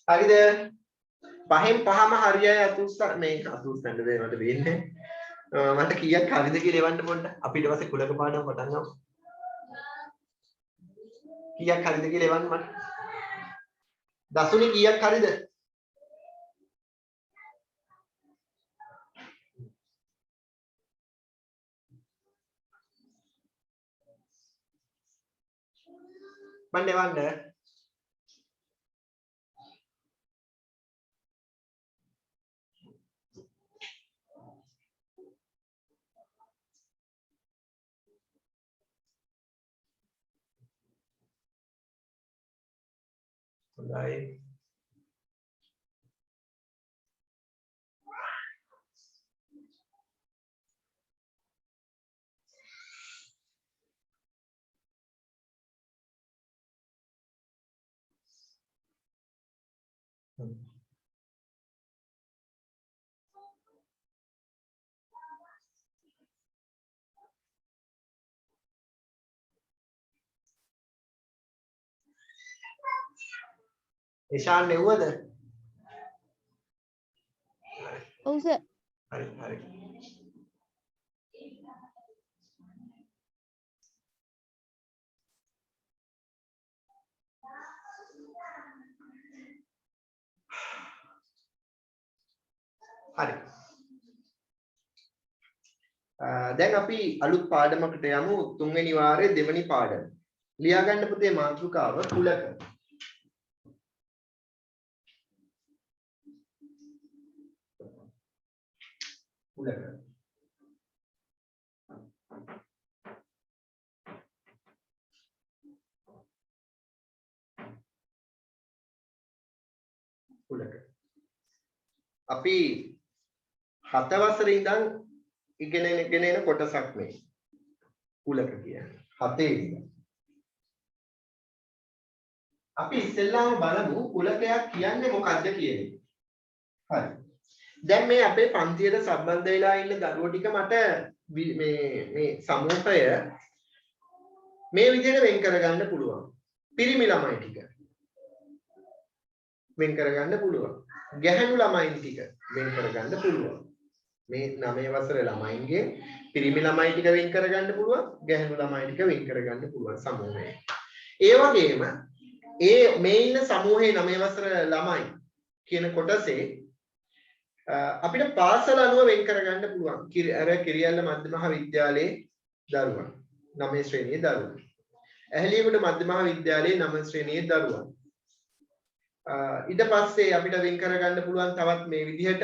හරිද පහෙන් පහම හරියයි අතුස්ස මේ අතුස්සන්න බෑ මට වෙන්නේ මට කීයක් හරිද කියලා එවන්න පොඩ්ඩක් අපි ඊට පස්සේ කුලක පාඩම පටන් ගමු කීයක් හරිද කියලා එවන්න මට දසුනේ කීයක් හරිද මන් එවන්න හොඳයි ඉෂාන් නෙව්වද? ඔව් සර්. හරි හරි. හරි. දැන් අපි අලුත් පාඩමකට යමු. තුන්වෙනි වාරයේ දෙවෙනි පාඩම. ලියා ගන්න පුතේ මාතෘකාව කුලක. කුලක. කුලක. අපි 7 වසරේ ඉඳන් ඉගෙන එන කොටසක් මේ කුලක කියන්නේ. 7 ඉඳන්. අපි ඉස්සෙල්ලාම බලමු කුලකයක් කියන්නේ මොකක්ද කියන එක. හරි. දැන් මේ අපේ පන්තියට සම්බන්ධ වෙලා ඉන්න දරුවෝ ටික මට මේ සමූහය මේ විදිහට වෙන් කරගන්න පුළුවන්. පිරිමි ළමයි ටික වෙන් කරගන්න පුළුවන්. ගැහැණු ළමයින් ටික වෙන් කරගන්න පුළුවන්. මේ 9 වසරේ ළමයින්ගේ පිරිමි ළමයි ටික වෙන් කරගන්න පුළුවන්. ගැහැණු ළමයි ටික වෙන් කරගන්න පුළුවන් සමූහය. ඒ වගේම මේ ඉන්න සමූහයේ 9 වසර ළමයි කියන කොටසේ අපිට පාසල අනුව වෙන් කරගන්න පුළුවන්. අර කිරියල්ල මධ්‍ය මහා විද්‍යාලයේ දරුවන් 9 ශ්‍රේණියේ දරුවන්. ඇහැලියගොඩ මධ්‍ය මහා විද්‍යාලයේ 9 ශ්‍රේණියේ දරුවන්. ඊට පස්සේ අපිට වෙන් කරගන්න පුළුවන් තවත් මේ විදිහට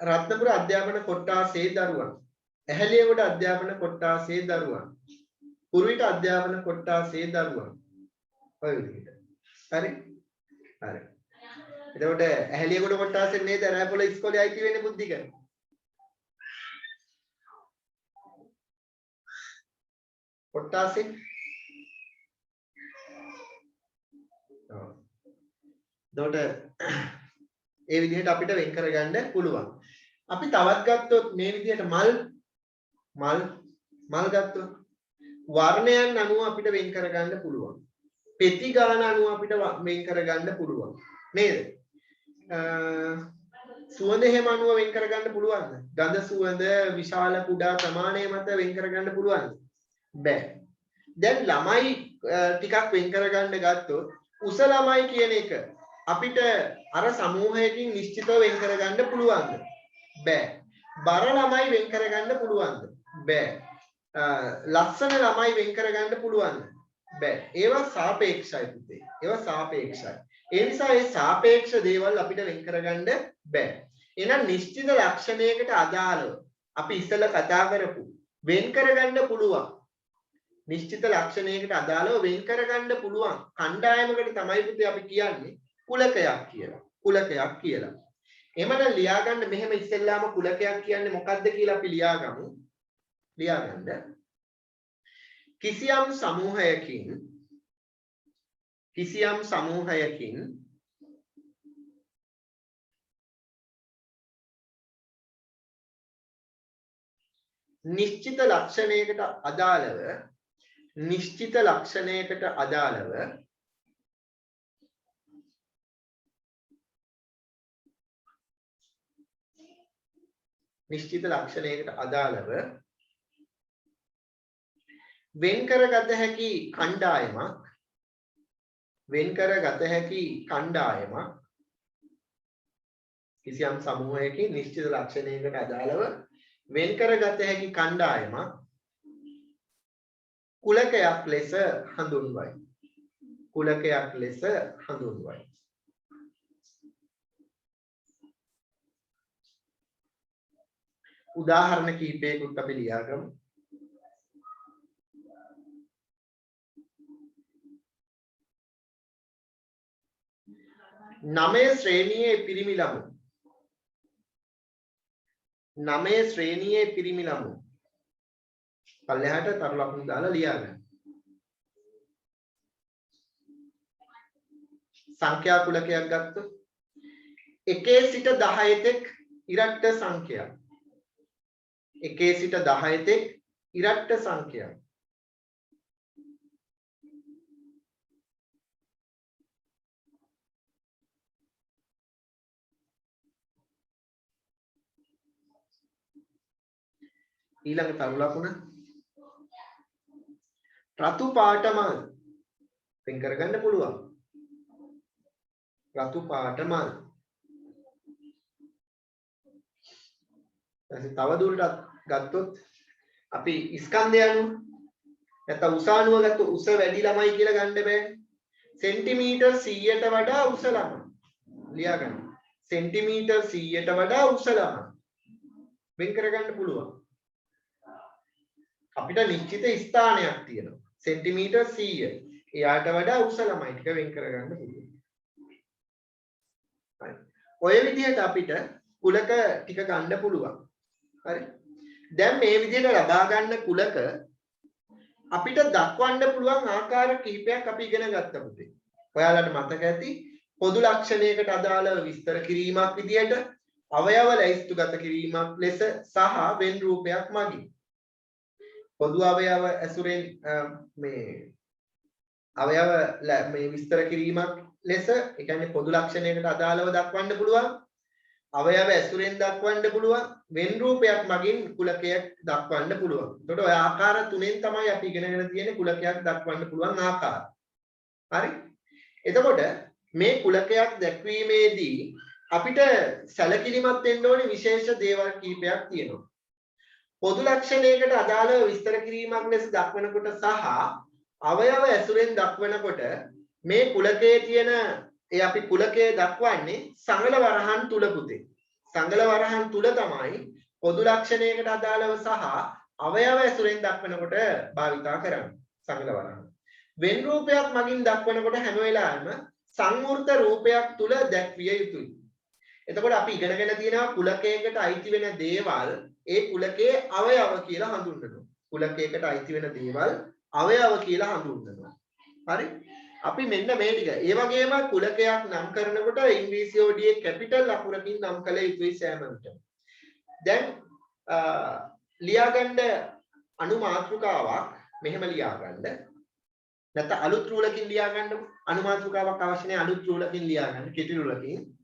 රත්නපුර අධ්‍යාපන කොට්ටාසේ දරුවන්. ඇහැලියගොඩ අධ්‍යාපන කොට්ටාසේ දරුවන්. පුරුවිට අධ්‍යාපන කොට්ටාසේ දරුවන්. ඔය විදිහට. හරි? හරි. එතකොට ඇහැලියගොඩ කොට්ටාසේ නේද රෑපොළ ඉස්කෝලේ අයිති වෙන්නේ බුද්ධික? කොට්ටාසේ. එතකොට ඒ විදිහට අපිට වෙන් කරගන්න පුළුවන්. අපි තවත් ගත්තොත් මේ විදිහට මල් ගත්තොත් වර්ණයන් අනුව අපිට වෙන් කරගන්න පුළුවන්. පෙති ගාන අනුව අපිට වෙන් කරගන්න පුළුවන්. නේද? සුවඳ හැම අනුව වෙන් කරගන්න පුළුවන්ද? ගඳ සුවඳ විශාල කුඩා ප්‍රමාණය මත වෙන් කරගන්න පුළුවන්ද? බෑ. දැන් ළමයි ටිකක් වෙන් කරගන්න ගත්තොත් උස ළමයි කියන එක අපිට අර සමූහයකින් නිශ්චිතව වෙන් කරගන්න පුළුවන්ද? බෑ. බර ළමයි වෙන් කරගන්න පුළුවන්ද? බෑ. ලස්සන ළමයි වෙන් කරගන්න පුළුවන්ද? බෑ. ඒවා සාපේක්ෂයි පුතේ. ඒවා සාපේක්ෂයි. ඒ නිසා මේ සාපේක්ෂ දේවල් අපිට වෙන් කරගන්න බෑ. එහෙනම් නිශ්චිත ලක්ෂණයකට අදාළව අපි ඉස්සෙල්ලා කතා කරපු වෙන් කරගන්න පුළුවන්. නිශ්චිත ලක්ෂණයකට අදාළව වෙන් කරගන්න පුළුවන් කණ්ඩායමකට තමයි පුතේ අපි කියන්නේ කුලකයක් කියලා. කුලකයක් කියලා. එහෙමනම් ලියා ගන්න මෙහෙම ඉස්සෙල්ලාම කුලකයක් කියන්නේ මොකක්ද කියලා අපි ලියාගමු. ලියාගන්න. කිසියම් සමූහයකින් නිශ්චිත ලක්ෂණයකට අදාළව වෙන් කරගත හැකි කණ්ඩායමක් කිසියම් සමූහයකින් නිශ්චිත ලක්ෂණයකට අදාළව වෙන් කරගත හැකි කණ්ඩායමක් කුලකයක් ලෙස හඳුන්වයි. උදාහරණ කිහිපයකට අපි ලියාගමු. නවය ශ්‍රේණියේ පිරිමි ළමු පල්ලෙහාට තරු ලකුණු දාලා ලියාගන්න. සංඛ්‍යා කුලකයක් ගත්තොත් 1 සිට 10 තෙක් ඉරට්ට සංඛ්‍යා 1 සිට 10 තෙක් ඉරට්ට සංඛ්‍යා ඊළඟ තරු ලකුණ රතු පාට මල් වෙන් කරගන්න පුළුවන් රතු පාට මල් ඊට තව දුරටත් ගත්තොත් අපි ස්කන්ධය අනුව නැත්නම් උස අනුව ගත්තොත් උස වැඩි ළමයි කියලා ගන්න බෑ සෙන්ටිමීටර් 100ට වඩා උස ළමයි ලියා ගන්න සෙන්ටිමීටර් 100ට වඩා උස ළමයි වෙන් කරගන්න පුළුවන් අපිට නිශ්චිත ස්ථානයක් තියෙනවා සෙන්ටිමීටර් 100 එයාට වඩා උස ළමයි ටික වෙන් කරගන්න පුළුවන් හරි ඔය විදිහට අපිට කුලක ටික ගන්න පුළුවන් හරි දැන් මේ විදිහට ලබා ගන්න කුලක අපිට දක්වන්න පුළුවන් ආකාර කිහිපයක් අපි ඉගෙන ගත්තා පුතේ ඔයාලට මතක ඇති පොදු ලක්ෂණයකට අදාළව විස්තර කිරීමක් විදිහට අවයව ලැයිස්තුගත කිරීමක් ලෙස සහ වෙන් රූපයක් මගින් පොදු අවයව ඇසුරෙන් මේ අවයව මේ විස්තර කිරීමක් ලෙස ඒ කියන්නේ පොදු ලක්ෂණයකට අදාළව දක්වන්න පුළුවන් අවයව ඇසුරෙන් දක්වන්න පුළුවන් වෙන් රූපයක් මගින් කුලකයක් දක්වන්න පුළුවන්. එතකොට ඔය ආකාර තුනෙන් තමයි අපි ඉගෙනගෙන තියෙන්නේ කුලකයක් දක්වන්න පුළුවන් ආකාර. හරි? එතකොට මේ කුලකයක් දැක්වීමේදී අපිට සැලකිලිමත් වෙන්න ඕනේ විශේෂ දේවල් කිහිපයක් තියෙනවා. පොදු ලක්ෂණයකට අදාළව විස්තර කිරීමක් ලෙස දක්වනකොට සහ අවයව ඇසුරෙන් දක්වනකොට මේ කුලකයේ තියෙන ඒ අපි කුලකයේ දක්වන්නේ සංගල වරහන් තුල පුතේ. සංගල වරහන් තුල තමයි පොදු ලක්ෂණයකට අදාළව සහ අවයව ඇසුරෙන් දක්වනකොට භාවිතා කරන්නේ. සංගල වරහන්. වෙන් රූපයක් මගින් දක්වනකොට හැම වෙලාවෙම සංවෘත රූපයක් තුල දැක්විය යුතුයි. එතකොට අපි ඉගෙනගෙන තියෙනවා කුලකයකට අයිති වෙන දේවල් ඒ කුලකයේ අවයව කියලා හඳුන්වනවා. කුලකයකට අයිති වෙන දේවල් අවයව කියලා හඳුන්වනවා. හරි? අපි මෙන්න මේ ටික. ඒ වගේම කුලකයක් නම් කරනකොට ඉංග්‍රීසි ODA කැපිටල් අකුරකින් නම් කළ යුතුයි සෑම විටම. දැන් ලියාගන්න අනුමාත්‍රිකාවක් මෙහෙම ලියාගන්න. නැත්නම් අලුත් රූලකින් ලියාගන්න අනුමාත්‍රිකාවක් අවශ්‍ය නැහැ අලුත් රූලකින් ලියාගන්න කෙටි රූලකින්.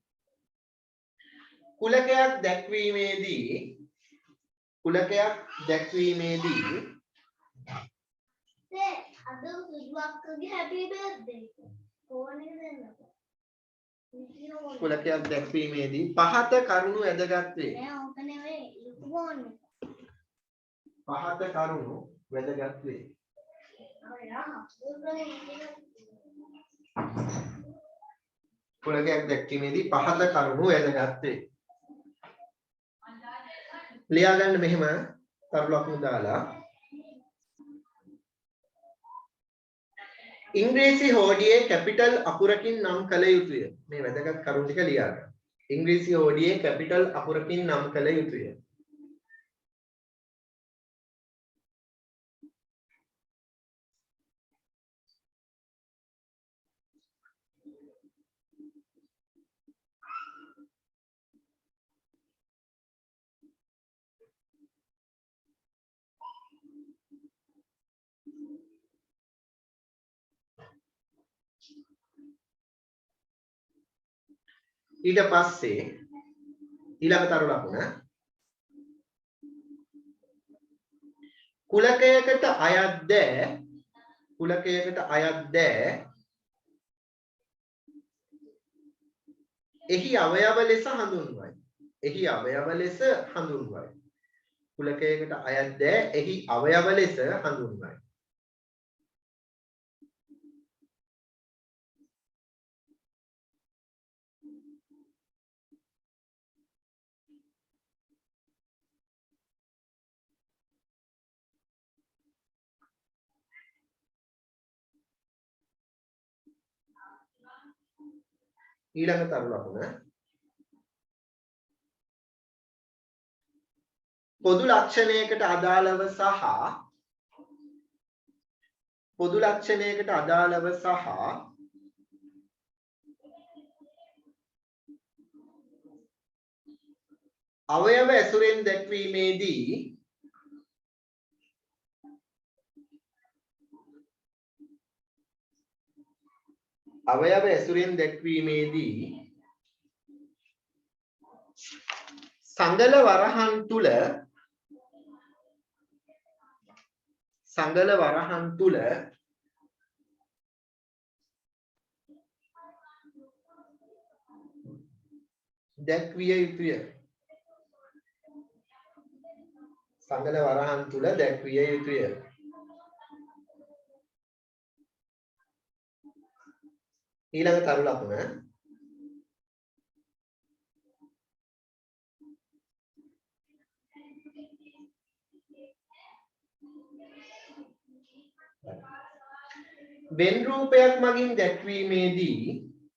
කුලකයක් දැක්වීමේදී අද සුදුවක්කගේ හැපි බර්ත්ඩේ ෆෝන් එක දෙන්නකො කුලකයක් දැක්වීමේදී පහත කරුණු වැදගත් වේ. නෑ ඕක නෙවෙයි ෆෝන් එක පහත කරුණු වැදගත් වේ. කුලකයක් දැක්වීමේදී පහත කරුණු වැදගත් වේ. ලියාගන්න මෙහෙම තරු ලකුණු දාලා ඉංග්‍රීසි හෝඩියේ කැපිටල් අකුරකින් නම් කළ යුතුය. මේ වැදගත් කරුණු ටික ලියාගන්න. ඉංග්‍රීසි හෝඩියේ කැපිටල් අකුරකින් නම් කළ යුතුය. ඊට පස්සේ ඊළඟ තරු ලකුණ කුලකයකට අයත් එහි අවයව ලෙස හඳුන්වයි. කුලකයකට අයත් එහි අවයව ලෙස හඳුන්වයි. ඊළඟ තරු ලකුණ පොදු ලක්ෂණයකට අදාළව සහ අවයව ඇසුරෙන් දැක්වීමේදී සංගල වරහන් තුල දැක්විය යුතුය. සංගල වරහන් තුල දැක්විය යුතුය. ඊළඟ තරු ලකුණ වෙන් රූපයක් මගින් දැක්වීමේදී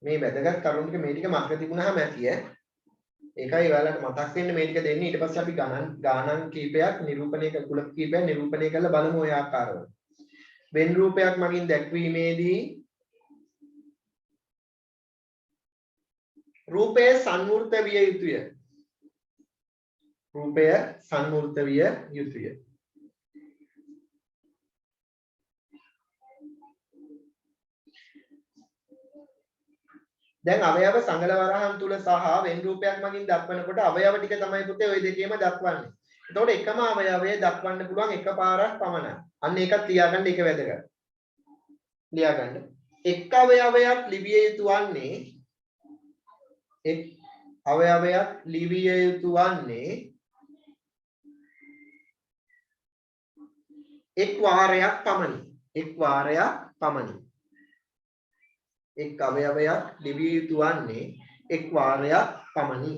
මේ වැදගත් කරුණු ටික මේ ටික මතක තිබුණාම ඇතිය. ඒකයි ඔයාලට මතක් වෙන්න මේ ටික දෙන්නේ. ඊට පස්සේ අපි ගානන් කීපයක් නිරූපණය කුල කීපයක් නිරූපණය කරලා බලමු ඔය ආකාරව. වෙන් රූපයක් මගින් දැක්වීමේදී රූපය සංවෘත විය යුතුය. රූපය සංවෘත විය යුතුය. දැන් අවයව සංගල වරහන් තුල සහ වෙන් රූපයක් මගින් දක්වනකොට අවයව ටික තමයි පුතේ ওই දෙකේම දක්වන්නේ. එතකොට එකම අවයවය දක්වන්න පුළුවන් එකපාරක් පමණයි. අන්න ඒකත් ලියාගන්න එක වැදගත්. ලියාගන්න. එක් අවයවයක් ලිවිය යුතු වන්නේ එක් අවයවයක් ලිවිය යුතු වන්නේ එක් වාරයක් පමණි. එක් වාරයක් පමණි. එක් අවයවයක් ලිවිය යුතු වන්නේ එක් වාරයක් පමණි.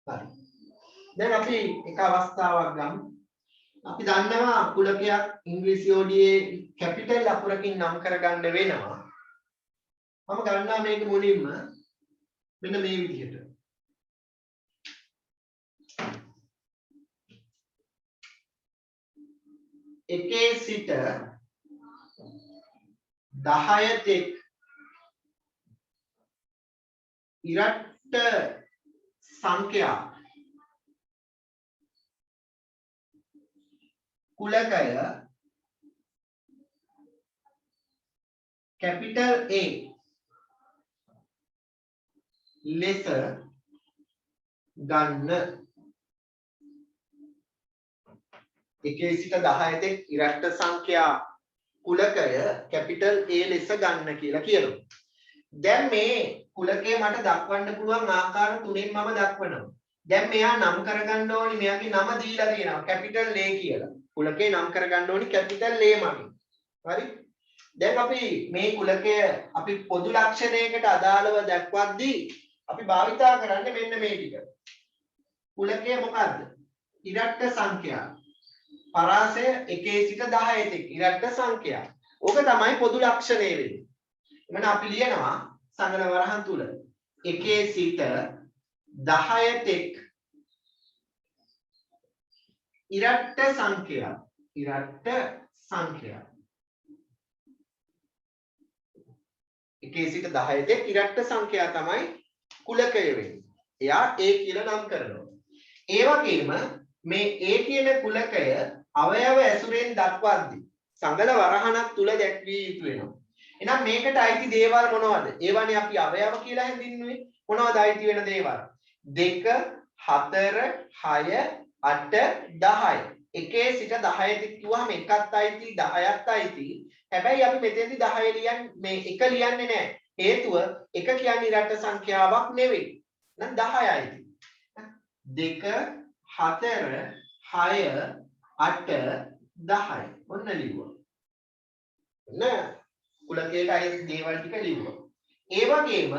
හරි. දැන් අපි එක අවස්ථාවක් ගමු. අපි දන්නවා කුලකයක් ඉංග්‍රීසි යෝඩියේ කැපිටල් අකුරකින් නම් කරගන්න වෙනවා. මම ගන්නවා මේක මුලින්ම මෙන්න මේ විදිහට. එකේ සිට 10 තෙක් ඉරට්ට සංඛ්‍යා කුලකය capital A ලෙස ගන්න. එකේ සිට 10 තෙක් ඉරට්ට සංඛ්‍යා කුලකය capital A ලෙස ගන්න කියලා කියනවා. දැන් මේ කුලකය මට දක්වන්න පුළුවන් ආකාර තුනෙන් මම දක්වනවා. දැන් මෙයා නම් කරගන්න ඕනි මෙයාගේ නම දීලා තියෙනවා capital A කියලා. කුලකේ නම් කරගන්න ඕනි capital A මගින්. හරි? දැන් අපි මේ කුලකය අපි පොදු ලක්ෂණයකට අදාළව දක්වද්දී අපි භාවිතා කරන්නේ මෙන්න මේ ටික. කුලකය මොකද්ද? ඉරට්ට සංඛ්‍යා. පරාසය 1 සිට 10 තෙක් ඉරට්ට සංඛ්‍යා. ඕක තමයි පොදු ලක්ෂණය වෙන්නේ. එමන අපි ලියනවා සංගල වරහන් තුල 1 සිට 10 තෙක් ඉරට්ට සංඛ්‍යා. ඉරට්ට සංඛ්‍යා 1 සිට 10 තෙක් ඉරට්ට සංඛ්‍යා තමයි කුලකය වෙන්නේ. එයා A කියලා නම් කරනවා. ඒ වගේම මේ A කියන කුලකය අවයව ඇසුරෙන් දක්වද්දී සංගල වරහණක් තුල දැක්විය යුතු වෙනවා. එහෙනම් මේකට අයිති දේවල් මොනවද? ඒවනේ අපි අවයව කියලා හැඳින්වුවේ. මොනවද අයිති වෙන දේවල්? 2 4 6 8 10. 1 සිට 10 තික් කිව්වම එකත් අයිති 10ත් අයිති. හැබැයි අපි මෙතෙන්දි 10 ලියන්නේ මේ එක ලියන්නේ නැහැ. හේතුව එක කියන්නේ ඉරට්ට සංඛ්‍යාවක් නෙවෙයි. නම් 10 අයිති. 2 4 6 8 10. ඔන්න ලිව්වා. නෑ කුලකයට අයිති දේවල් ටික ලිව්වා. ඒ වගේම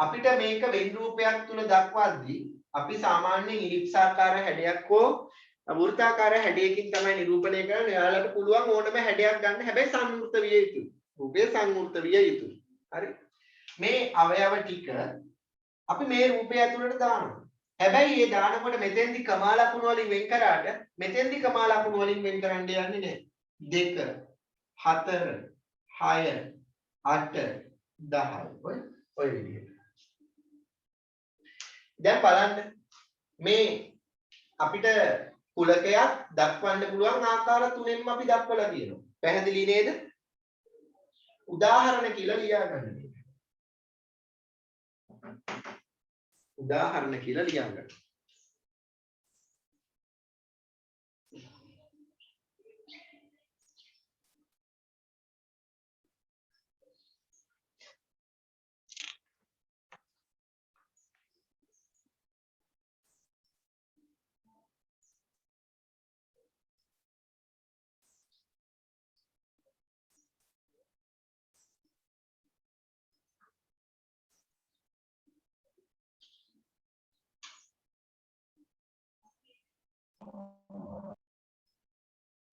අපිට මේක වෙන් රූපයක් තුල දක්වද්දී අපි සාමාන්‍යයෙන් ඉලිප්සාකාර හැඩයක් හෝ වෘත්තාකාර හැඩයකින් තමයි නිරූපණය කරන්නේ. ඔයාලට පුළුවන් ඕනම හැඩයක් ගන්න. හැබැයි සංවෘත විය යුතුයි. රූපය සංවෘත විය යුතුයි. හරි. මේ අවයව ටික අපි මේ රූපය ඇතුළට දානවා. හැබැයි මේ දානකොට මෙතෙන්දි කමා ලකුණු වලින් වෙන් කරාට මෙතෙන්දි කමා ලකුණු වලින් වෙන් කරන්න යන්නේ නැහැ. 2 4 6 8 10 ඔය විදිහට. දැන් බලන්න මේ අපිට කුලකයක් දක්වන්න පුළුවන් ආකාර තුනෙන්ම අපි දක්වලා තියෙනවා. පැහැදිලි නේද? උදාහරණ කියලා ලියා ගන්න. උදාහරණ කියලා ලියා ගන්න.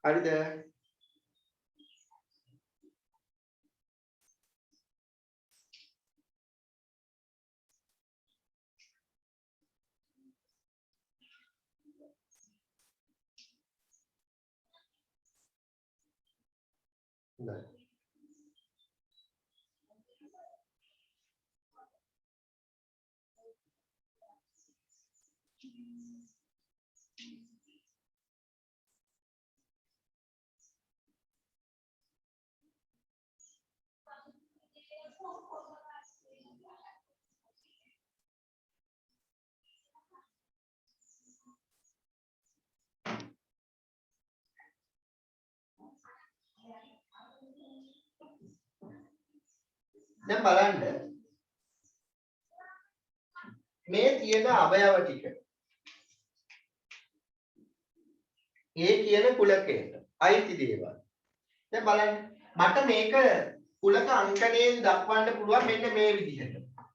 හරිද? හොඳයි. දැන් බලන්න මේ තියෙන අවයව ටික ඒ කියන කුලකයට අයිති දේවල්. දැන් බලන්න මට මේක කුලක අංකණයෙන් දක්වන්න පුළුවන් මෙන්න මේ විදිහට.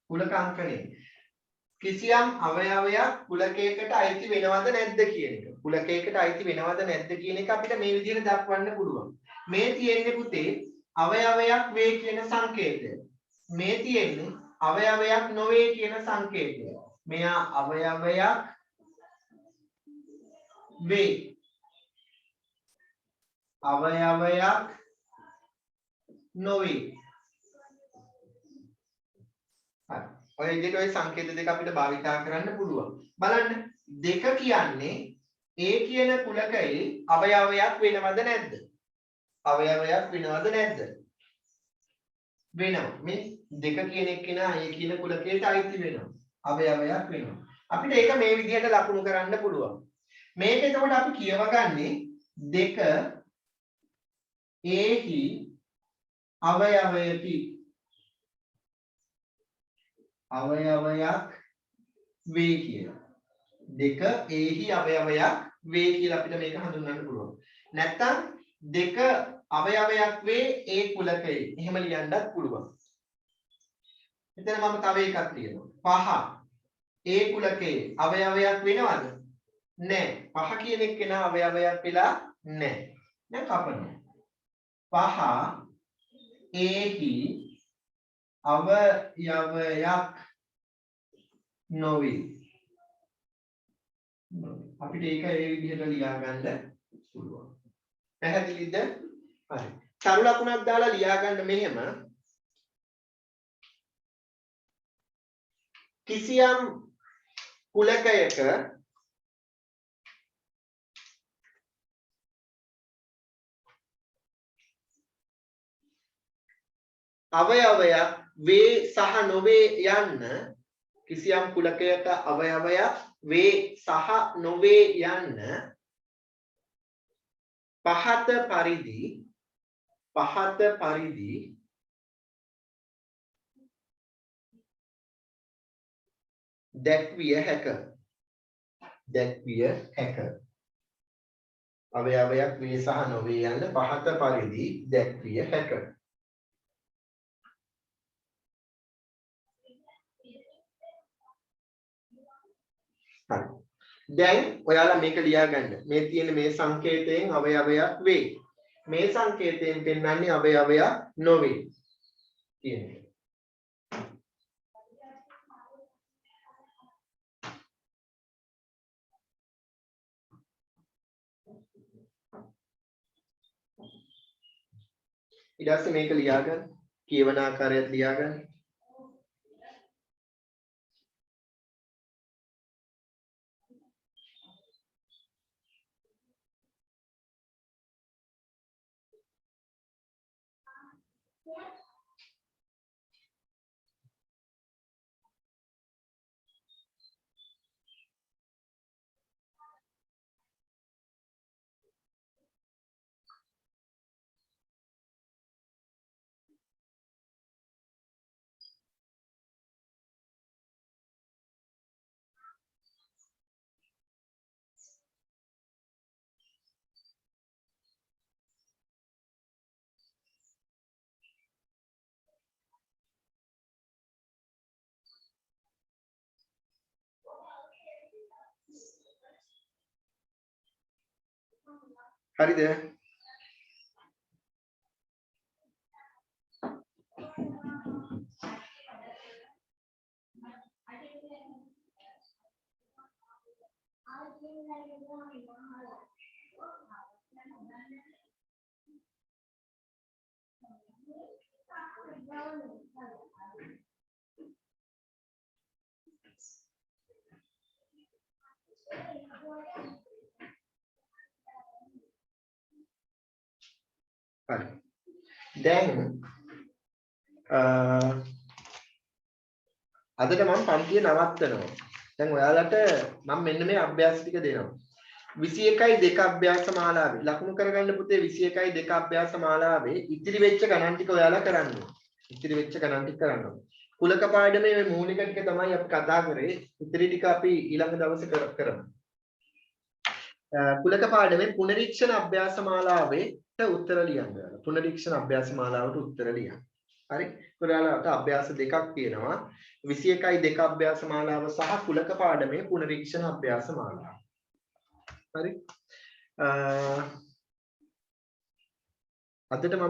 කුලක අංකණය කිසියම් අවයවයක් කුලකයකට අයිති වෙනවද නැද්ද කියන එක. කුලකයකට අයිති වෙනවද නැද්ද කියන එක අපිට මේ විදිහට දක්වන්න පුළුවන්. මේ තියෙන්නේ පුතේ අවයවයක් වේ කියන සංකේතය. මේ තියෙන්නේ අවයවයක් නොවේ කියන සංකේතය. මෙයා අවයවයක් වේ. අවයවයක් නොවේ. හරි. ඔය විදිහට ඔය සංකේත දෙක අපිට භාවිතා කරන්න පුළුවන්. බලන්න 2 කියන්නේ ඒ කියන කුලකයේ අවයවයක් වෙනවද නැද්ද? අවයවයක් වෙනවද නැද්ද? වෙනවා. මේ 2 කියන එක්කෙනා ඒ කියන කුලකයට අයිති වෙනවා. අවයවයක් වෙනවා. අපිට ඒක මේ විදිහට ලකුණු කරන්න පුළුවන්. මේක එතකොට අපි කියවගන්නේ 2 ඒහි අවයවයකි. අවයවයක් වේ කියලා. 2 ඒහි අවයවයක් වේ කියලා අපිට මේක හඳුන්වන්න පුළුවන්. නැත්තම් 2 අවයවයක් වේ ඒ කුලකයේ. එහෙම ලියන්නත් පුළුවන්. මෙතන මම තව එකක් ලියනවා. 5 ඒ කුලකයේ අවයවයක් වෙනවද? නැහැ. 5 කියන එක නා අවයවයක් වෙලා නැහැ. දැන් කපනවා. 5 ඒහි අවයවයක් නොවේ. අපිට ඒක ඒ විදිහට ලියා ගන්න පුළුවන්. පැහැදිලිද? හරි. තරු ලකුණක් දාලා ලියා ගන්න මෙහෙම. කිසියම් කුලකයක අවයවයක් වේ සහ නොවේ යන්න කිසියම් කුලකයක අවයවයක් වේ සහ නොවේ යන්න පහත පරිදි දැක්විය හැක. අවයවයක් වේ සහ නොවේ යන්න පහත පරිදි දැක්විය හැක. හරි. දැන් ඔයාලා මේක ලියා ගන්න. මේ තියෙන මේ සංකේතයෙන් අවයවයක් වේ. මේ සංකේතයෙන් පෙන්වන්නේ අවයවයක් නොවේ කියන්නේ. ඊට පස්සේ මේක ලියාගන්න. කියවන ආකාරයත් ලියාගන්න. හරිද? හරි. දැන් අදට මම පන්තිය නවත්තනවා. දැන් ඔයාලට මම මෙන්න මේ අභ්‍යාස ටික දෙනවා. 21යි 2 අභ්‍යාස මාලාවේ ලකුණු කරගන්න පුතේ 21යි 2 අභ්‍යාස මාලාවේ ඉතිරි වෙච්ච ගණන් ටික ඔයාලා කරන්න ඕනේ. ඉතිරි වෙච්ච ගණන් ටික කරන්න ඕනේ. කුලක පාඩමේ මේ මූලික ටික තමයි අපි කතා කරේ. ඉතිරි ටික අපි ඊළඟ දවසේ කරමු. කුලක පාඩමේ පුනරීක්ෂණ අභ්‍යාස මාලාවේ උත්තර ලියන්න. පුනරීක්ෂණ අභ්‍යාස මාලාවට උත්තර ලියන්න. හරි. ඔයාලට අභ්‍යාස දෙකක් තියෙනවා. 21යි 2 අභ්‍යාස මාලාව සහ කුලක පාඩමේ පුනරීක්ෂණ අභ්‍යාස මාලාව. හරි. අදට මම